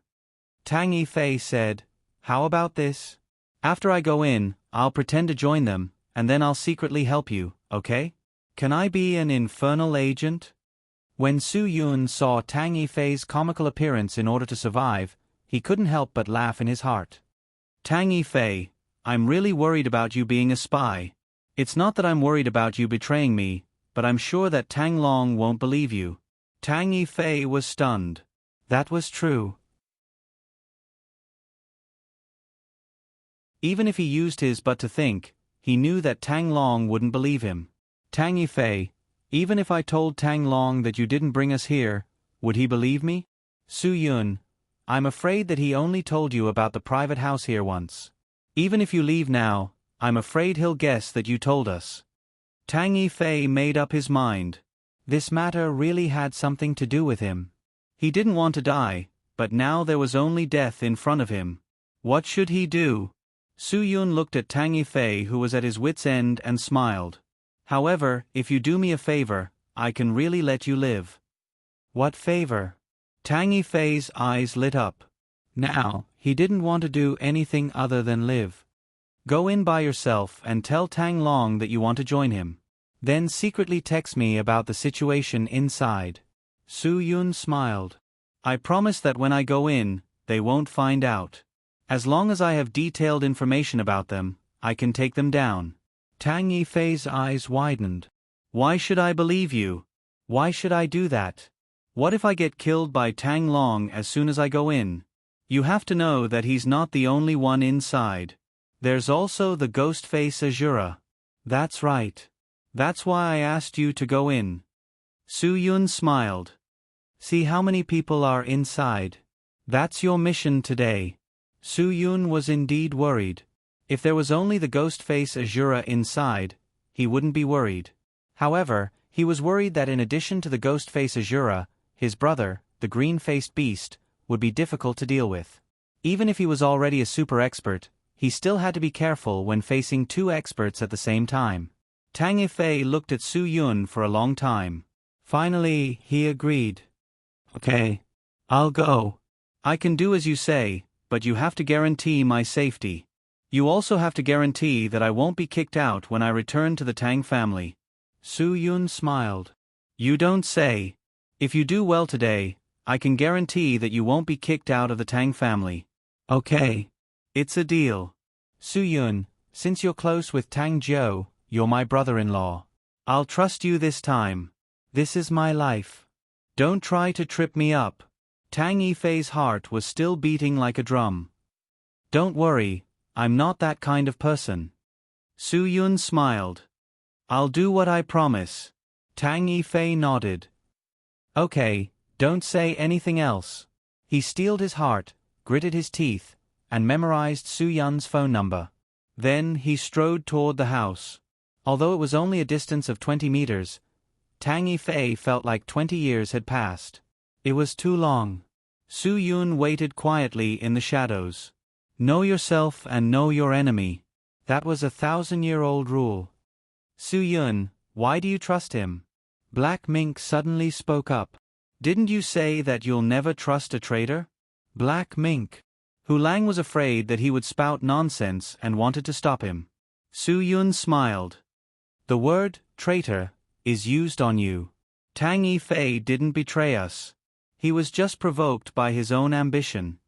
Tang Yifei said, how about this? After I go in, I'll pretend to join them, and then I'll secretly help you, okay? Can I be an infernal agent? When Su Yun saw Tang Yifei's comical appearance in order to survive, he couldn't help but laugh in his heart. Tang Yifei, I'm really worried about you being a spy. It's not that I'm worried about you betraying me, but I'm sure that Tang Long won't believe you. Tang Yifei was stunned. That was true. Even if he used his butt to think, he knew that Tang Long wouldn't believe him. Tang Yifei, even if I told Tang Long that you didn't bring us here, would he believe me? Su Yun, I'm afraid that he only told you about the private house here once. Even if you leave now, I'm afraid he'll guess that you told us. Tang Yifei made up his mind. This matter really had something to do with him. He didn't want to die, but now there was only death in front of him. What should he do? Su Yun looked at Tang Yifei, who was at his wit's end, and smiled. However, if you do me a favor, I can really let you live. What favor? Tang Yifei's eyes lit up. Now, he didn't want to do anything other than live. Go in by yourself and tell Tang Long that you want to join him. Then secretly text me about the situation inside. Su Yun smiled. I promise that when I go in, they won't find out. As long as I have detailed information about them, I can take them down. Tang Yifei's eyes widened. Why should I believe you? Why should I do that? What if I get killed by Tang Long as soon as I go in? You have to know that he's not the only one inside. There's also the ghost face Azura. That's right. That's why I asked you to go in. Su Yun smiled. See how many people are inside. That's your mission today. Su Yun was indeed worried. If there was only the ghost face Azura inside, he wouldn't be worried. However, he was worried that in addition to the ghost face Azura, his brother, the green-faced beast, would be difficult to deal with. Even if he was already a super expert, he still had to be careful when facing two experts at the same time. Tang Yifei looked at Su Yun for a long time. Finally, he agreed. Okay. I'll go. I can do as you say, but you have to guarantee my safety. You also have to guarantee that I won't be kicked out when I return to the Tang family. Su Yun smiled. You don't say. If you do well today, I can guarantee that you won't be kicked out of the Tang family. Okay. It's a deal. Su Yun, since you're close with Tang Jiu, you're my brother-in-law. I'll trust you this time. This is my life. Don't try to trip me up. Tang Yifei's heart was still beating like a drum. Don't worry, I'm not that kind of person. Su Yun smiled. I'll do what I promise. Tang Yifei nodded. Okay, don't say anything else. He steeled his heart, gritted his teeth, and memorized Su Yun's phone number. Then he strode toward the house. Although it was only a distance of 20 meters, Tang Yifei felt like 20 years had passed. It was too long. Su Yun waited quietly in the shadows. Know yourself and know your enemy. That was a 1,000-year-old rule. Su Yun, why do you trust him? Black Mink suddenly spoke up. Didn't you say that you'll never trust a traitor? Black Mink. Hu Lang was afraid that he would spout nonsense and wanted to stop him. Su Yun smiled. The word, traitor, is used on you. Tang Yifei didn't betray us. He was just provoked by his own ambition.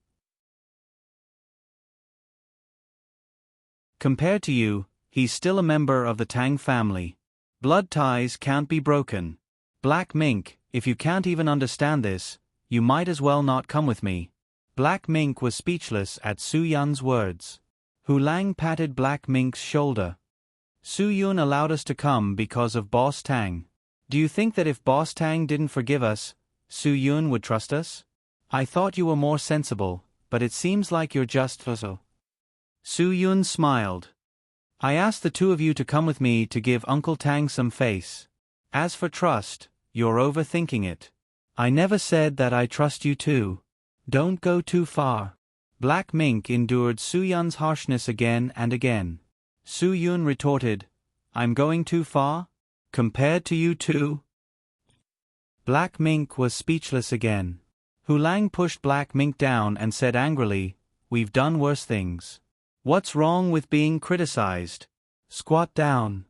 Compared to you, he's still a member of the Tang family. Blood ties can't be broken. Black Mink, if you can't even understand this, you might as well not come with me. Black Mink was speechless at Su Yun's words. Hu Lang patted Black Mink's shoulder. Su Yun allowed us to come because of Boss Tang. Do you think that if Boss Tang didn't forgive us, Su Yun would trust us? I thought you were more sensible, but it seems like you're just so. Su Yun smiled. I asked the two of you to come with me to give Uncle Tang some face. As for trust, you're overthinking it. I never said that I trust you too. Don't go too far. Black Mink endured Su Yun's harshness again and again. Su Yun retorted, I'm going too far? Compared to you two? Black Mink was speechless again. Hu Lang pushed Black Mink down and said angrily, We've done worse things. What's wrong with being criticized? Squat down.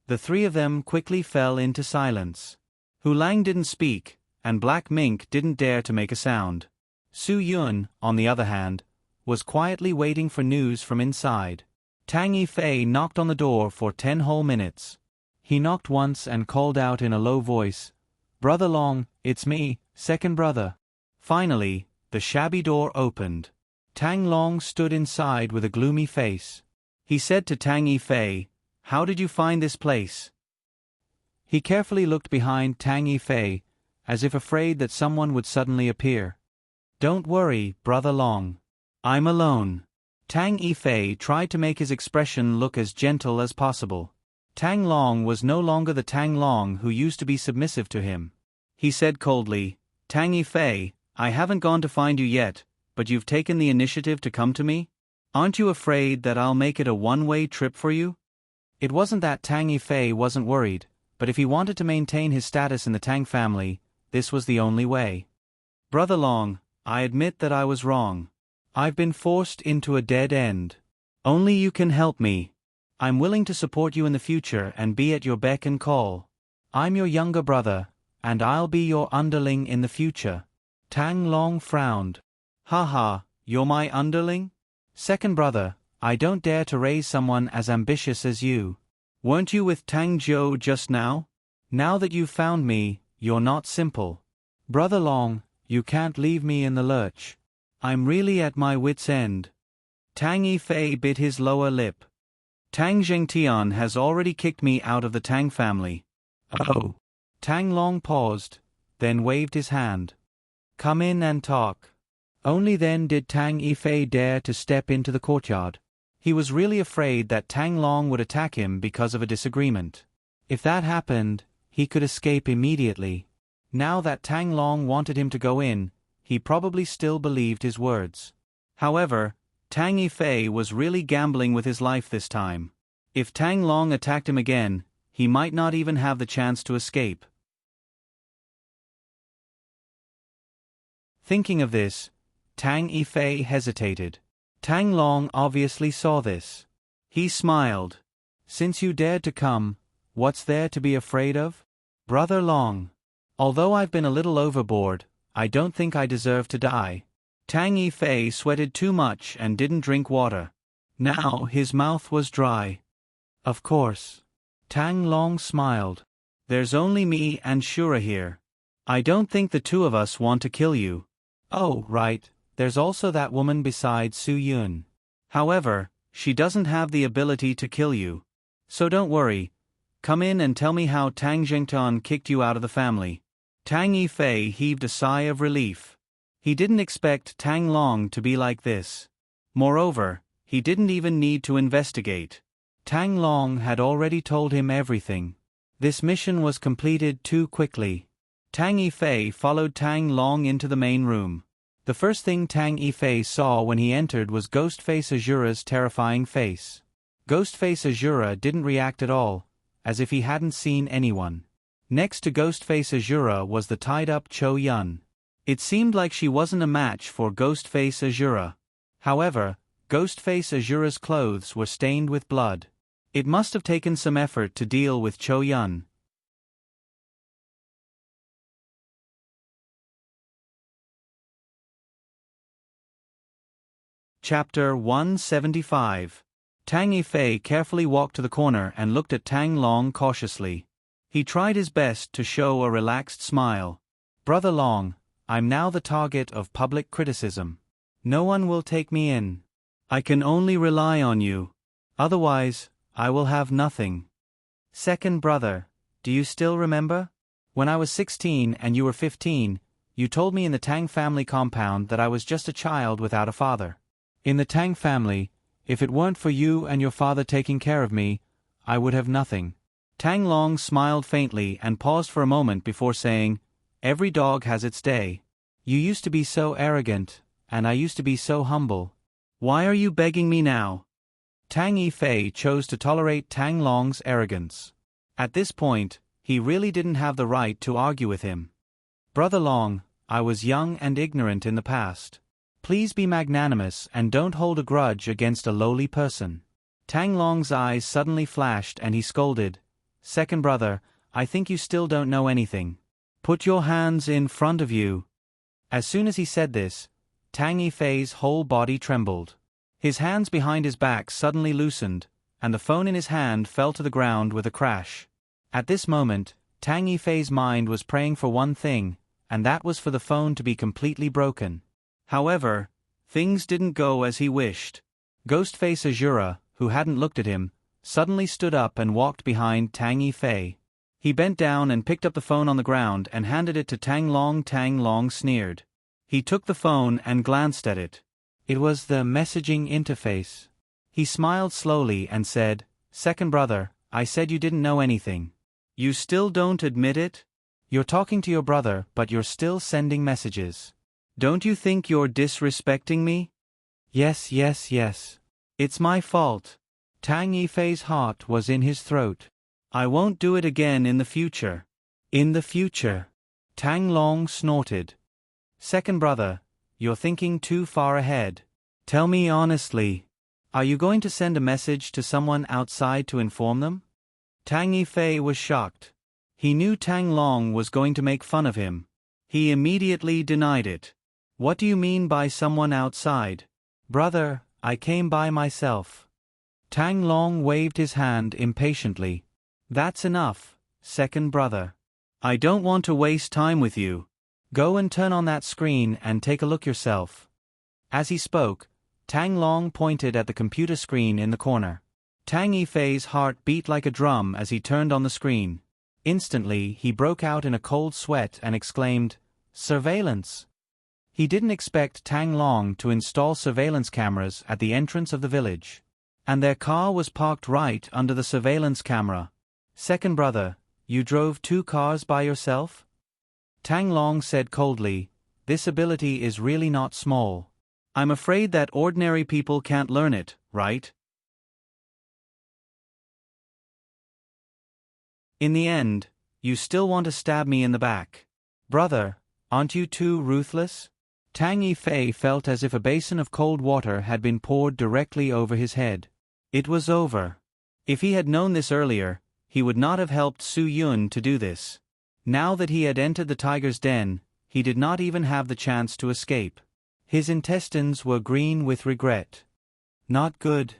The three of them quickly fell into silence. Hu Lang didn't speak, and Black Mink didn't dare to make a sound. Su Yun, on the other hand, was quietly waiting for news from inside. Tang Yifei knocked on the door for 10 whole minutes. He knocked once and called out in a low voice, Brother Long, it's me, second brother. Finally, the shabby door opened. Tang Long stood inside with a gloomy face. He said to Tang Yifei, How did you find this place? He carefully looked behind Tang Yifei, as if afraid that someone would suddenly appear. Don't worry, Brother Long. I'm alone. Tang Yifei tried to make his expression look as gentle as possible. Tang Long was no longer the Tang Long who used to be submissive to him. He said coldly, Tang Yifei, I haven't gone to find you yet, but you've taken the initiative to come to me? Aren't you afraid that I'll make it a one-way trip for you? It wasn't that Tang Yifei wasn't worried, but if he wanted to maintain his status in the Tang family, this was the only way. Brother Long, I admit that I was wrong. I've been forced into a dead end. Only you can help me. I'm willing to support you in the future and be at your beck and call. I'm your younger brother, and I'll be your underling in the future. Tang Long frowned. Haha, you're my underling? Second brother, I don't dare to raise someone as ambitious as you. Weren't you with Tang Zhou just now? Now that you've found me, you're not simple. Brother Long, you can't leave me in the lurch. I'm really at my wit's end. Tang Yifei bit his lower lip. Tang Zhengtian has already kicked me out of the Tang family. Oh. Tang Long paused, then waved his hand. Come in and talk. Only then did Tang Yifei dare to step into the courtyard. He was really afraid that Tang Long would attack him because of a disagreement. If that happened, he could escape immediately. Now that Tang Long wanted him to go in, he probably still believed his words. However, Tang Yifei was really gambling with his life this time. If Tang Long attacked him again, he might not even have the chance to escape. Thinking of this, Tang Yifei hesitated. Tang Long obviously saw this. He smiled. Since you dared to come, what's there to be afraid of? Brother Long. Although I've been a little overboard, I don't think I deserve to die. Tang Yifei sweated too much and didn't drink water. Now his mouth was dry. Of course. Tang Long smiled. There's only me and Shura here. I don't think the two of us want to kill you. Oh, right, there's also that woman beside Su Yun. However, she doesn't have the ability to kill you. So don't worry. Come in and tell me how Tang Zhengtian kicked you out of the family. Tang Yifei heaved a sigh of relief. He didn't expect Tang Long to be like this. Moreover, he didn't even need to investigate. Tang Long had already told him everything. This mission was completed too quickly. Tang Yifei followed Tang Long into the main room. The first thing Tang Yifei saw when he entered was Ghostface Azura's terrifying face. Ghostface Azura didn't react at all, as if he hadn't seen anyone. Next to Ghostface Azura was the tied-up Cho Yun. It seemed like she wasn't a match for Ghostface Azura. However, Ghostface Azura's clothes were stained with blood. It must have taken some effort to deal with Cho Yun. Chapter 175. Tang Yifei carefully walked to the corner and looked at Tang Long cautiously. He tried his best to show a relaxed smile. "Brother Long, I'm now the target of public criticism. No one will take me in. I can only rely on you. Otherwise, I will have nothing. Second brother, do you still remember? When I was 16 and you were 15, you told me in the Tang family compound that I was just a child without a father. In the Tang family, if it weren't for you and your father taking care of me, I would have nothing." Tang Long smiled faintly and paused for a moment before saying, "Every dog has its day. You used to be so arrogant, and I used to be so humble. Why are you begging me now?" Tang Yifei chose to tolerate Tang Long's arrogance. At this point, he really didn't have the right to argue with him. "Brother Long, I was young and ignorant in the past. Please be magnanimous and don't hold a grudge against a lowly person." Tang Long's eyes suddenly flashed and he scolded, "Second brother, I think you still don't know anything. Put your hands in front of you." As soon as he said this, Tang Yifei's whole body trembled. His hands behind his back suddenly loosened, and the phone in his hand fell to the ground with a crash. At this moment, Tang Yifei's mind was praying for one thing, and that was for the phone to be completely broken. However, things didn't go as he wished. Ghostface Azura, who hadn't looked at him, suddenly stood up and walked behind Tang Yifei. He bent down and picked up the phone on the ground and handed it to Tang Long. Tang Long sneered. He took the phone and glanced at it. It was the messaging interface. He smiled slowly and said, "Second brother, I said you didn't know anything. You still don't admit it? You're talking to your brother, but you're still sending messages. Don't you think you're disrespecting me?" Yes. It's my fault." Tang Yifei's heart was in his throat. "I won't do it again in the future." "In the future?" Tang Long snorted. "Second brother, you're thinking too far ahead. Tell me honestly, are you going to send a message to someone outside to inform them?" Tang Yifei was shocked. He knew Tang Long was going to make fun of him. He immediately denied it. "What do you mean by someone outside?" "Brother, I came by myself." Tang Long waved his hand impatiently. "That's enough, second brother. I don't want to waste time with you. Go and turn on that screen and take a look yourself." As he spoke, Tang Long pointed at the computer screen in the corner. Tang Yifei's heart beat like a drum as he turned on the screen. Instantly, he broke out in a cold sweat and exclaimed, "Surveillance!" He didn't expect Tang Long to install surveillance cameras at the entrance of the village. And their car was parked right under the surveillance camera. "Second brother, you drove 2 cars by yourself?" Tang Long said coldly, "This ability is really not small. I'm afraid that ordinary people can't learn it, right?" "In the end, you still want to stab me in the back. Brother, aren't you too ruthless?" Tang Yifei felt as if a basin of cold water had been poured directly over his head. It was over. If he had known this earlier, he would not have helped Su Yun to do this. Now that he had entered the tiger's den, he did not even have the chance to escape. His intestines were green with regret. Not good.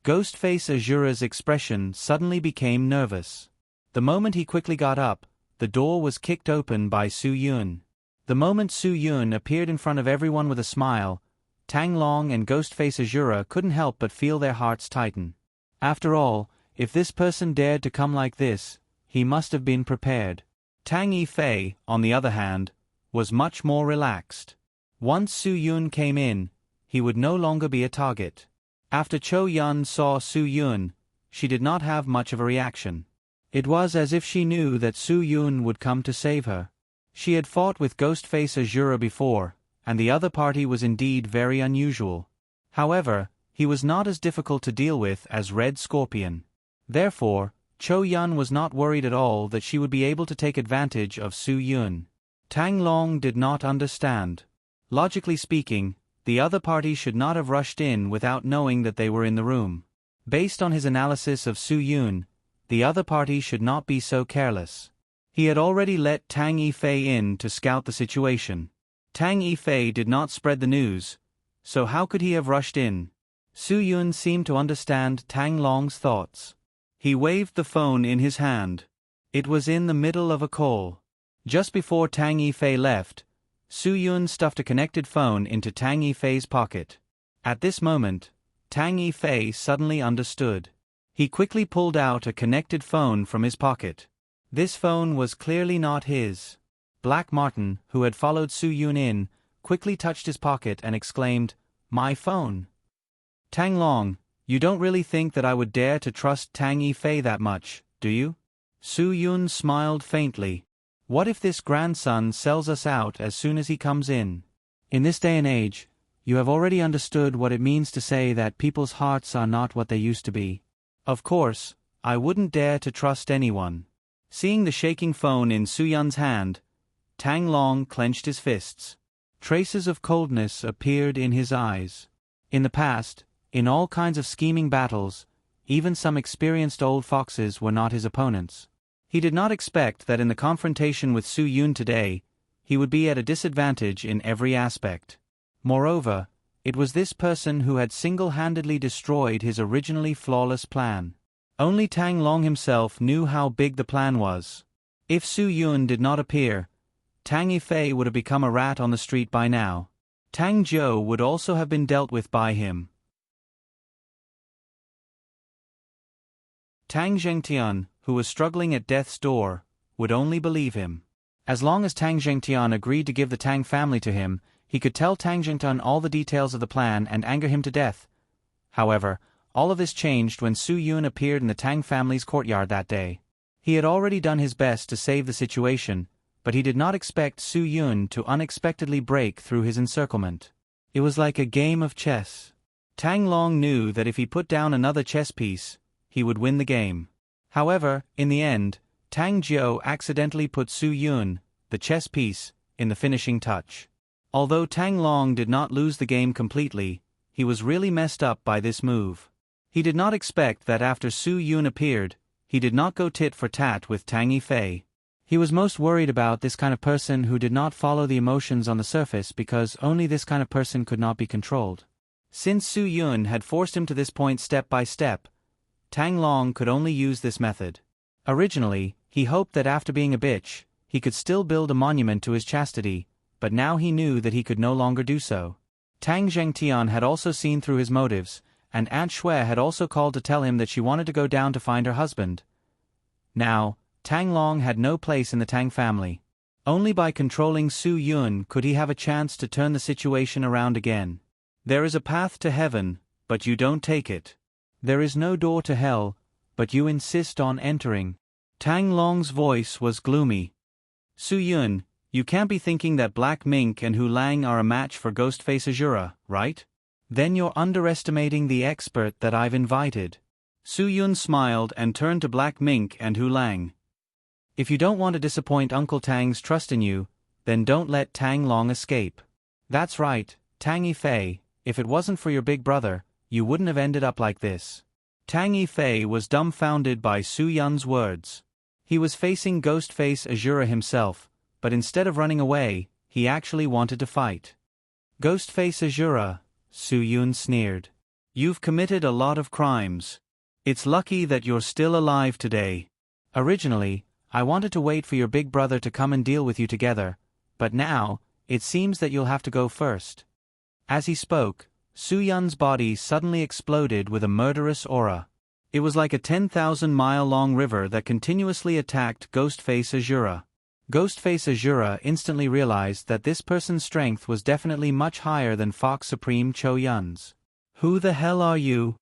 Ghostface Azura's expression suddenly became nervous. The moment he quickly got up, the door was kicked open by Su Yun. The moment Su Yun appeared in front of everyone with a smile, Tang Long and Ghostface Azura couldn't help but feel their hearts tighten. After all, if this person dared to come like this, he must have been prepared. Tang Yifei, on the other hand, was much more relaxed. Once Su Yun came in, he would no longer be a target. After Cho Yun saw Su Yun, she did not have much of a reaction. It was as if she knew that Su Yun would come to save her. She had fought with Ghostface Azura before, and the other party was indeed very unusual. However, he was not as difficult to deal with as Red Scorpion. Therefore, Cho Yun was not worried at all that she would be able to take advantage of Su Yun. Tang Long did not understand. Logically speaking, the other party should not have rushed in without knowing that they were in the room. Based on his analysis of Su Yun, the other party should not be so careless. He had already let Tang Yifei in to scout the situation. Tang Yifei did not spread the news, so how could he have rushed in? Su Yun seemed to understand Tang Long's thoughts. He waved the phone in his hand. It was in the middle of a call. Just before Tang Yifei left, Su Yun stuffed a connected phone into Tang Yifei's pocket. At this moment, Tang Yifei suddenly understood. He quickly pulled out a connected phone from his pocket. This phone was clearly not his. Black Martin, who had followed Su Yun in, quickly touched his pocket and exclaimed, "My phone." "Tang Long, you don't really think that I would dare to trust Tang Yifei that much, do you?" Su Yun smiled faintly. "What if this grandson sells us out as soon as he comes in?" In this day and age, you have already understood what it means to say that people's hearts are not what they used to be. Of course, I wouldn't dare to trust anyone. Seeing the shaking phone in Su Yun's hand, Tang Long clenched his fists. Traces of coldness appeared in his eyes. In the past, in all kinds of scheming battles, even some experienced old foxes were not his opponents. He did not expect that in the confrontation with Su Yun today, he would be at a disadvantage in every aspect. Moreover, it was this person who had single-handedly destroyed his originally flawless plan. Only Tang Long himself knew how big the plan was. If Su Yun did not appear, Tang Yifei would have become a rat on the street by now. Tang Jiu would also have been dealt with by him. Tang Zhengtian, who was struggling at death's door, would only believe him. As long as Tang Zhengtian agreed to give the Tang family to him, he could tell Tang Zhengtian all the details of the plan and anger him to death. However, all of this changed when Su Yun appeared in the Tang family's courtyard that day. He had already done his best to save the situation, but he did not expect Su Yun to unexpectedly break through his encirclement. It was like a game of chess. Tang Long knew that if he put down another chess piece, he would win the game. However, in the end, Tang Jiu accidentally put Su Yun, the chess piece, in the finishing touch. Although Tang Long did not lose the game completely, he was really messed up by this move. He did not expect that after Su Yun appeared, he did not go tit for tat with Tang Yifei. He was most worried about this kind of person who did not follow the emotions on the surface because only this kind of person could not be controlled. Since Su Yun had forced him to this point step by step, Tang Long could only use this method. Originally, he hoped that after being a bitch, he could still build a monument to his chastity, but now he knew that he could no longer do so. Tang Zhengtian had also seen through his motives, and Aunt Xue had also called to tell him that she wanted to go down to find her husband. Now, Tang Long had no place in the Tang family. Only by controlling Su Yun could he have a chance to turn the situation around again. There is a path to heaven, but you don't take it. There is no door to hell, but you insist on entering. Tang Long's voice was gloomy. Su Yun, you can't be thinking that Black Mink and Hu Lang are a match for Ghostface Azura, right? Then you're underestimating the expert that I've invited. Su Yun smiled and turned to Black Mink and Hu Lang. If you don't want to disappoint Uncle Tang's trust in you, then don't let Tang Long escape. That's right, Tang Yifei, if it wasn't for your big brother, you wouldn't have ended up like this. Tang Yifei was dumbfounded by Su Yun's words. He was facing Ghostface Azura himself, but instead of running away, he actually wanted to fight. Ghostface Azura, Su Yun sneered. You've committed a lot of crimes. It's lucky that you're still alive today. Originally, I wanted to wait for your big brother to come and deal with you together, but now, it seems that you'll have to go first. As he spoke, Su Yun's body suddenly exploded with a murderous aura. It was like a 10,000-mile-long river that continuously attacked Ghostface Azura. Ghostface Azura instantly realized that this person's strength was definitely much higher than Fox Supreme Cho Yun's. Who the hell are you?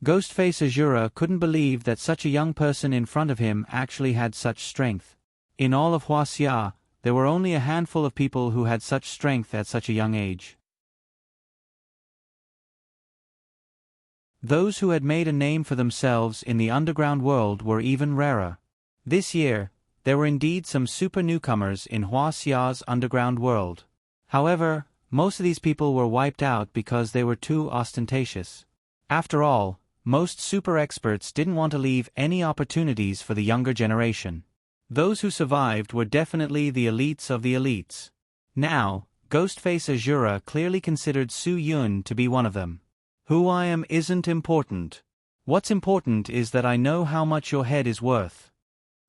Ghostface Azura couldn't believe that such a young person in front of him actually had such strength. In all of Huaxia, there were only a handful of people who had such strength at such a young age. Those who had made a name for themselves in the underground world were even rarer. This year, there were indeed some super newcomers in Huaxia's underground world. However, most of these people were wiped out because they were too ostentatious. After all, most super experts didn't want to leave any opportunities for the younger generation. Those who survived were definitely the elites of the elites. Now, Ghostface Azura clearly considered Su Yun to be one of them. Who I am isn't important. What's important is that I know how much your head is worth.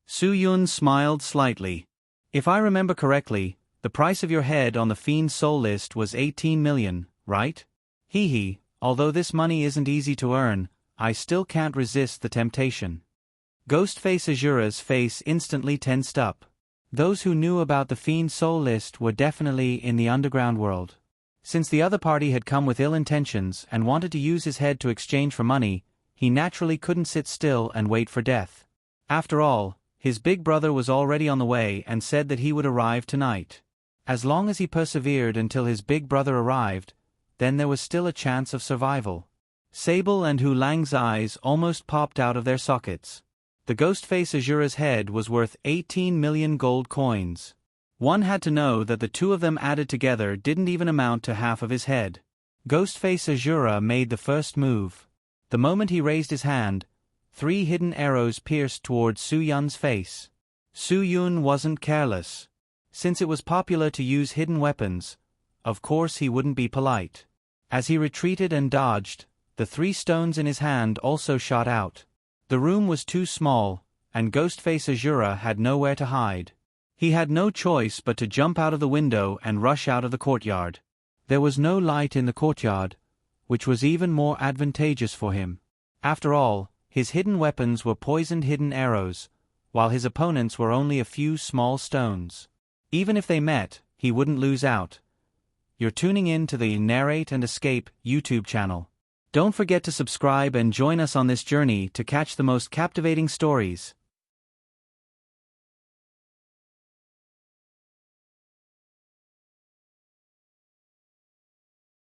Su Yun smiled slightly. If I remember correctly, the price of your head on the Fiend's soul list was 18 million, right? Hee hee, although this money isn't easy to earn, I still can't resist the temptation. Ghostface Azura's face instantly tensed up. Those who knew about the Fiend's soul list were definitely in the underground world. Since the other party had come with ill intentions and wanted to use his head to exchange for money, he naturally couldn't sit still and wait for death. After all, his big brother was already on the way and said that he would arrive tonight. As long as he persevered until his big brother arrived, then there was still a chance of survival. Sable and Hu Lang's eyes almost popped out of their sockets. The Ghostface Azura's head was worth 18 million gold coins. One had to know that the two of them added together didn't even amount to half of his head. Ghostface Azura made the first move. The moment he raised his hand, 3 hidden arrows pierced towards Su Yun's face. Su Yun wasn't careless. Since it was popular to use hidden weapons, of course he wouldn't be polite. As he retreated and dodged, the 3 stones in his hand also shot out. The room was too small, and Ghostface Azura had nowhere to hide. He had no choice but to jump out of the window and rush out of the courtyard. There was no light in the courtyard, which was even more advantageous for him. After all, his hidden weapons were poisoned hidden arrows, while his opponents were only a few small stones. Even if they met, he wouldn't lose out. You're tuning in to the Narrate and Escape YouTube channel. Don't forget to subscribe and join us on this journey to catch the most captivating stories.